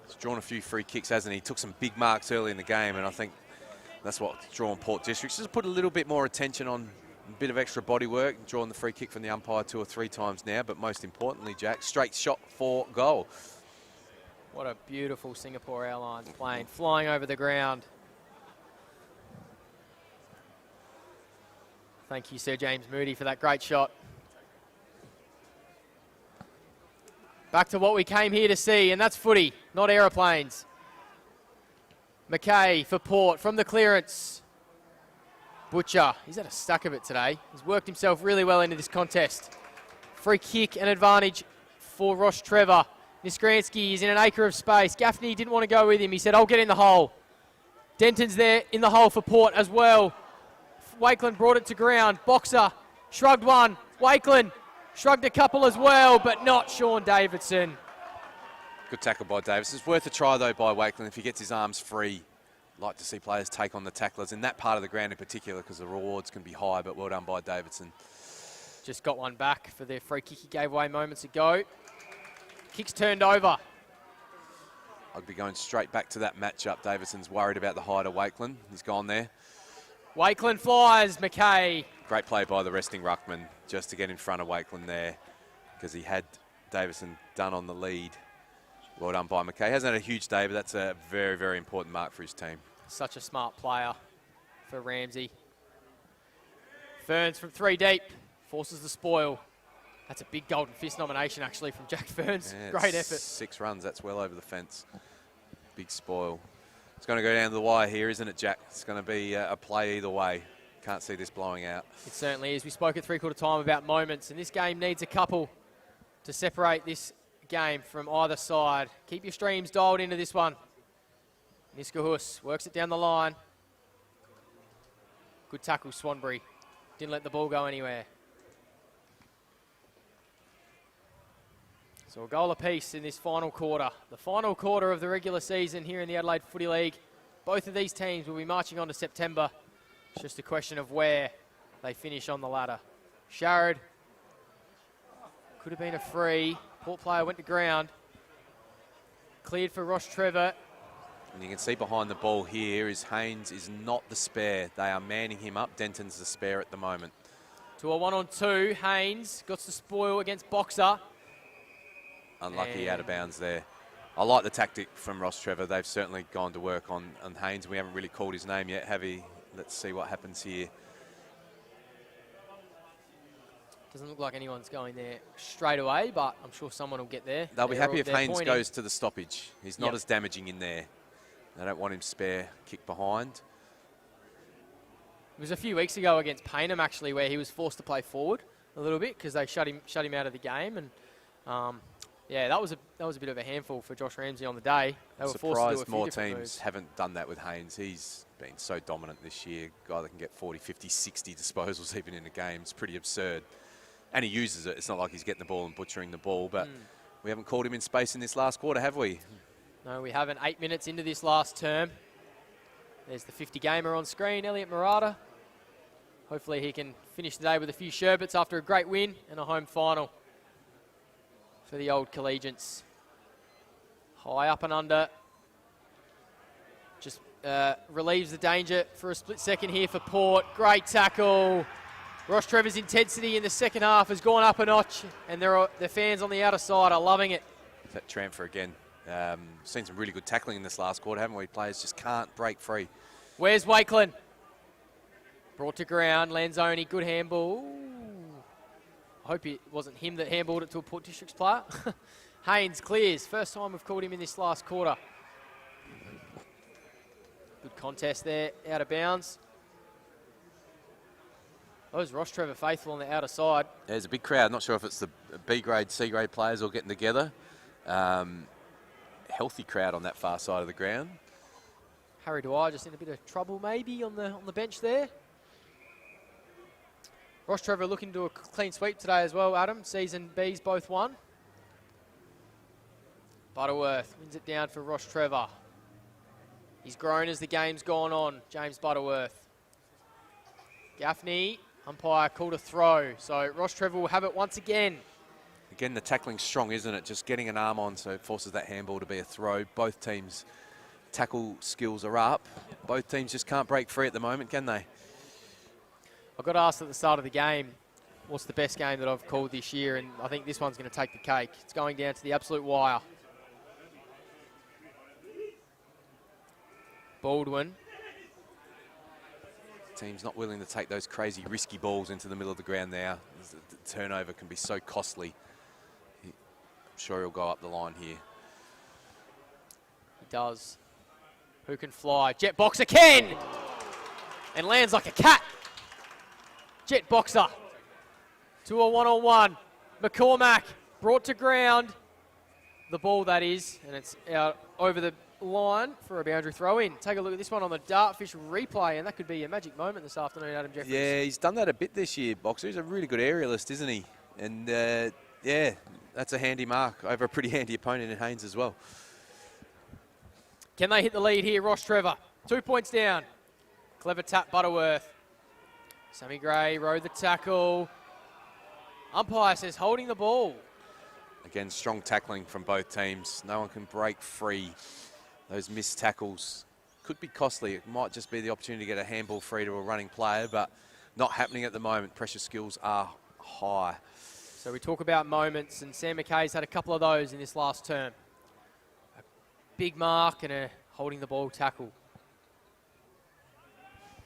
He's drawn a few free kicks, hasn't he? He took some big marks early in the game, and I think that's what's drawn Port District. Just put a little bit more attention on a bit of extra body work, drawing the free kick from the umpire 2 or 3 times now, but most importantly, Jack, straight shot for goal. What a beautiful Singapore Airlines plane flying over the ground. Thank you, Sir James Moody, for that great shot. Back to what we came here to see, and that's footy, not aeroplanes. McKay for Port from the clearance. Butcher, he's had a stack of it today. He's worked himself really well into this contest. Free kick and advantage for Rostrevor. Niskransky is in an acre of space. Gaffney didn't want to go with him. He said, I'll get in the hole. Denton's there in the hole for Port as well. Wakeland brought it to ground. Boxer shrugged one. Wakeland shrugged a couple as well, but not Sean Davidson. Good tackle by Davis. It's worth a try, though, by Wakeland if he gets his arms free. Like to see players take on the tacklers in that part of the ground in particular because the rewards can be high, but well done by Davidson. Just got one back for their free kick he gave away moments ago. Kick's turned over. I'd be going straight back to that matchup. Davidson's worried about the height of Wakeland. He's gone there. Wakeland flies, McKay. Great play by the resting ruckman just to get in front of Wakeland there because he had Davison done on the lead. Well done by McKay. Hasn't had a huge day, but that's a very, very important mark for his team. Such a smart player for Ramsey. Ferns from 3 deep, forces the spoil. That's a big Golden Fist nomination, actually, from Jack Ferns. Yeah, great effort. 6 runs, that's well over the fence. Big spoil. It's going to go down the wire here, isn't it, Jack? It's going to be a play either way. Can't see this blowing out. It certainly is. We spoke at 3/4 time about moments, and this game needs a couple to separate this game from either side. Keep your streams dialed into this one. Niskahus works it down the line. Good tackle, Swanbury. Didn't let the ball go anywhere. So a goal apiece in this final quarter. The final quarter of the regular season here in the Adelaide Footy League. Both of these teams will be marching on to September. It's just a question of where they finish on the ladder. Sharrod. Could have been a free. Port player went to ground. Cleared for Rostrevor. And you can see behind the ball here is Haynes is not the spare. They are manning him up. Denton's the spare at the moment. To a 1-on-2. Haynes got the spoil against Boxer. Unlucky out of bounds there. I like the tactic from Rostrevor. They've certainly gone to work on Haynes. We haven't really called his name yet, have we? Let's see what happens here. Doesn't look like anyone's going there straight away, but I'm sure someone will get there. They'll be happy if Haynes pointing. goes to the stoppage. He's not as damaging in there. They don't want him spare kick behind. It was a few weeks ago against Paynham, actually, where he was forced to play forward a little bit because they shut him out of the game. And Yeah, that was a bit of a handful for Josh Ramsey on the day. They were forced to do a Surprised few more different teams moves. haven't done that with Haynes. He's been so dominant this year. Guy that can get 40, 50, 60 disposals even in a game. It's pretty absurd. And he uses it. It's not like he's getting the ball and butchering the ball, but we haven't caught him in space in this last quarter, have we? No, we haven't. 8 minutes into this last term. There's the 50 gamer on screen, Elliot Murata. Hopefully he can finish the day with a few sherbets after a great win and a home final for the old collegians. High up and under. Just relieves the danger for a split second here for Port. Great tackle. Rostrevor's intensity in the second half has gone up a notch, and the fans on the outer side are loving it. That transfer again. Seen some really good tackling in this last quarter, haven't we? Players just can't break free. Where's Wakeland? Brought to ground. Lanzoni, good handball. Ooh. I hope it wasn't him that handballed it to a Port Districts player. Haynes clears. First time we've caught him in this last quarter. Good contest there, out of bounds. Those Rostrevor faithful on the outer side. There's a big crowd. Not sure if it's the B grade, C grade players all getting together. Healthy crowd on that far side of the ground. Harry Dwyer just in a bit of trouble maybe on the bench there. Rostrevor looking to do a clean sweep today as well, Adam. Season B's both won. Butterworth wins it down for Rostrevor. He's grown as the game's gone on, James Butterworth. Gaffney, umpire called a throw, so Rostrevor will have it once again. Again, the tackling's strong, isn't it? Just getting an arm on, so it forces that handball to be a throw. Both teams' tackle skills are up. Both teams just can't break free at the moment, can they? I got asked at the start of the game, what's the best game that I've called this year, and I think this one's going to take the cake. It's going down to the absolute wire. Baldwin. Team's not willing to take those crazy, risky balls into the middle of the ground now. The turnover can be so costly. I'm sure he'll go up the line here. He does. Who can fly? Jet Boxer can! And lands like a cat. Jet Boxer to a one-on-one. McCormack brought to ground. The ball, that is, and it's out over the line for a boundary throw-in. Take a look at this one on the Dartfish replay, and that could be a magic moment this afternoon, Adam Jeffries. Yeah, he's done that a bit this year, Boxer. He's a really good aerialist, isn't he? And, yeah, that's a handy mark over a pretty handy opponent in Haynes as well. Can they hit the lead here, Rostrevor? 2 points down. Clever tap, Butterworth. Sammy Gray rode the tackle. Umpire says holding the ball. Again, strong tackling from both teams. No one can break free. Those missed tackles could be costly. It might just be the opportunity to get a handball free to a running player, but not happening at the moment. Pressure skills are high. So we talk about moments, and Sam McKay's had a couple of those in this last term. A big mark and a holding the ball tackle.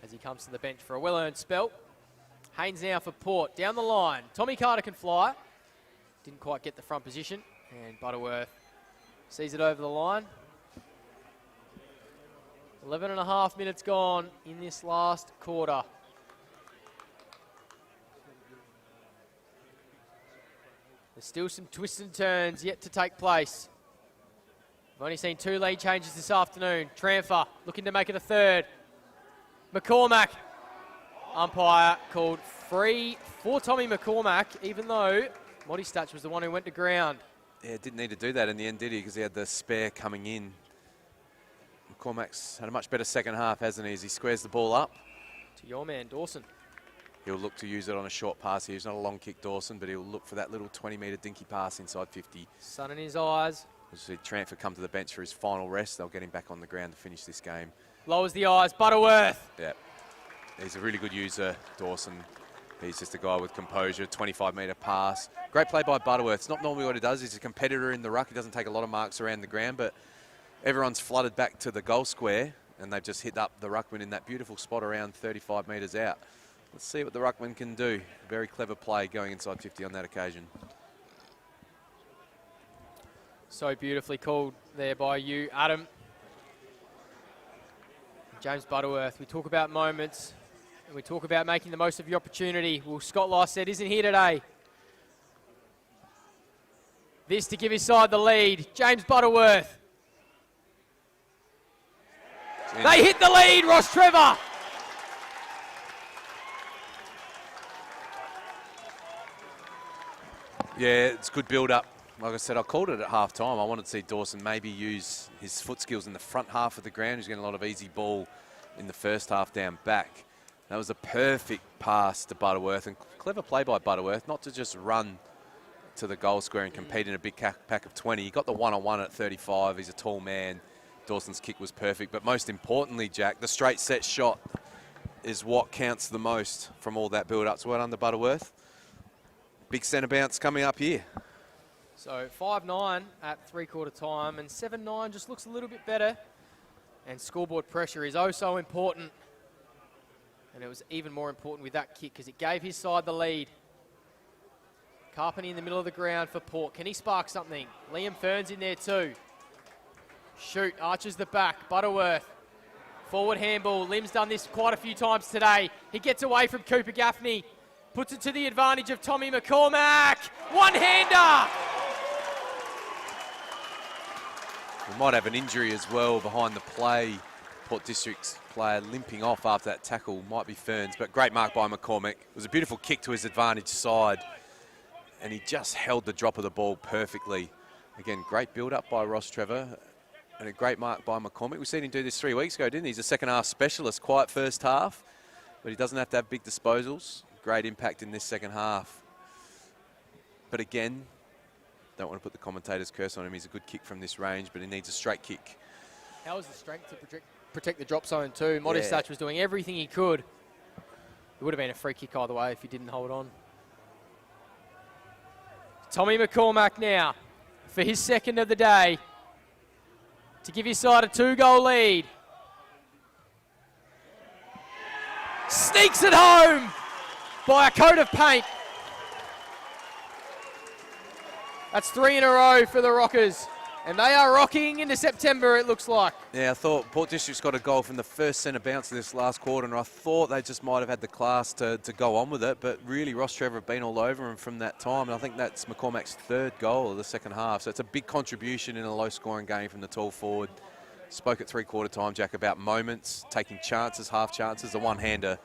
As he comes to the bench for a well-earned spell. Haynes now for Port. Down the line. Tommy Carter can fly. Didn't quite get the front position. And Butterworth sees it over the line. 11 and a half minutes gone in this last quarter. There's still some twists and turns yet to take place. We've only seen 2 lead changes this afternoon. Tramfer looking to make it a third. McCormack. Umpire called free for Tommy McCormack, even though Moddy Stach was the one who went to ground. Yeah, didn't need to do that in the end, did he? Because he had the spare coming in. McCormack's had a much better second half, hasn't he, as he squares the ball up. To your man, Dawson. He'll look to use it on a short pass here. It's not a long kick, Dawson, but he'll look for that little 20-metre dinky pass inside 50. Sun in his eyes. We'll see Tramford come to the bench for his final rest. They'll get him back on the ground to finish this game. Lowers the eyes. Butterworth. Yeah. He's a really good user, Dawson. He's just a guy with composure, 25-metre pass. Great play by Butterworth. It's not normally what he does. He's a competitor in the ruck. He doesn't take a lot of marks around the ground, but everyone's flooded back to the goal square, and they've just hit up the ruckman in that beautiful spot around 35 metres out. Let's see what the ruckman can do. Very clever play going inside 50 on that occasion. So beautifully called there by you, Adam. James Butterworth, we talk about moments, and we talk about making the most of your opportunity. Well, Scott Lycett isn't here today. This to give his side the lead. James Butterworth. They hit the lead, Rostrevor. Yeah, it's good build-up. Like I said, I called it at half-time. I wanted to see Dawson maybe use his foot skills in the front half of the ground. He's getting a lot of easy ball in the first half down back. That was a perfect pass to Butterworth, and clever play by Butterworth, not to just run to the goal square and compete in a big pack of 20. He got the one-on-one at 35. He's a tall man. Dawson's kick was perfect, but most importantly, Jack, the straight set shot is what counts the most from all that build-up. So well done to Butterworth. Big centre bounce coming up here. So 5-9 at three-quarter time, and 7-9 just looks a little bit better. And scoreboard pressure is oh so important. And it was even more important with that kick because it gave his side the lead. Carpeney in the middle of the ground for Port. Can he spark something? Liam Fern's in there too. Shoot, arches the back. Butterworth. Forward handball. Lim's done this quite a few times today. He gets away from Cooper Gaffney. Puts it to the advantage of Tommy McCormack. One-hander! We might have an injury as well behind the play. Port District's player limping off after that tackle. Might be Ferns, but great mark by McCormack. It was a beautiful kick to his advantage side, and he just held the drop of the ball perfectly. Again, great build-up by Rostrevor, and a great mark by McCormack. We've seen him do this 3 weeks ago, didn't he? He's a second-half specialist, quiet first half, but he doesn't have to have big disposals. Great impact in this second half. But again, don't want to put the commentator's curse on him. He's a good kick from this range, but he needs a straight kick. How was the strength to protect the drop zone too? Modestach was doing everything he could. It would have been a free kick either way if he didn't hold on. Tommy McCormack now for his second of the day to give his side a 2-goal lead. Sneaks it home by a coat of paint. That's 3 in a row for the Rockers. And they are rocking into September, it looks like. Yeah, I thought Port District's got a goal from the first centre bounce of this last quarter, and I thought they just might have had the class to go on with it, but really Rostrevor have been all over him from that time, and I think that's McCormack's 3rd goal of the second half, so it's a big contribution in a low-scoring game from the tall forward. Spoke at three-quarter time, Jack, about moments, taking chances, half chances, the one-hander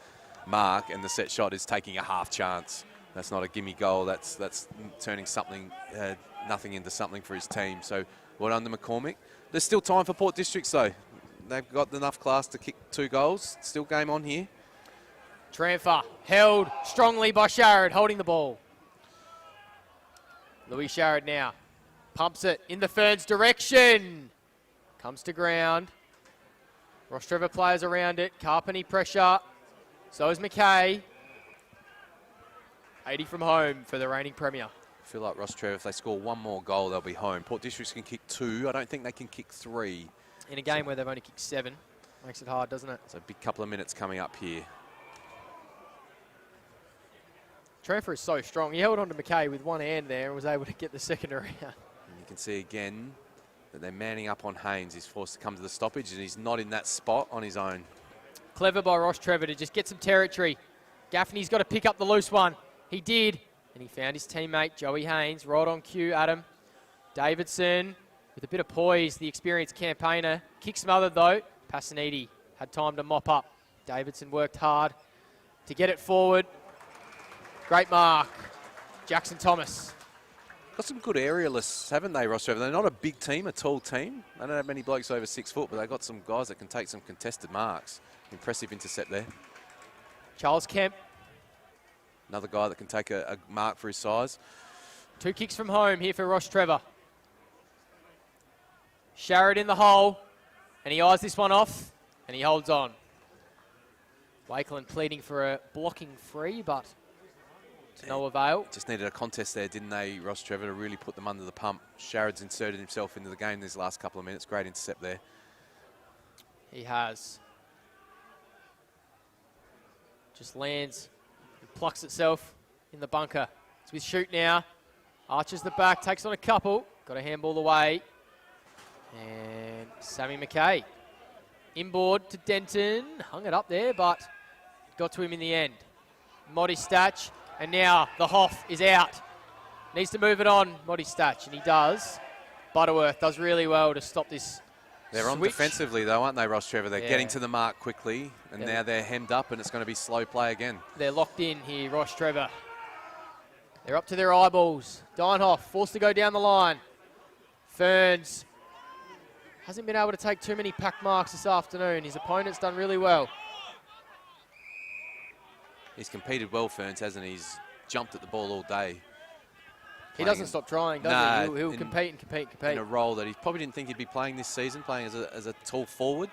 mark, and the set shot is taking a half chance. That's not a gimme goal, that's turning something, nothing into something for his team, so well done to McCormack. There's still time for Port Districts though. They've got enough class to kick 2 goals. Still game on here. Tranfer held strongly by Sharrod, holding the ball. Louis Sharrod now pumps it in the Ferns direction. Comes to ground. Rostrevor players around it. Carpeney pressure. So is McKay. 80 from home for the reigning premier. I feel like Rostrevor, if they score 1 more goal, they'll be home. Port Districts can kick 2. I don't think they can kick 3. In a game where they've only kicked 7. Makes it hard, doesn't it? So a big couple of minutes coming up here. Tranfer is so strong. He held on to McKay with one hand there and was able to get the second around. And you can see again that they're manning up on Haynes. He's forced to come to the stoppage and he's not in that spot on his own. Clever by Rostrevor to just get some territory. Gaffney's got to pick up the loose one. He did. And he found his teammate, Joey Haynes, right on cue, Adam. Davidson, with a bit of poise, the experienced campaigner. Kick smothered, though. Passaniti had time to mop up. Davidson worked hard to get it forward. Great mark. Jackson Thomas. Got some good aerialists, haven't they, Rostrevor? They're not a big team, a tall team. They don't have many blokes over 6 foot, but they've got some guys that can take some contested marks. Impressive intercept there. Charles Kemp. Another guy that can take a mark for his size. 2 kicks from home here for Rostrevor. Sharrod in the hole, and he eyes this one off, and he holds on. Wakeland pleading for a blocking free, but to no avail. Just needed a contest there, didn't they, Rostrevor, to really put them under the pump. Sharrod's inserted himself into the game these last couple of minutes. Great intercept there. He has. Just lands. Plucks itself in the bunker. It's with Shoot now. Arches the back, takes on a couple. Got a handball away. And Sammy McKay. Inboard to Denton. Hung it up there, but got to him in the end. Modestach. And now the Hoff is out. Needs to move it on, Modistach, and he does. Butterworth does really well to stop this They're on switch. defensively though, aren't they, Rostrevor? They're getting to the mark quickly, and now they're hemmed up, and it's going to be slow play again. They're locked in here, Rostrevor. They're up to their eyeballs. Deinhoff forced to go down the line. Ferns hasn't been able to take too many pack marks this afternoon. His opponent's done really well. He's competed well, Ferns, hasn't he? He's jumped at the ball all day. He doesn't stop trying, does he? He'll compete and compete. In a role that he probably didn't think he'd be playing this season, playing as a tall forward.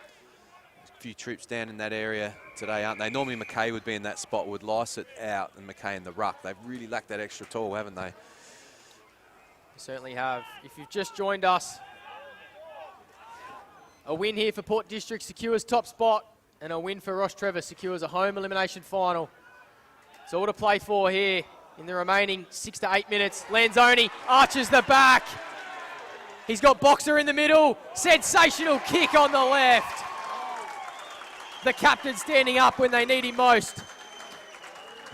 A few troops down in that area today, aren't they? Normally McKay would be in that spot with Lycett out and McKay in the ruck. They've really lacked that extra tall, haven't they? They certainly have. If you've just joined us, a win here for Port District secures top spot, and a win for Rostrevor secures a home elimination final. It's all to play for here in the remaining 6 to 8 minutes. Lanzoni arches the back. He's got Boxer in the middle. Sensational kick on the left. The captain standing up when they need him most.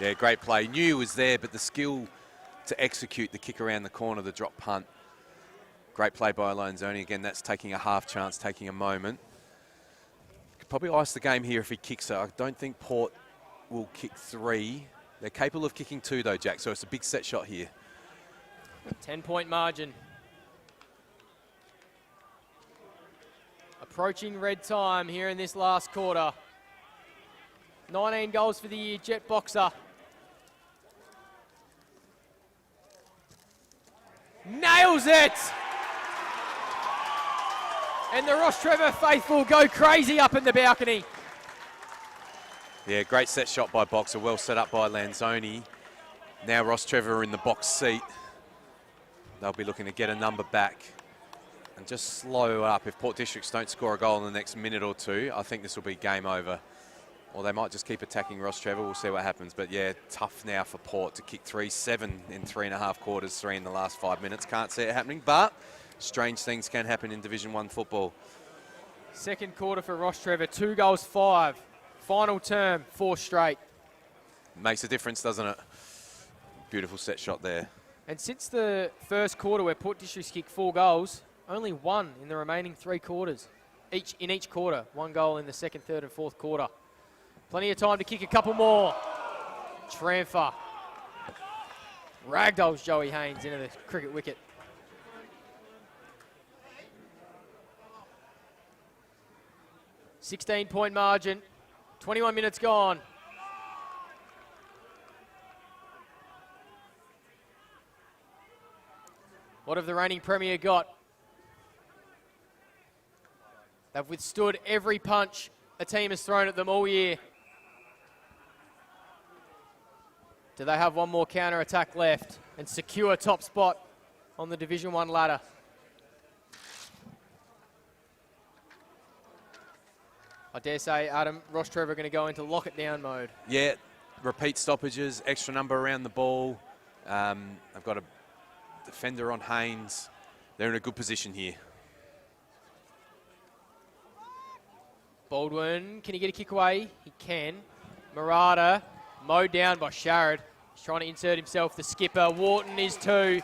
Yeah, great play. Knew he was there, but the skill to execute the kick around the corner, the drop punt. Great play by Lanzoni. Again, that's taking a half chance, taking a moment. Could probably ice the game here if he kicks it. I don't think Port will kick 3. They're capable of kicking 2 though, Jack, so it's a big set shot here. 10-point margin. Approaching red time here in this last quarter. 19 goals for the year, Jet Boxer. Nails it! And the Rostrevor faithful go crazy up in the balcony. Yeah, great set shot by Boxer, well set up by Lanzoni. Now Rostrevor in the box seat. They'll be looking to get a number back and just slow up. If Port Districts don't score a goal in the next minute or two, I think this will be game over. Or they might just keep attacking Rostrevor. We'll see what happens. But yeah, tough now for Port to kick 3, 7 in 3.5 quarters, 3 in the last 5 minutes. Can't see it happening, but strange things can happen in Division 1 football. Second quarter for Rostrevor, 2 goals, 5. Final term, 4 straight. Makes a difference, doesn't it? Beautiful set shot there. And since the first quarter where Port Districts kicked 4 goals, only 1 in the remaining 3 quarters. In each quarter, 1 goal in the second, third and fourth quarter. Plenty of time to kick a couple more. Tramfer. Ragdolls Joey Haynes into the cricket wicket. $16-point margin. 21 minutes gone. What have the reigning premier got? They've withstood every punch a team has thrown at them all year. Do they have one more counter-attack left and secure top spot on the Division 1 ladder? I dare say, Adam, Rostrevor are going to go into lock-it-down mode. Yeah, repeat stoppages, extra number around the ball. I've got a defender on Haynes. They're in a good position here. Baldwin, can he get a kick away? He can. Murata, mowed down by Sharrod. He's trying to insert himself. The skipper, Wharton is 2.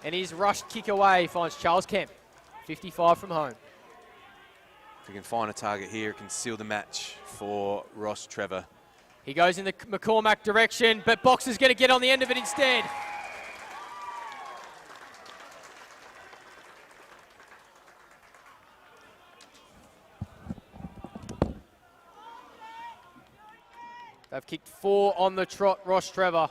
And his rushed kick away finds Charles Kemp. 55 from home. If we can find a target here, it can seal the match for Rostrevor. He goes in the McCormack direction, but Boxer's going to get on the end of it instead. They've kicked 4 on the trot, Rostrevor.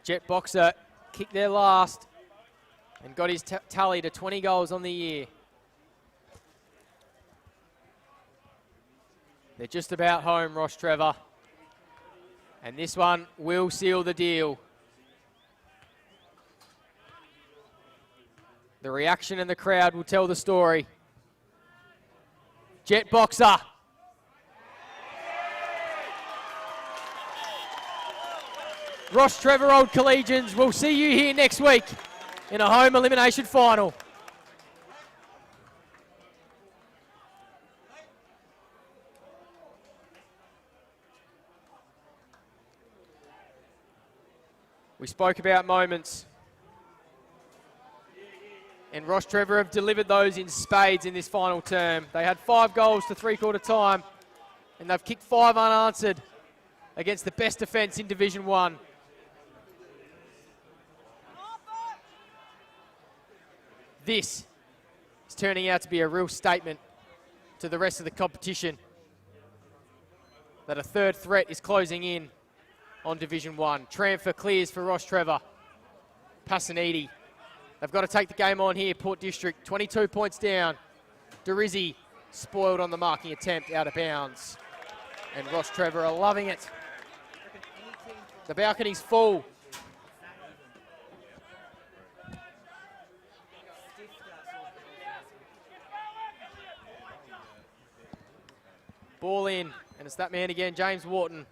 Jet Boxer kicked their last and got his tally to 20 goals on the year. They're just about home, Rostrevor. And this one will seal the deal. The reaction in the crowd will tell the story. Jet Boxer. Rostrevor Old Collegians, we'll see you here next week in a home elimination final. We spoke about moments. And Rostrevor have delivered those in spades in this final term. They had 5 goals to three-quarter time, and they've kicked 5 unanswered against the best defence in Division 1. This is turning out to be a real statement to the rest of the competition that a third threat is closing in on Division 1. Tramfer clears for Rostrevor. Passanidi. They've got to take the game on here. Port District, 22 points down. Derizzi spoiled on the marking attempt, out of bounds. And Rostrevor are loving it. The balcony's full. Ball in, and it's that man again, James Wharton.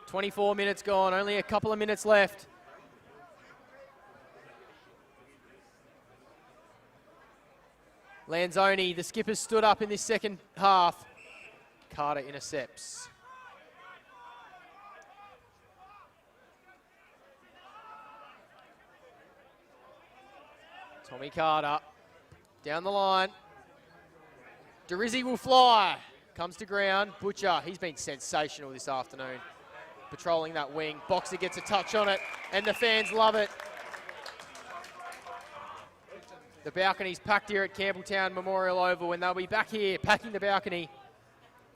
"24 minutes gone, only a couple of minutes left. Lanzoni, the skipper, stood up in this second half. Carter intercepts. Tommy Carter down the line. Derizzi will fly. Comes to ground. Butcher, he's been sensational this afternoon. Patrolling that wing. Boxer gets a touch on it, and the fans love it. The balcony's packed here at Campbelltown Memorial Oval, and they'll be back here packing the balcony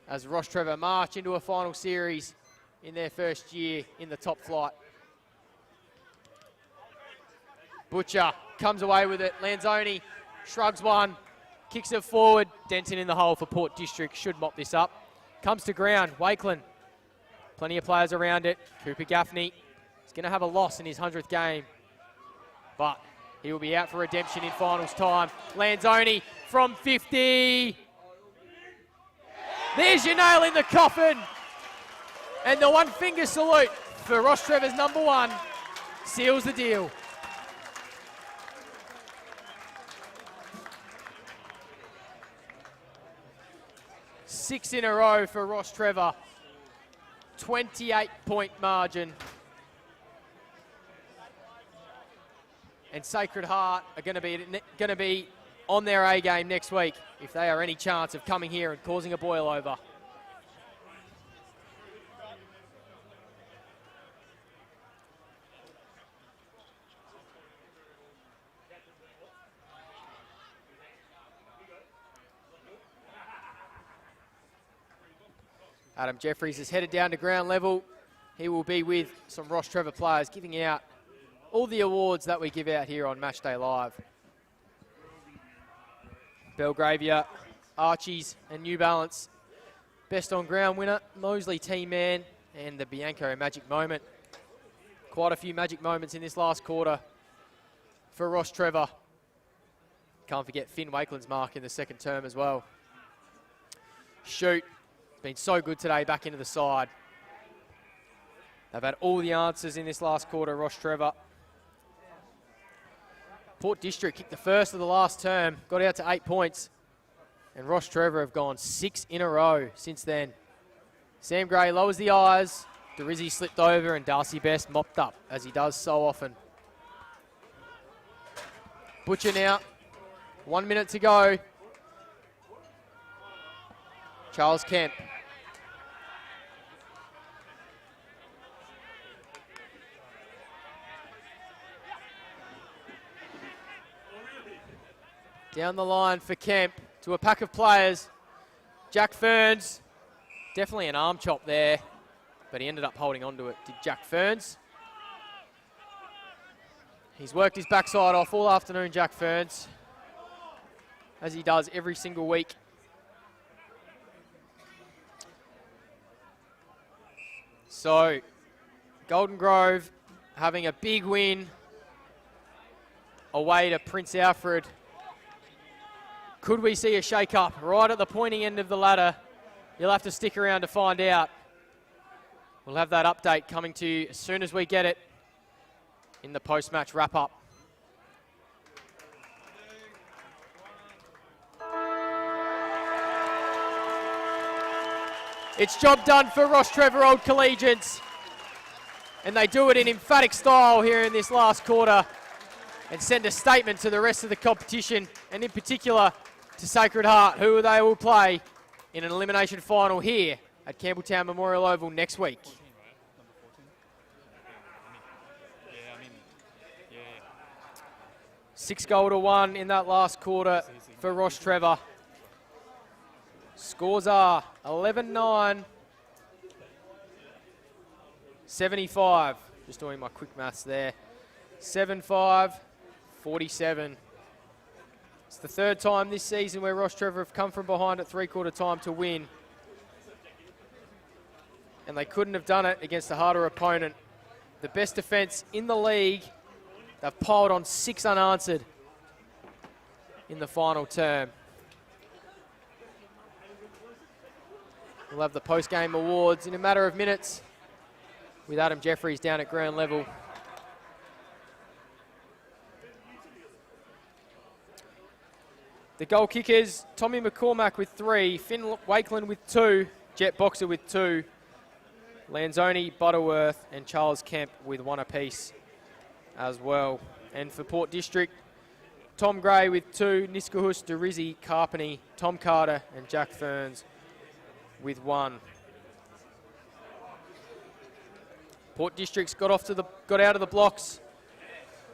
as Rostrevor march into a final series in their first year in the top flight. Butcher comes away with it. Lanzoni shrugs one, kicks it forward. Denton in the hole for Port District, should mop this up. Comes to ground, Wakeland. Plenty of players around it. Cooper Gaffney is going to have a loss in his 100th game, but he will be out for redemption in finals time. Lanzoni from 50. There's your nail in the coffin. And the one finger salute for Rostrevor's number 1 seals the deal. Six in a row for Rostrevor. 28-point margin. And Sacred Heart are going to be on their A game next week if they are any chance of coming here and causing a boil over. Adam Jeffries is headed down to ground level. He will be with some Rostrevor players, giving out all the awards that we give out here on Matchday Live. Belgravia, Archies and New Balance. Best on ground winner, Mosley Team Man, and the Bianco Magic Moment. Quite a few magic moments in this last quarter for Rostrevor. Can't forget Finn Wakeland's mark in the second term as well. Shoot, been so good today back into the side. They've had all the answers in this last quarter, Rostrevor. Port District kicked the first of the last term, got out to 8 points. And Rostrevor have gone 6 in a row since then. Sam Gray lowers the eyes. Derizzi slipped over and Darcy Best mopped up, as he does so often. Butcher now. 1 minute to go. Charles Kemp. Down the line for Kemp to a pack of players. Jack Ferns, definitely an arm chop there, but he ended up holding on to it, did Jack Ferns. He's worked his backside off all afternoon, Jack Ferns, as he does every single week. So, Golden Grove having a big win away to Prince Alfred. Could we see a shake-up right at the pointy end of the ladder? You'll have to stick around to find out. We'll have that update coming to you as soon as we get it in the post-match wrap-up. It's job done for Rostrevor Old Collegians. And they do it in emphatic style here in this last quarter and send a statement to the rest of the competition, and in particular to Sacred Heart, who they will play in an elimination final here at Campbelltown Memorial Oval next week. Six goal to one in that last quarter for Rostrevor. Scores are 11-9, 75. Just doing my quick maths there. 7-5, 47. It's the third time this season where Rostrevor have come from behind at three-quarter time to win. And they couldn't have done it against a harder opponent. The best defence in the league. They've piled on 6 unanswered in the final term. We'll have the post-game awards in a matter of minutes with Adam Jeffries down at ground level. The goal kickers, Tommy McCormack with 3, Finn Wakeland with 2, Jet Boxer with 2, Lanzoni, Butterworth and Charles Kemp with 1 apiece as well. And for Port District, Tom Gray with 2, Niskahus, Derizzi, Carpeney, Tom Carter and Jack Ferns with 1. Port District's got out of the blocks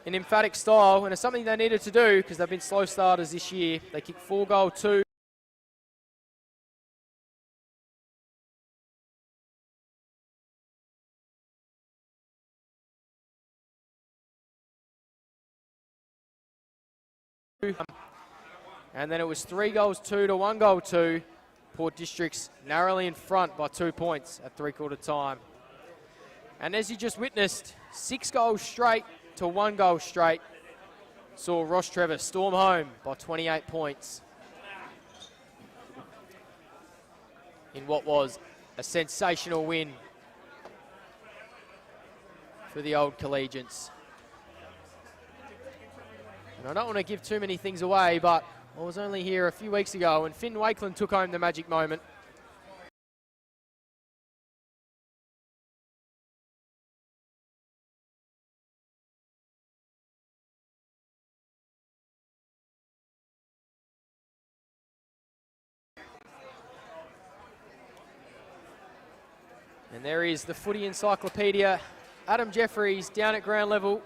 in emphatic style, and it's something they needed to do because they've been slow starters this year. They kicked 4 goal 2. And then it was 3 goals 2 to 1 goal 2. Port District's narrowly in front by 2 points at three-quarter time. And as you just witnessed, 6 goals straight to 1 goal straight saw Rostrevor storm home by 28 points in what was a sensational win for the Old Collegians. And I don't want to give too many things away, but I was only here a few weeks ago and Finn Wakeland took home the magic moment. And there is the footy encyclopedia, Adam Jeffries down at ground level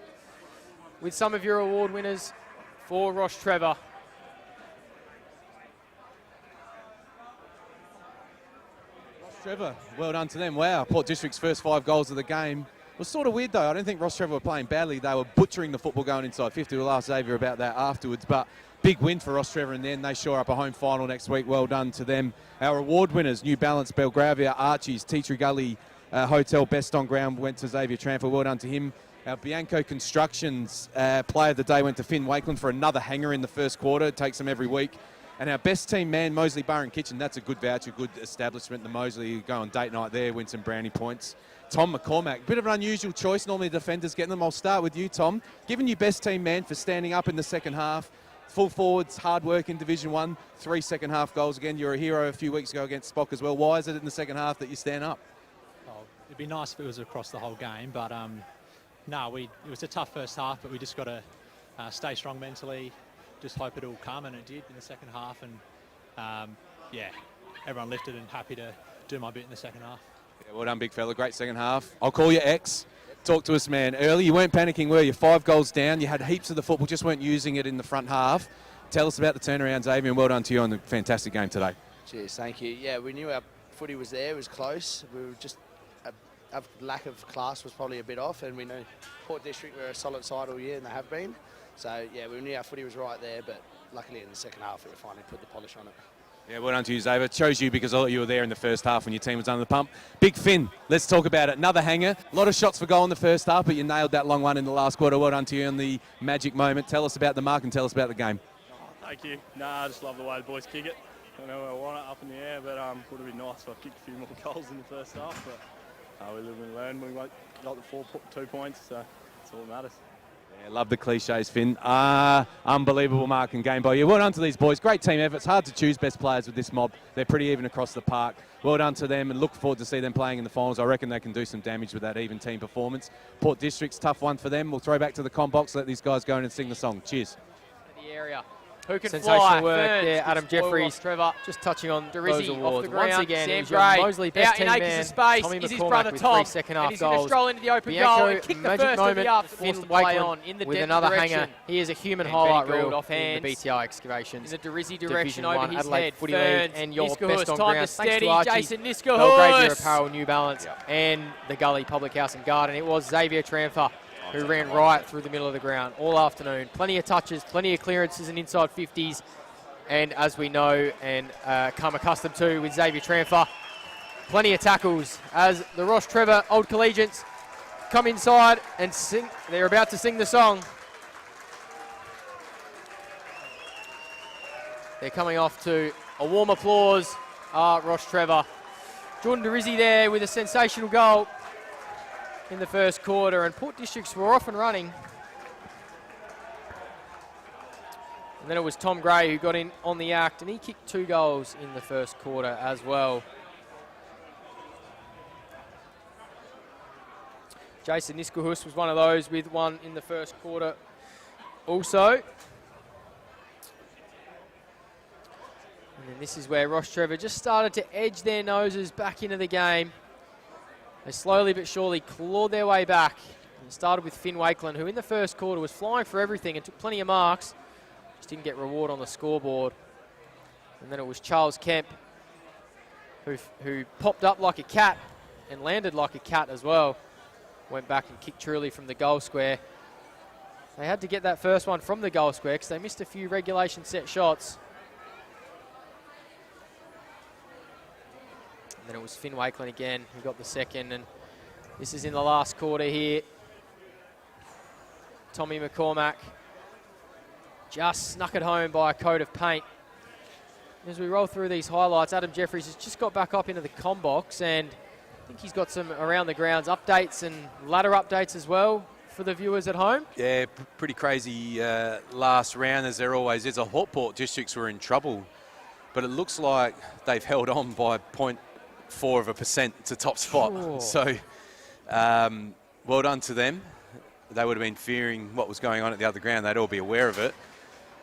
with some of your award winners for Rostrevor. Rostrevor, well done to them. Wow, Port District's first 5 goals of the game. It was sort of weird though. I don't think Rostrevor were playing badly. They were butchering the football going inside 50. We'll ask Xavier about that afterwards. But big win for Rostrevor, and then they shore up a home final next week. Well done to them. Our award winners, New Balance, Belgravia, Archie's, Teatree Gully Hotel, Best on Ground, went to Xavier Tramford. Well done to him. Our Bianco Constructions player of the day went to Finn Wakeland for another hanger in the first quarter. It takes them every week. And our best team man, Moseley Bar and Kitchen, that's a good voucher, good establishment. The Moseley, you go on date night there, win some brownie points. Tom McCormack, bit of an unusual choice. Normally the defenders getting them. I'll start with you, Tom. Giving you best team man for standing up in the second half. Full forwards, hard work in Division 1, 3 second half goals. Again, you're a hero a few weeks ago against Spock as well. Why is it in the second half that you stand up? Oh, it'd be nice if it was across the whole game, but no, it was a tough first half, but we just got to stay strong mentally. Just hope it'll come, and it did in the second half. And yeah, everyone lifted and happy to do my bit in the second half. Yeah, well done, big fella. Great second half. I'll call you X. Talk to us, man. Early, you weren't panicking, were you? 5 goals down. You had heaps of the football, just weren't using it in the front half. Tell us about the turnaround, Xavier, and well done to you on the fantastic game today. Cheers, thank you. Yeah, we knew our footy was there. It was close. We were just our lack of class was probably a bit off, and we know Port District were a solid side all year, and they have been. So yeah, we knew our footy was right there, but luckily in the second half we finally put the polish on it. Yeah, well done to you, Xavier. It shows you because you were there in the first half when your team was under the pump. Big Finn, let's talk about it. Another hanger. A lot of shots for goal in the first half, but you nailed that long one in the last quarter. Well done to you on the magic moment. Tell us about the mark and tell us about the game. Oh, thank you. I just love the way the boys kick it. I don't know where I want it up in the air, but it would have been nice if I kicked a few more goals in the first half. But we live and learn. We got the 2 points, so that's all that matters. Yeah, love the cliches, Finn. Unbelievable mark and game by you. Well done to these boys. Great team effort. It's hard to choose best players with this mob. They're pretty even across the park. Well done to them and look forward to see them playing in the finals. I reckon they can do some damage with that even team performance. Port District's tough one for them. We'll throw back to the comm box, let these guys go in and sing the song. Cheers. The area. Who can Sensational fly? work Ferns there, Adam gets ball, Jeffries. Rostrevor. Just touching on Drizzy those awards. off the ground. Once again, Sam it was your Gray Mosley best out team in acres man. of space. Tommy Is his McCormack brother with Tom. 3 second And half he's going to goals. stroll into the open Bianco, goal and kick the magic first of moment. the up to force Finn the play Wakeland on in the with depth another direction. hanger. He is a human And highlight Benny Gould reel off in hands. the BTI excavations. In the Drizzy direction Division over 1 his Adelaide head. Footy Ferns, League and your Niskahus, best on time ground. to Thanks steady, to Archie, Jason Niskahus. Belgravia Apparel, New Balance, and the Gully Public House and Garden. It was Xavier Tramfer who ran right through the middle of the ground all afternoon. Plenty of touches, plenty of clearances and inside 50s. And as we know and come accustomed to with Xavier Tramfer, plenty of tackles as the Rostrevor Old Collegiates come inside and sing. They're about to sing the song. They're coming off to a warm applause. Rostrevor. Jordan Drizzy there with a sensational goal in the first quarter, and Port Districts were off and running. And then it was Tom Gray who got in on the act, and he kicked 2 goals in the first quarter as well. Jason Niskahus was one of those with 1 in the first quarter also. And then this is where Rostrevor just started to edge their noses back into the game. They slowly but surely clawed their way back. And it started with Finn Wakeland, who in the first quarter was flying for everything and took plenty of marks. Just didn't get reward on the scoreboard. And then it was Charles Kemp who popped up like a cat and landed like a cat as well. Went back and kicked truly from the goal square. They had to get that first one from the goal square because they missed a few regulation set shots. And then it was Finn Wakeland again who got the second, and this is in the last quarter here. Tommy McCormack just snuck it home by a coat of paint. As we roll through these highlights, Adam Jeffries has just got back up into the comm box, and I think he's got some around the grounds updates and ladder updates as well for the viewers at home. Yeah, pretty crazy last round, as there always is. Port Districts were in trouble, but it looks like they've held on by 0.4% to top spot. Sure. So well done to them. They would have been fearing what was going on at the other ground. They'd all be aware of it.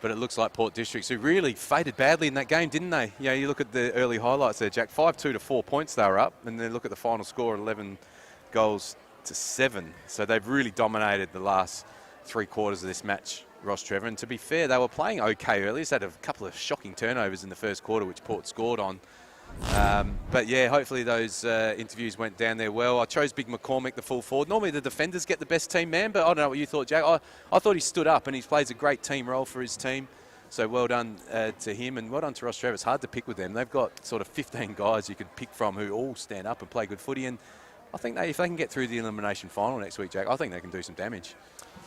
But it looks like Port Districts, who really faded badly in that game, didn't they? You know, you look at the early highlights there, Jack. 5-2 to 4 points they were up, and then look at the final score, 11 goals to 7. So they've really dominated the last 3 quarters of this match, Rostrevor. And to be fair, they were playing okay early. They had a couple of shocking turnovers in the first quarter, which Port scored on. But yeah, hopefully those interviews went down there well. I chose Big McCormack, the full forward. Normally the defenders get the best team man, but I don't know what you thought, Jack. I thought he stood up and he plays a great team role for his team. So well done to him, and well done to Rostrevor. It's hard to pick with them. They've got sort of 15 guys you could pick from who all stand up and play good footy. And I think if they can get through the elimination final next week, Jack, I think they can do some damage.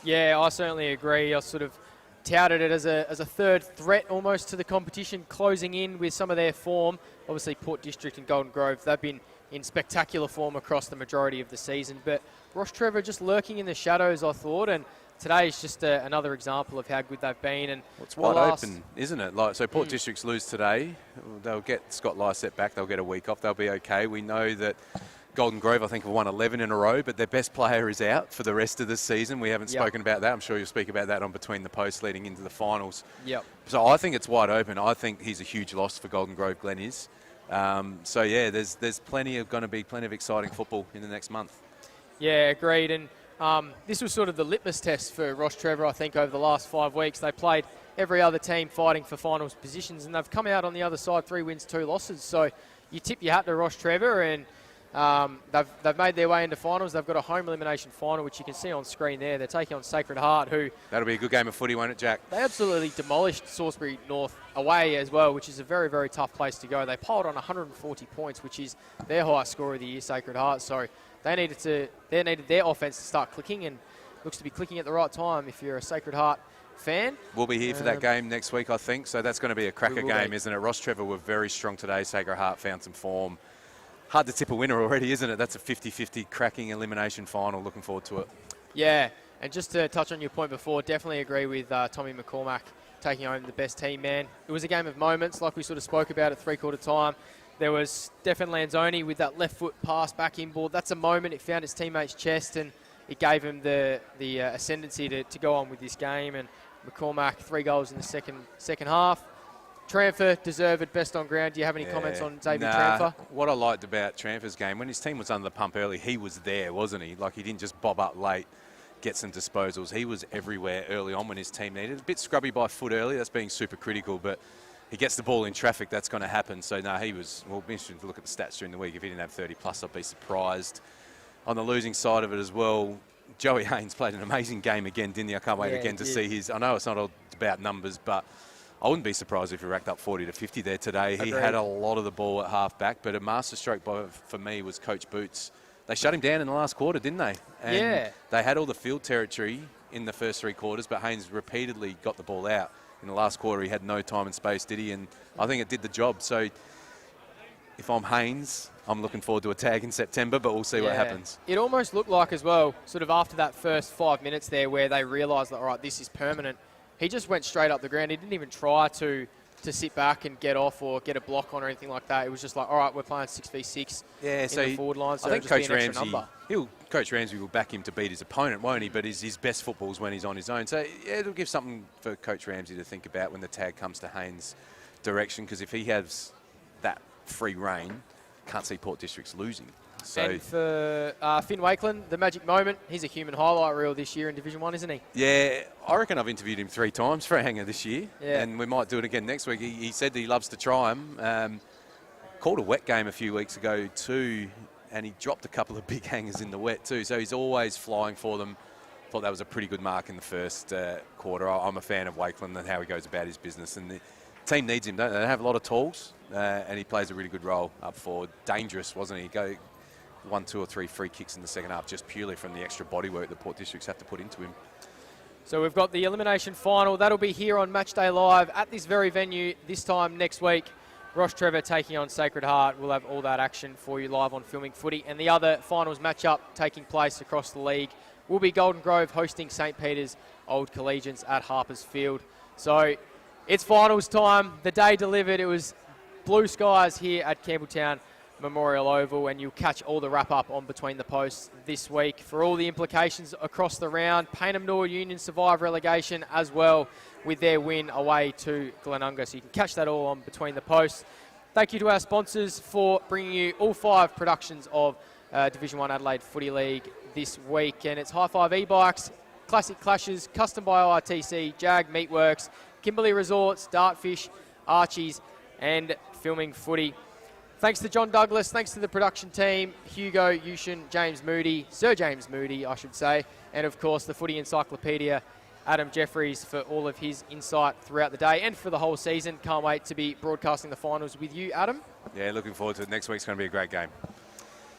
Yeah, I certainly agree. I sort of touted it as a third threat almost to the competition, closing in with some of their form. Obviously, Port District and Golden Grove, they've been in spectacular form across the majority of the season. But Rostrevor just lurking in the shadows, I thought, and today is just another example of how good they've been. And well, it's wide open, isn't it? So Port Districts lose today. They'll get Scott Lysett back. They'll get a week off. They'll be okay. We know that Golden Grove, I think, have won 11 in a row, but their best player is out for the rest of the season. We haven't spoken about that. I'm sure you'll speak about that on Between the Posts leading into the finals. Yep. So I think it's wide open. I think he's a huge loss for Golden Grove, Glenn is. So yeah, there's going to be plenty of exciting football in the next month. Yeah, agreed. And this was sort of the litmus test for Rostrevor, I think, over the last 5 weeks. They played every other team fighting for finals positions, and they've come out on the other side 3 wins, 2 losses. So you tip your hat to Rostrevor, and they've made their way into finals. They've got a home elimination final, which you can see on screen there. They're taking on Sacred Heart, who... That'll be a good game of footy, won't it, Jack? They absolutely demolished Salisbury North away as well, which is a very, very tough place to go. They piled on 140 points, which is their highest score of the year, Sacred Heart. So they needed their offense to start clicking, and looks to be clicking at the right time if you're a Sacred Heart fan. We'll be here for that game next week, I think. So that's going to be a cracker game, isn't it? Rostrevor were very strong today. Sacred Heart found some form. Hard to tip a winner already, isn't it? That's a 50-50 cracking elimination final. Looking forward to it. Yeah, And just to touch on your point before, definitely agree with Tommy McCormack taking home the best team man. It was a game of moments, like we sort of spoke about at three-quarter time. There was Stefan Lanzoni with that left foot pass back inboard. That's a moment. It found his teammate's chest and it gave him the ascendancy to go on with this game. And McCormack, 3 goals in the second half. Tranfer, deserved best on ground. Do you have any comments on David Tranfer? What I liked about Tranfer's game, when his team was under the pump early, he was there, wasn't he? Like, he didn't just bob up late, get some disposals. He was everywhere early on when his team needed. A bit scrubby by foot early. That's being super critical, but he gets the ball in traffic, that's going to happen. So, no, he was, well, be interesting to look at the stats during the week. If he didn't have 30 plus, I'd be surprised. On the losing side of it as well, Joey Haynes played an amazing game again, didn't he? I can't wait again to see his, I know it's not all about numbers, but I wouldn't be surprised if he racked up 40 to 50 there today. He had a lot of the ball at half-back, but a masterstroke for me was Coach Boots. They shut him down in the last quarter, didn't they? And they had all the field territory in the first 3 quarters, but Haynes repeatedly got the ball out. In the last quarter, he had no time and space, did he? And I think it did the job. So if I'm Haynes, I'm looking forward to a tag in September, but we'll see what happens. It almost looked like as well, sort of after that first 5 minutes there where they realised that, all right, this is permanent, he just went straight up the ground. He didn't even try to sit back and get off or get a block on or anything like that. It was just like, all right, we're playing 6v6 in the forward line, so I think Coach Ramsey will back him to beat his opponent, won't he? But his best football is when he's on his own. So yeah, it'll give something for Coach Ramsey to think about when the tag comes to Haynes' direction, because if he has that free reign, can't see Port District's losing. So, and for Finn Wakeland, the magic moment, he's a human highlight reel this year in Division 1, isn't he? Yeah, I reckon I've interviewed him 3 times for a hanger this year, and we might do it again next week. He said that he loves to try him. Called a wet game a few weeks ago too, and he dropped a couple of big hangers in the wet too, so he's always flying for them. Thought that was a pretty good mark in the first quarter. I'm a fan of Wakeland and how he goes about his business, and the team needs him, don't they? They have a lot of tools, and he plays a really good role up forward. Dangerous, wasn't he? Go 1, 2 or 3 free kicks in the second half just purely from the extra bodywork that Port Districts have to put into him. So we've got the elimination final. That'll be here on Matchday Live at this very venue this time next week. Rostrevor taking on Sacred Heart. We'll have all that action for you live on Filming Footy. And the other finals matchup taking place across the league will be Golden Grove hosting St. Peter's Old Collegians at Harpers Field. So it's finals time. The day delivered. It was blue skies here at Campbelltown Memorial Oval, and you'll catch all the wrap-up on Between the Posts this week for all the implications across the round. Payneham Norwood Union survive relegation as well with their win away to Glenunga, so you can catch that all on Between the Posts. Thank you to our sponsors for bringing you all 5 productions of Division 1 Adelaide Footy League this week, and it's High Five e-bikes, Classic Clashes, Custom by ORTC, Jag Meatworks, Kimberley Resorts, Dartfish, Archie's, and Filming Footy. Thanks to John Douglas, thanks to the production team, Hugo, Yushin, Sir James Moody, I should say, and of course the Footy Encyclopedia, Adam Jeffries, for all of his insight throughout the day and for the whole season. Can't wait to be broadcasting the finals with you, Adam. Yeah, looking forward to it. Next week's going to be a great game.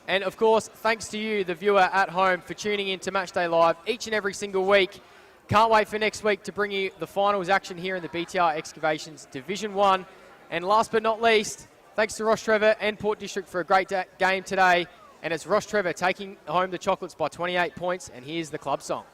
And of course, thanks to you, the viewer at home, for tuning in to Matchday Live each and every single week. Can't wait for next week to bring you the finals action here in the BTR Excavations Division 1. And last but not least, thanks to Rostrevor and Port District for a great game today. And it's Rostrevor taking home the chocolates by 28 points. And here's the club song.